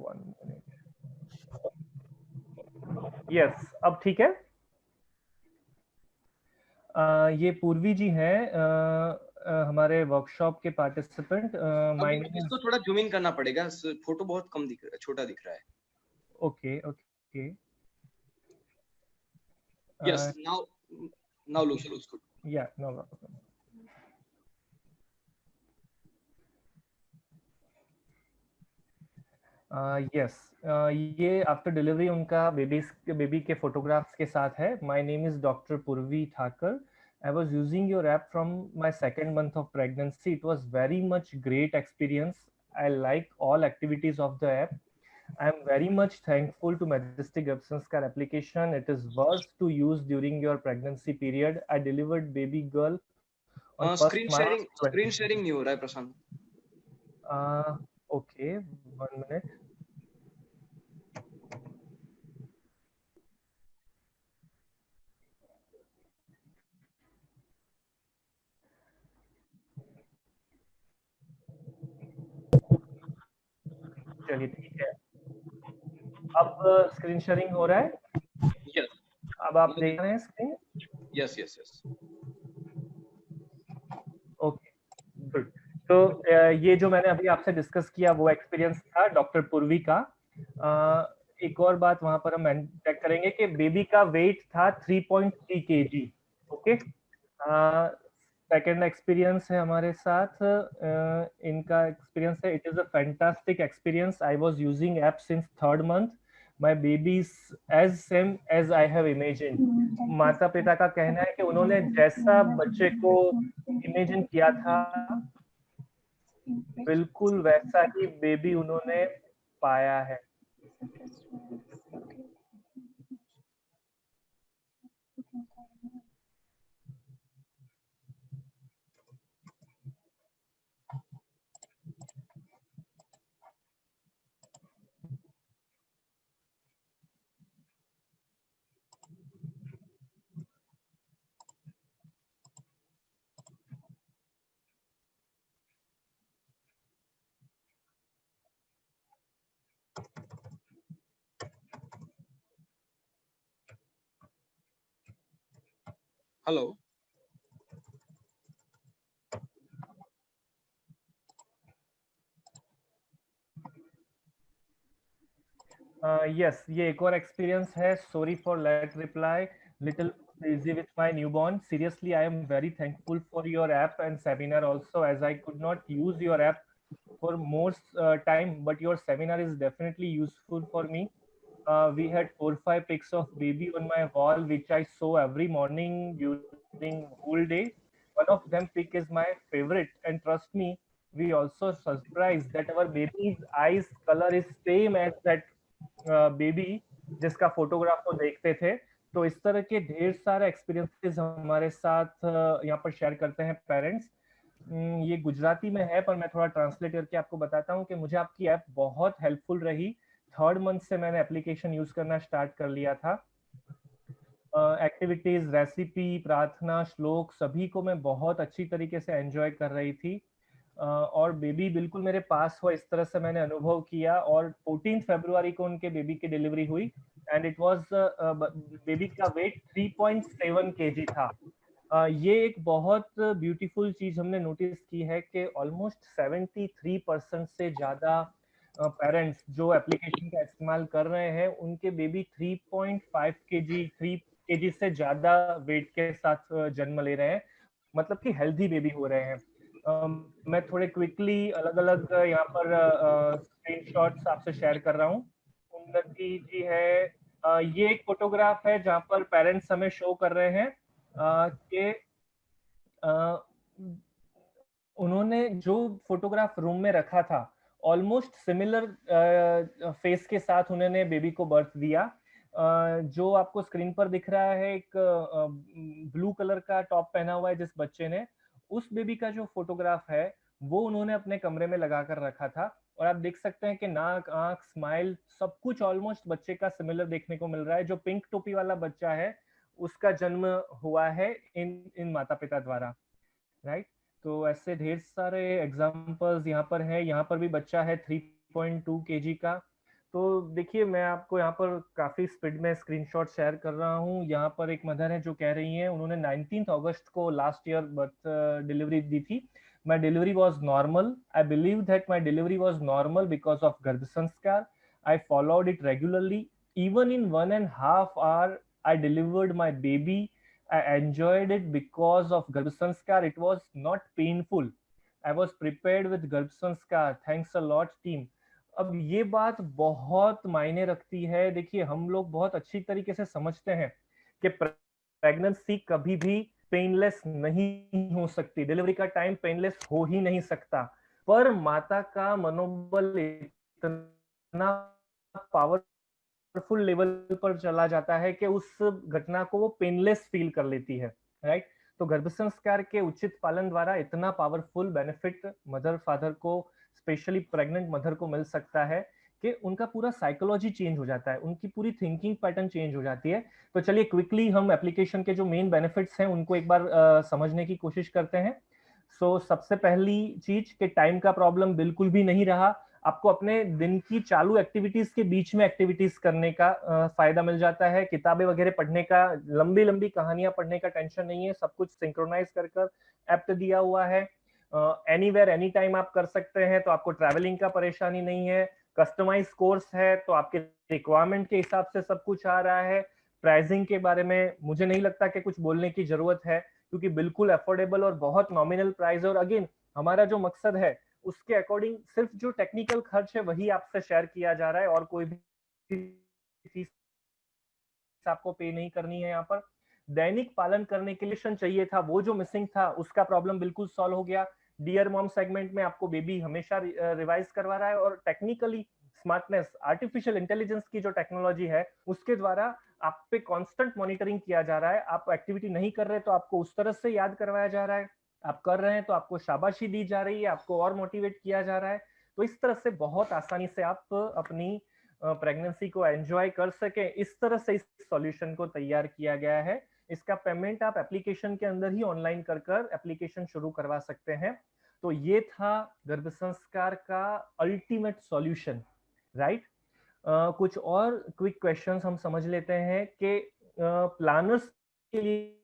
Speaker 1: One minute. Yes, अब ठीक है। ये पूर्वी जी हैं, हमारे वर्कशॉप के पार्टिसिपेंट। माय नेम
Speaker 2: इसको थोड़ा जूम इन करना पड़ेगा, फोटो बहुत कम दिख रहा है, छोटा दिख रहा है।
Speaker 1: Okay okay.
Speaker 2: Yes, now looks good.
Speaker 1: Yeah, no problem. Yes, ये आफ्टर डिलीवरी उनका बेबी के फोटोग्राफ्स के साथ है। माय नेम इज डॉक्टर पूर्वी Thakur. I was using your app from my second month of pregnancy. It was very much great experience. I like all activities of the app. I am very much thankful to Majestic Absence Care application. It is worth to use during your pregnancy period. I delivered baby girl on 1st March 20.
Speaker 2: Screen sharing नहीं हो रहा है प्रशांत।
Speaker 1: Okay, 1 minute. चलिए ठीक है, अब screen sharing हो रहा है।
Speaker 2: यस,
Speaker 1: अब आप देख रहे हैं screen?
Speaker 2: Yes yes yes.
Speaker 1: Okay, good. तो ये जो मैंने अभी आपसे डिस्कस किया वो एक्सपीरियंस था डॉक्टर पूर्वी का। एक और बात वहां पर हम चेक करेंगे कि बेबी का वेट था 3.3 kg। ओके, सेकेंड एक्सपीरियंस है हमारे साथ। इनका एक्सपीरियंस है, it is a fantastic experience. I was using app since 3rd month। My baby is as same as I have imagined. माता पिता का कहना है कि उन्होंने जैसा बच्चे को इमेजिन किया था बिल्कुल वैसा ही बेबी उन्होंने पाया है।
Speaker 2: हेलो।
Speaker 1: यस, ये एक और एक्सपीरियंस है। Sorry for late reply, little busy with my newborn. Seriously, I am very thankful for your app and seminar also, as I could not use your app for more time, but your seminar is definitely useful for me. We had 4-5 pics of baby on my wall, which I saw every morning during whole day. One of them pic is my favorite, and trust me, we also surprised that our baby's eyes color is same as that baby जिसका photograph को देखते थे। तो इस तरह के ढेर सारे एक्सपीरियंसेस हमारे साथ यहाँ पर शेयर करते हैं पेरेंट्स। ये गुजराती में है पर मैं थोड़ा ट्रांसलेट करके आपको बताता हूँ कि मुझे आपकी ऐप बहुत हेल्पफुल रही। 3rd month से मैंने एप्लीकेशन यूज करना स्टार्ट कर लिया था। एक्टिविटीज, रेसिपी, प्रार्थना, श्लोक सभी को मैं बहुत अच्छी तरीके से एंजॉय कर रही थी। और बेबी बिल्कुल मेरे पास हुआ, इस तरह से मैंने अनुभव किया। और 14 फरवरी को उनके बेबी की डिलीवरी हुई एंड इट वाज बेबी का वेट 3.7 kg था। ये एक बहुत ब्यूटीफुल चीज हमने नोटिस की है कि ऑलमोस्ट 73% से ज्यादा पेरेंट्स जो एप्लीकेशन का इस्तेमाल कर रहे हैं उनके बेबी 3.5 kg 3 kg से ज्यादा वेट के साथ जन्म ले रहे हैं, मतलब कि हेल्दी बेबी हो रहे हैं। मैं थोड़े क्विकली अलग अलग यहाँ पर स्क्रीनशॉट्स आपसे शेयर कर रहा हूँ। उन्नति जी है, ये एक फोटोग्राफ है जहाँ पर पेरेंट्स हमें शो कर रहे हैं कि उन्होंने जो फोटोग्राफ रूम में रखा था ऑलमोस्ट सिमिलर फेस के साथ उन्होंने बेबी को बर्थ दिया। जो आपको स्क्रीन पर दिख रहा है, एक ब्लू कलर का टॉप पहना हुआ है जिस बच्चे ने, उस बेबी का जो फोटोग्राफ है वो उन्होंने अपने कमरे में लगा कर रखा था। और आप देख सकते हैं कि नाक, आंख, स्माइल सब कुछ ऑलमोस्ट बच्चे का सिमिलर देखने को मिल रहा है। जो पिंक टोपी वाला बच्चा है उसका जन्म हुआ है इन इन माता पिता द्वारा, राइट। तो ऐसे ढेर सारे एग्जांपल्स यहाँ पर है। यहाँ पर भी बच्चा है 3.2 केजी का। तो देखिए मैं आपको यहाँ पर काफी स्पीड में स्क्रीनशॉट शेयर कर रहा हूँ। यहाँ पर एक मदर है जो कह रही है, उन्होंने 19 अगस्त को लास्ट ईयर बर्थ डिलीवरी दी थी। My delivery was normal. I believe that my delivery was normal because of Garbh Sanskar. I followed it regularly. Even in 1.5 hour, I delivered my baby. I enjoyed it because of Garbh Sanskar. It was not painful. I was prepared with Garbh Sanskar. Thanks a lot, team. अब ये बात बहुत मायने रखती है। देखिए हम लोग बहुत अच्छी तरीके से समझते हैं कि प्रेगनेंसी कभी भी पेनलेस नहीं हो सकती, डिलीवरी का टाइम पेनलेस हो ही नहीं सकता, पर माता का मनोबल इतना पावरफुल लेवल पर चला जाता है कि उस घटना को वो पेनलेस फील कर लेती है, राइट। तो गर्भ संस्कार के उचित पालन द्वारा इतना पावरफुल बेनिफिट मदर फादर को, स्पेशली प्रेग्नेंट मदर को मिल सकता है कि उनका पूरा साइकोलॉजी चेंज हो जाता है, उनकी पूरी थिंकिंग पैटर्न चेंज हो जाती है। तो चलिए क्विकली हम एप्लीकेशन के जो मेन बेनिफिट्स हैं उनको एक बार समझने की कोशिश करते हैं। सबसे पहली चीज कि टाइम का प्रॉब्लम बिल्कुल भी नहीं रहा। आपको अपने दिन की चालू एक्टिविटीज के बीच में एक्टिविटीज करने का फायदा मिल जाता है। किताबें वगैरह पढ़ने का, लंबी लंबी कहानियां पढ़ने का टेंशन नहीं है, सब कुछ सिंक्रोनाइज कर ऐप दिया हुआ है। एनीवेयर एनी टाइम आप कर सकते हैं, तो आपको ट्रैवलिंग का परेशानी नहीं है। कस्टमाइज कोर्स है तो आपके रिक्वायरमेंट के हिसाब से सब कुछ आ रहा है। प्राइसिंग के बारे में मुझे नहीं लगता कि कुछ बोलने की जरूरत है, क्योंकि बिल्कुल अफोर्डेबल और बहुत नॉमिनल प्राइस है। और अगेन हमारा जो मकसद है उसके अकॉर्डिंग सिर्फ जो टेक्निकल खर्च है वही आपसे शेयर किया जा रहा है, और कोई भी फीस आपको पे नहीं करनी है। यहाँ पर दैनिक पालन करने के लिए चाहिए था, वो जो मिसिंग था उसका प्रॉब्लम बिल्कुल सॉल्व हो गया। डियर मॉम सेगमेंट में आपको बेबी हमेशा रिवाइज करवा रहा है, और टेक्निकली स्मार्टनेस, आर्टिफिशियल इंटेलिजेंस की जो टेक्नोलॉजी है उसके द्वारा आप पे कांस्टेंट मॉनिटरिंग किया जा रहा है। आप एक्टिविटी नहीं कर रहे तो आपको उस तरह से याद करवाया जा रहा है, आप कर रहे हैं तो आपको शाबाशी दी जा रही है, आपको और मोटिवेट किया जा रहा है। तो इस तरह से बहुत आसानी से आप अपनी प्रेगनेंसी को एंजॉय कर सके, इस तरह से इस सॉल्यूशन को तैयार किया गया है। इसका पेमेंट आप एप्लीकेशन के अंदर ही ऑनलाइन कर एप्लीकेशन शुरू करवा सकते हैं। तो ये था गर्भ संस्कार का अल्टीमेट सॉल्यूशन, राइट। कुछ और क्विक क्वेश्चंस हम समझ लेते हैं कि प्लानर्स के लिए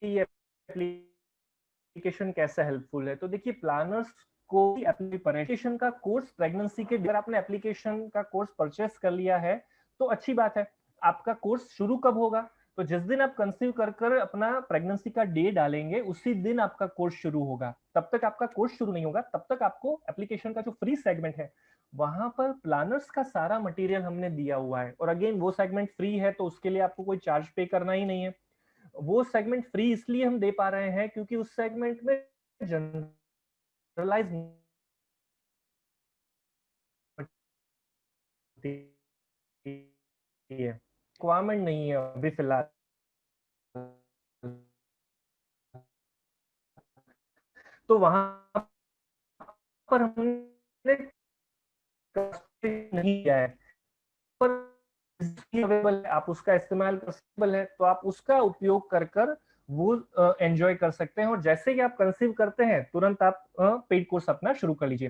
Speaker 1: ये एप्लीकेशन कैसे हेल्पफुल है। तो देखिए प्लानर्स को एप्लीकेशन का कोर्स प्रेगनेंसी के, अगर आपने एप्लीकेशन का कोर्स परचेस कर लिया है तो अच्छी बात है। आपका कोर्स शुरू कब होगा? तो जिस दिन आप कंसीव कर अपना प्रेगनेंसी का डे डालेंगे उसी दिन आपका कोर्स शुरू होगा। तब तक आपका कोर्स शुरू नहीं होगा, तब तक आपको एप्लीकेशन का जो फ्री सेगमेंट है वहां पर प्लानर्स का सारा मटेरियल हमने दिया हुआ है। और अगेन वो सेगमेंट फ्री है तो उसके लिए आपको कोई चार्ज पे करना ही नहीं है। वो सेगमेंट फ्री इसलिए हम दे पा रहे हैं क्योंकि उस सेगमेंट में जनरलाइज रिक्वायरमेंट नहीं है अभी फिलहाल। तो वहां पर हमने नहीं किया है, पर अवेलेबल है, आप उसका इस्तेमाल कर है तो आप उसका उपयोग कर वो एंजॉय कर सकते हैं। और जैसे ही आप कंसीव करते हैं तुरंत आप पेड कोर्स अपना शुरू कर लीजिए।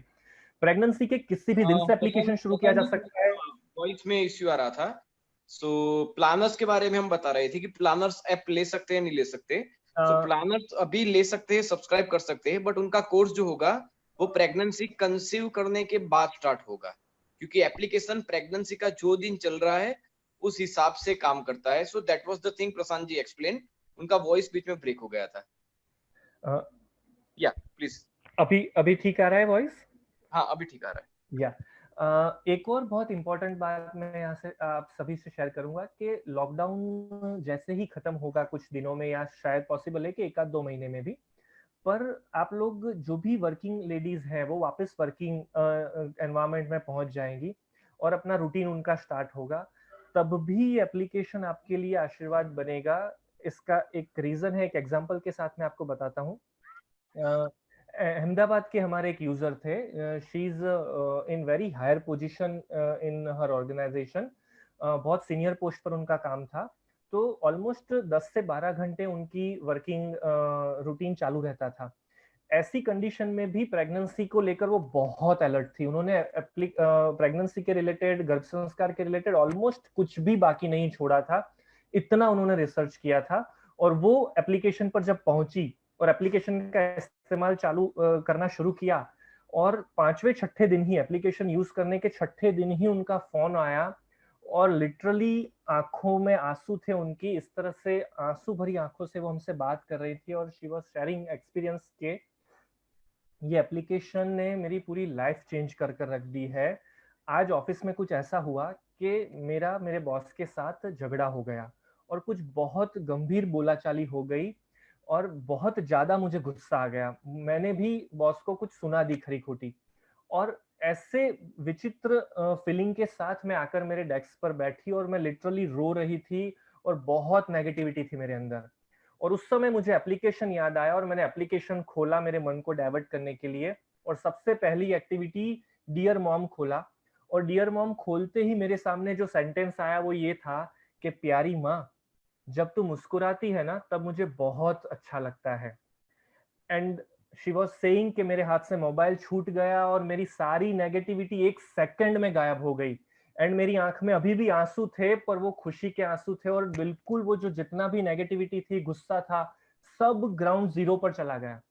Speaker 1: प्रेगनेंसी के किसी भी दिन से एप्लीकेशन शुरू किया जा सकता है।
Speaker 2: वॉइस में इश्यू आ रहा था। प्लानर्स के बारे में हम बता रहे थे कि प्लानर्स ऐप ले सकते हैं नहीं ले सकते। प्लानर्स अभी ले सकते हैं, सब्सक्राइब कर सकते हैं, बट उनका कोर्स जो होगा वो प्रेगनेंसी कंसीव करने के बाद स्टार्ट होगा, क्योंकि एप्लीकेशन प्रेगनेंसी का जो दिन चल रहा है उस हिसाब से काम करता है। So that was the thing Prashant ji explain. उनका वॉइस बीच में ब्रेक हो गया था। या प्लीज।
Speaker 1: अभी ठीक आ रहा है वॉइस?
Speaker 2: हाँ अभी ठीक आ रहा है।
Speaker 1: या एक और बहुत इंपॉर्टेंट बात मैं यहाँ से आप सभी से शेयर करूंगा कि लॉकडाउन जैसे ही खत्म होगा कुछ दिनों में, या शायद पॉसिबल है कि 1-2 महीने में भी, पर आप लोग जो भी वर्किंग लेडीज हैं वो वापस वर्किंग एनवायरनमेंट में पहुंच जाएंगी और अपना रूटीन उनका स्टार्ट होगा। तब भी एप्लीकेशन आपके लिए आशीर्वाद बनेगा। इसका एक रीजन है, एक एग्जांपल के साथ मैं आपको बताता हूँ। अहमदाबाद के हमारे एक यूजर थे, she is in very higher position in her organisation, बहुत सीनियर पोस्ट पर उनका काम था। तो ऑलमोस्ट 10 से 12 घंटे उनकी वर्किंग रूटीन चालू रहता था। ऐसी कंडीशन में भी प्रेगनेंसी को लेकर वो बहुत अलर्ट थी। उन्होंने प्रेगनेंसी के रिलेटेड, गर्भ संस्कार के रिलेटेड ऑलमोस्ट कुछ भी बाकी नहीं छोड़ा था, इतना उन्होंने रिसर्च किया था। और वो एप्लीकेशन पर जब पहुंची और एप्लीकेशन का इस्तेमाल चालू करना शुरू किया, और 5वें 6ठे दिन ही, एप्लीकेशन यूज करने के 6ठे दिन ही उनका फोन आया, और लिटरली आंखों में आंसू थे उनकी, इस तरह से आंसू भरी आंखों से वो हमसे बात कर रही थी, और शी वाज शेयरिंग एक्सपीरियंस के ये एप्लीकेशन ने मेरी पूरी लाइफ चेंज कर कर रख दी है। आज ऑफिस में कुछ ऐसा हुआ कि मेरे बॉस के साथ झगड़ा हो गया, और कुछ बहुत गंभीर बोलाचाली हो गई, और बहुत ज्यादा मुझे गुस्सा आ गया। मैंने भी बॉस को कुछ सुना दी खरी खोटी, और ऐसे विचित्र फीलिंग के साथ मैं आकर मेरे डेस्क पर बैठी, और मैं लिटरली रो रही थी, और बहुत नेगेटिविटी थी मेरे अंदर। और उस समय मुझे एप्लीकेशन याद आया, और मैंने एप्लीकेशन खोला मेरे मन को डाइवर्ट करने के लिए, और सबसे पहली एक्टिविटी डियर मॉम खोला। और डियर मॉम खोलते ही मेरे सामने जो सेंटेंस आया वो ये था कि प्यारी माँ, जब तू मुस्कुराती है ना तब मुझे बहुत अच्छा लगता है। एंड शी वॉज सेइंग कि मेरे हाथ से मोबाइल छूट गया, और मेरी सारी नेगेटिविटी 1 सेकंड में गायब हो गई। एंड मेरी आंख में अभी भी आंसू थे, पर वो खुशी के आंसू थे, और बिल्कुल वो जो जितना भी नेगेटिविटी थी, गुस्सा था, सब ग्राउंड जीरो पर चला गया।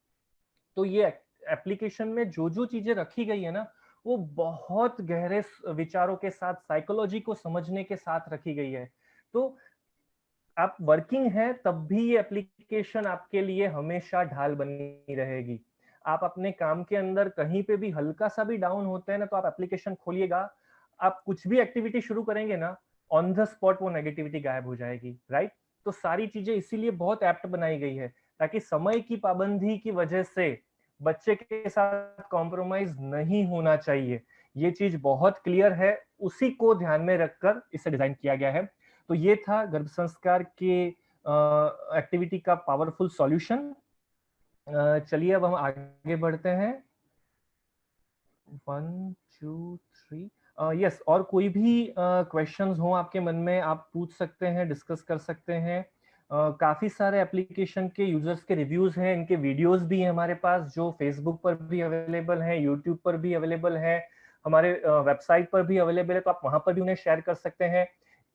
Speaker 1: तो ये एप्लीकेशन में जो जो चीजें रखी गई है ना, वो बहुत गहरे विचारों के साथ, साइकोलॉजी को समझने के साथ रखी गई है। तो आप वर्किंग हैं तब भी ये एप्लीकेशन आपके लिए हमेशा ढाल बनी रहेगी। आप अपने काम के अंदर कहीं पे भी हल्का सा भी डाउन होते हैं ना, तो आप एप्लीकेशन खोलिएगा, आप कुछ भी एक्टिविटी शुरू करेंगे ना, ऑन द स्पॉट वो नेगेटिविटी गायब हो जाएगी, राइट। तो सारी चीजें इसीलिए बहुत एप्ट बनाई गई है, ताकि समय की पाबंदी की वजह से बच्चे के साथ कॉम्प्रोमाइज नहीं होना चाहिए। ये चीज बहुत क्लियर है, उसी को ध्यान में रखकर इसे डिजाइन किया गया है। तो ये था गर्भ संस्कार के एक्टिविटी का पावरफुल सॉल्यूशन। चलिए अब हम आगे बढ़ते हैं। 1 2 3 यस, और कोई भी क्वेश्चंस हो आपके मन में, आप पूछ सकते हैं, डिस्कस कर सकते हैं। काफी सारे एप्लीकेशन के यूजर्स के रिव्यूज हैं, इनके वीडियोस भी हैं हमारे पास, जो फेसबुक पर भी अवेलेबल हैं, यूट्यूब पर भी अवेलेबल है, हमारे वेबसाइट पर भी अवेलेबल है, तो आप वहां पर भी उन्हें शेयर कर सकते हैं।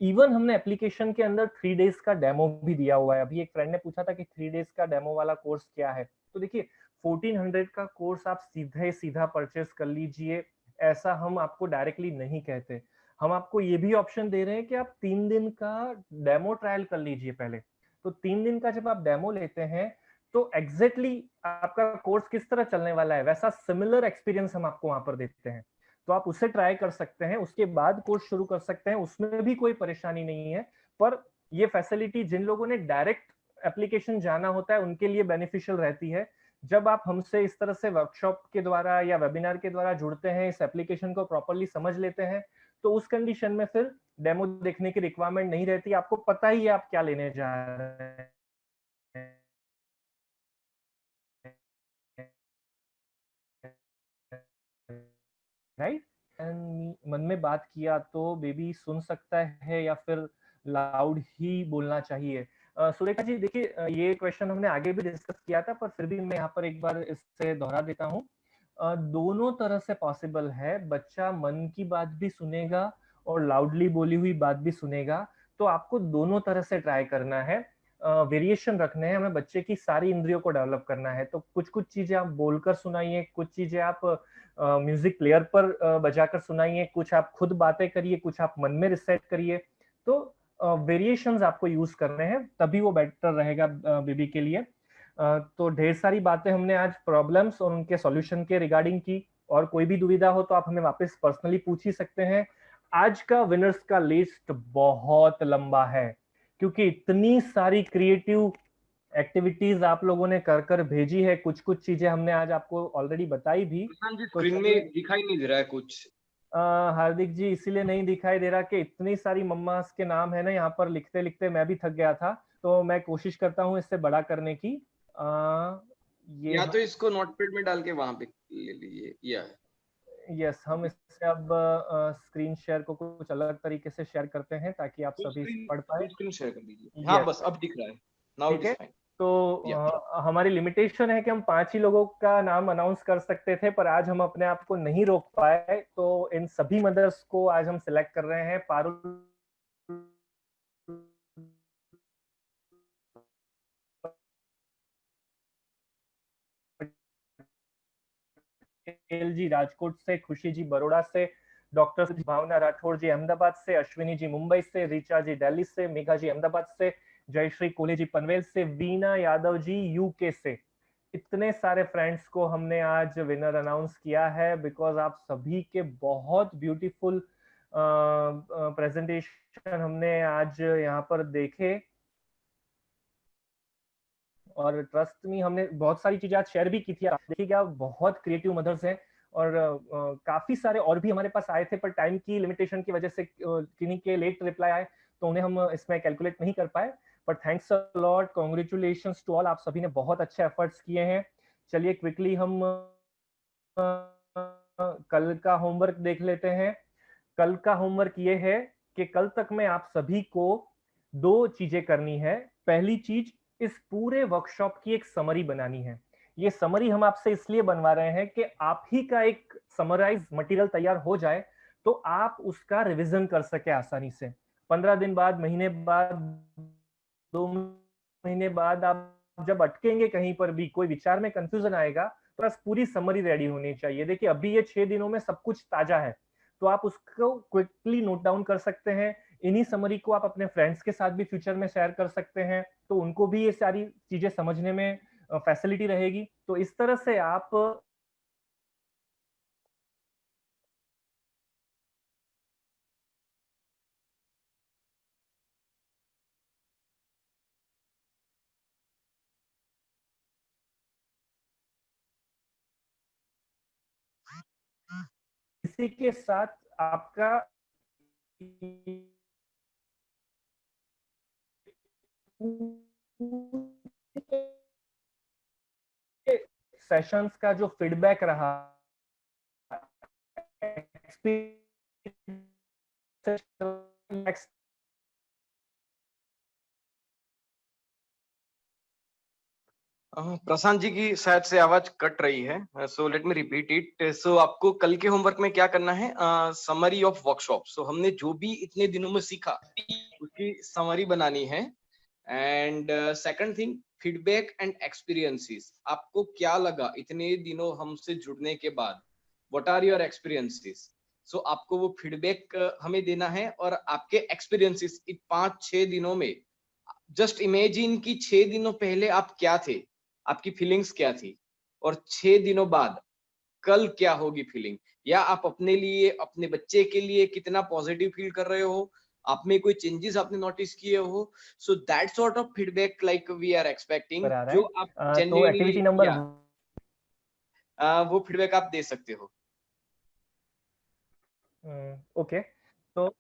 Speaker 1: इवन हमने एप्लीकेशन के अंदर 3 डेज का डेमो भी दिया हुआ है। अभी एक फ्रेंड ने पूछा था कि 3 डेज का डेमो वाला कोर्स क्या है, तो देखिए 1400 का कोर्स आप सीधा परचेस कर लीजिए, ऐसा हम आपको डायरेक्टली नहीं कहते। हम आपको ये भी ऑप्शन दे रहे हैं कि आप 3 दिन का डेमो ट्रायल कर लीजिए पहले। तो 3 दिन का जब आप डेमो लेते हैं, तो एग्जैक्टली आपका कोर्स किस तरह चलने वाला है, वैसा सिमिलर एक्सपीरियंस हम आपको वहां पर देते हैं। तो आप उसे ट्राई कर सकते हैं, उसके बाद कोर्स शुरू कर सकते हैं, उसमें भी कोई परेशानी नहीं है। पर ये फैसिलिटी जिन लोगों ने डायरेक्ट एप्लीकेशन जाना होता है उनके लिए बेनिफिशियल रहती है। जब आप हमसे इस तरह से वर्कशॉप के द्वारा या वेबिनार के द्वारा जुड़ते हैं, इस एप्लीकेशन को प्रॉपर्ली समझ लेते हैं, तो उस कंडीशन में फिर डेमो देखने की रिक्वायरमेंट नहीं रहती। आपको पता ही है आप क्या लेने जा रहे हैं, राइट। मन में बात किया तो बेबी सुन सकता है या फिर लाउड ही बोलना चाहिए? सुरेखा जी देखिए, ये क्वेश्चन हमने आगे भी डिस्कस किया था, पर फिर भी मैं यहाँ पर एक बार इससे दोहरा देता हूँ। दोनों तरह से पॉसिबल है, बच्चा मन की बात भी सुनेगा और लाउडली बोली हुई बात भी सुनेगा, तो आपको दोनों तरह से ट्राई करना है। वेरिएशन रखने हैं, हमें बच्चे की सारी इंद्रियों को डेवलप करना है। तो कुछ कुछ चीजें आप बोलकर सुनाइए, कुछ चीजें आप म्यूजिक प्लेयर पर बजाकर सुनाइए, कुछ आप खुद बातें करिए, कुछ आप मन में रिसाइट करिए। तो वेरिएशंस आपको यूज करने हैं, तभी वो बेटर रहेगा बेबी के लिए। तो ढेर सारी बातें हमने आज प्रॉब्लम्स और उनके सॉल्यूशन के रिगार्डिंग की, और कोई भी दुविधा हो तो आप हमें वापस पर्सनली पूछ ही सकते हैं। आज का विनर्स का लिस्ट बहुत लंबा है, क्योंकि इतनी सारी क्रिएटिव एक्टिविटीज आप लोगों ने कर कर भेजी है। कुछ कुछ चीजें हमने आज आपको ऑलरेडी बताई भी।
Speaker 2: जी
Speaker 1: तो
Speaker 2: स्क्रीन में दिखाई नहीं दे रहा है कुछ।
Speaker 1: हार्दिक जी, इसीलिए नहीं दिखाई दे रहा कि इतनी सारी मम्मास के नाम है ना, यहाँ पर लिखते लिखते मैं भी थक गया था। तो मैं कोशिश करता हूँ इससे बड़ा करने की। ये
Speaker 2: या तो इसको नोटपैड में डाल के वहां पे ले लीजिए, या
Speaker 1: यस, हम इससे अब स्क्रीन शेयर को कुछ अलग तरीके से शेयर करते हैं ताकि आप सभी पढ़ पाए।
Speaker 2: फुल स्क्रीन शेयर कर दीजिए। हाँ,
Speaker 1: यस,
Speaker 2: बस अब दिख रहा है, नाउ इट
Speaker 1: ठीक
Speaker 2: इज
Speaker 1: है।
Speaker 2: फाइन।
Speaker 1: तो
Speaker 2: या
Speaker 1: हमारी लिमिटेशन है कि हम 5 ही लोगों का नाम अनाउंस कर सकते थे, पर आज हम अपने आप को नहीं रोक पाए, तो इन सभी मदर्स को आज हम सिलेक्ट कर रहे हैं। पारुल पटेल जी राजकोट से, खुशी जी बड़ौदा से, डॉक्टर भावना राठौर जी अहमदाबाद से, अश्विनी जी मुंबई से, ऋचा जी दिल्ली से, मेघा जी अहमदाबाद से, जयश्री कोले जी पनवेल से, वीना यादव जी यूके से। इतने सारे फ्रेंड्स को हमने आज विनर अनाउंस किया है बिकॉज आप सभी के बहुत ब्यूटीफुल प्रेजेंटेशन हमने आज यहाँ पर देखे, और ट्रस्ट में हमने बहुत सारी चीजें आज शेयर भी की थी। आप देखिएगा बहुत क्रिएटिव मदर्स हैं, और काफी सारे और भी हमारे पास आए थे, पर टाइम की लिमिटेशन की वजह से किन्हीं के लेट रिप्लाई आए तो उन्हें हम इसमें कैलकुलेट नहीं कर पाए। पर thanks a lot, congratulations to all, आप सभी ने बहुत अच्छे एफर्ट्स किए हैं। चलिए क्विकली हम कल का होमवर्क देख लेते हैं। कल का होमवर्क ये है कि कल तक में आप सभी को 2 चीजें करनी है। पहली चीज, इस पूरे वर्कशॉप की एक समरी बनानी है। ये समरी हम आपसे इसलिए बनवा रहे हैं कि आप ही का एक समराइज मटेरियल तैयार हो जाए तो आप उसका रिवीजन कर सके आसानी से। 15 दिन बाद, महीने बाद, 2 महीने बाद आप जब अटकेंगे कहीं पर भी, कोई विचार में कंफ्यूजन आएगा, तो बस पूरी समरी रेडी होनी चाहिए। देखिए अभी ये 6 दिनों में सब कुछ ताजा है, तो आप उसको क्विकली नोट डाउन कर सकते हैं। इन्हीं समरी को आप अपने फ्रेंड्स के साथ भी फ्यूचर में शेयर कर सकते हैं, तो उनको भी ये सारी चीजें समझने में फैसिलिटी रहेगी। तो इस तरह से आप इसी के साथ आपका सेशंस का जो फीडबैक रहा,
Speaker 2: प्रशांत जी की शायद से आवाज कट रही है, so let me repeat it. So आपको कल के होमवर्क में क्या करना है, समरी ऑफ वर्कशॉप। सो हमने जो भी इतने दिनों में सीखा उसकी समरी बनानी है। And second thing, feedback and experiences. आपको क्या लगा इतने दिनों हमसे जुड़ने के बाद, व्हाट आर योर एक्सपीरियंसेस। सो आपको वो फीडबैक हमें देना है, और आपके एक्सपीरियंसेस 5-6 दिनों में। जस्ट इमेजिन कि 6 दिनों पहले आप क्या थे, आपकी फीलिंग्स क्या थी, और 6 दिनों बाद कल क्या होगी फीलिंग, या आप अपने लिए, अपने बच्चे के लिए कितना पॉजिटिव फील कर रहे हो, आप में कोई चेंजेस आपने नोटिस किए हो। So that sort of feedback like we are expecting,
Speaker 1: पर आ रहा
Speaker 2: जो आप
Speaker 1: है। तो
Speaker 2: जेन्युइनली,
Speaker 1: एक्टिविटी नंबर
Speaker 2: या वो फीडबैक आप दे सकते हो।
Speaker 1: ओके, तो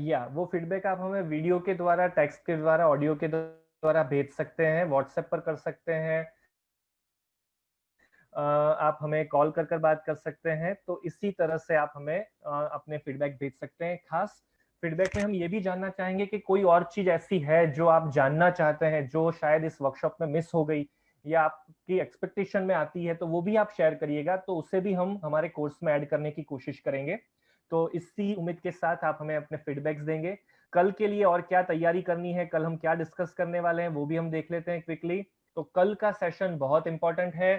Speaker 1: या वो फीडबैक आप हमें वीडियो के द्वारा, टेक्स्ट के द्वारा, ऑडियो के द्वारा भेज सकते हैं, व्हाट्सएप पर कर सकते हैं, आप हमें कॉल कर कर बात कर सकते हैं। तो इसी तरह से आप हमें अपने फीडबैक भेज सकते हैं। खास फीडबैक में हम ये भी जानना चाहेंगे कि कोई और चीज ऐसी है जो आप जानना चाहते हैं, जो शायद इस वर्कशॉप में मिस हो गई या आपकी एक्सपेक्टेशन में आती है, तो वो भी आप शेयर करिएगा, तो उसे भी हम हमारे कोर्स में ऐड करने की कोशिश करेंगे। तो इसी उम्मीद के साथ आप हमें अपने फीडबैक्स देंगे। कल के लिए और क्या तैयारी करनी है, कल हम क्या डिस्कस करने वाले हैं, वो भी हम देख लेते हैं क्विकली। तो कल का सेशन बहुत इंपॉर्टेंट है।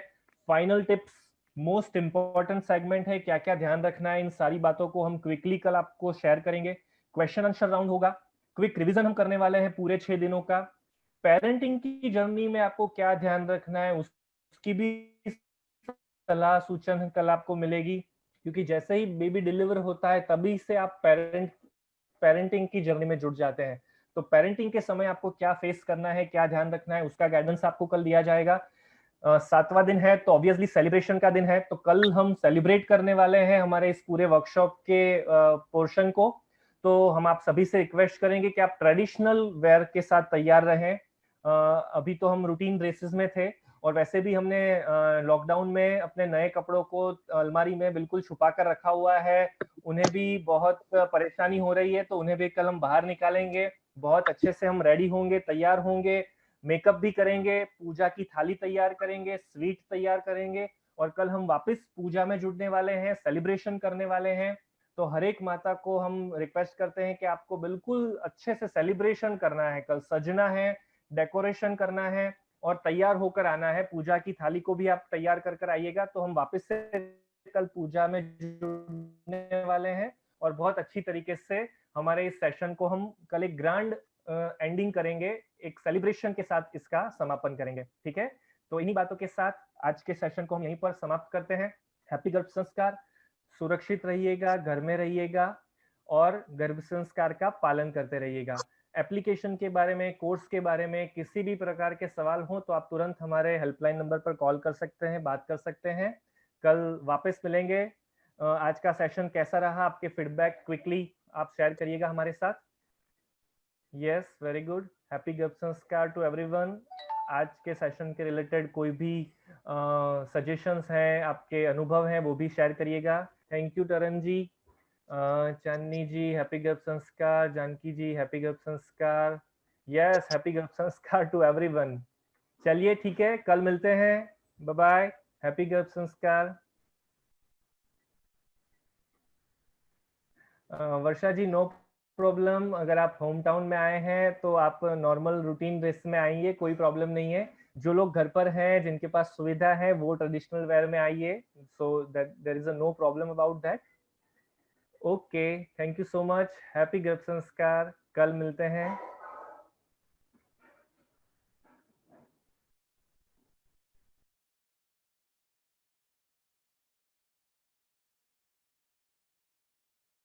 Speaker 1: Final tips, most important segment है। क्या क्या ध्यान रखना है, इन सारी बातों को हम क्विकली कल आपको शेयर करेंगे। क्वेश्चन आंसर राउंड होगा, क्विक रिवीजन हम करने वाले हैं पूरे 6 दिनों का। पेरेंटिंग की जर्नी में आपको क्या ध्यान रखना है, उसकी भी सलाह सूचन कल आपको मिलेगी, क्योंकि जैसे ही बेबी डिलीवर होता है तभी से आप पेरेंटिंग की जर्नी में जुड़ जाते हैं। तो पेरेंटिंग के समय आपको क्या फेस करना है, क्या ध्यान रखना है, उसका गाइडेंस आपको कल दिया जाएगा। 7वां दिन है तो ऑब्वियसली सेलिब्रेशन का दिन है, तो कल हम सेलिब्रेट करने वाले हैं हमारे इस पूरे वर्कशॉप के पोर्शन को। तो हम आप सभी से रिक्वेस्ट करेंगे कि आप ट्रेडिशनल वेयर के साथ तैयार रहें। अभी तो हम रूटीन ड्रेसेस में थे, और वैसे भी हमने लॉकडाउन में अपने नए कपड़ों को अलमारी में बिल्कुल छुपा कर रखा हुआ है, उन्हें भी बहुत परेशानी हो रही है, तो उन्हें भी कल हम बाहर निकालेंगे, बहुत अच्छे से हम रेडी होंगे, तैयार होंगे, मेकअप भी करेंगे, पूजा की थाली तैयार करेंगे, स्वीट तैयार करेंगे, और कल हम वापस पूजा में जुड़ने वाले हैं, सेलिब्रेशन करने वाले हैं। तो हर एक माता को हम रिक्वेस्ट करते हैं कि आपको बिल्कुल अच्छे से सेलिब्रेशन करना है, कल सजना है, डेकोरेशन करना है और तैयार होकर आना है। पूजा की थाली को भी आप तैयार कर कर आइएगा, तो हम वापस से कल पूजा में जुड़ने वाले हैं और बहुत अच्छी तरीके से हमारे इस सेशन को हम कल एक ग्रैंड एंडिंग करेंगे, एक सेलिब्रेशन के साथ इसका समापन करेंगे। ठीक है, तो इन्हीं बातों के साथ आज के सेशन को हम यहीं पर समाप्त करते हैं। हैप्पी गर्भ संस्कार, सुरक्षित रहिएगा, घर में रहिएगा और गर्भ संस्कार का पालन करते रहिएगा। एप्लीकेशन के बारे में, कोर्स के बारे में किसी भी प्रकार के सवाल हो तो आप तुरंत हमारे हेल्पलाइन नंबर पर कॉल कर सकते हैं, बात कर सकते हैं। कल वापस मिलेंगे। आज का सेशन कैसा रहा, आपके फीडबैक क्विकली आप शेयर करिएगा हमारे साथ। Yes, very good. Happy Garbh संस्कार टू एवरीवन। आज के सेशन के रिलेटेड कोई भी सजेशंस हैं, आपके अनुभव हैं, वो भी शेयर करिएगा। Thank you Taran ji, Chandni ji happy Garbh Sanskar, Janaki ji happy Garbh संस्कार। यस, हैप्पी गर्भ संस्कार टू एवरीवन। चलिए ठीक है, कल मिलते हैं, बाय बाय, हैप्पी गर्भ संस्कार। वर्षा जी नो प्रॉब्लम, अगर आप होम टाउन में आए हैं तो आप नॉर्मल रूटीन ड्रेस में आइए, कोई प्रॉब्लम नहीं है। जो लोग घर पर हैं, जिनके पास सुविधा है, वो ट्रेडिशनल वेयर में आइए, so that there is a no problem about that. Okay, thank you so much, happy Garbh Sanskar, कल मिलते हैं।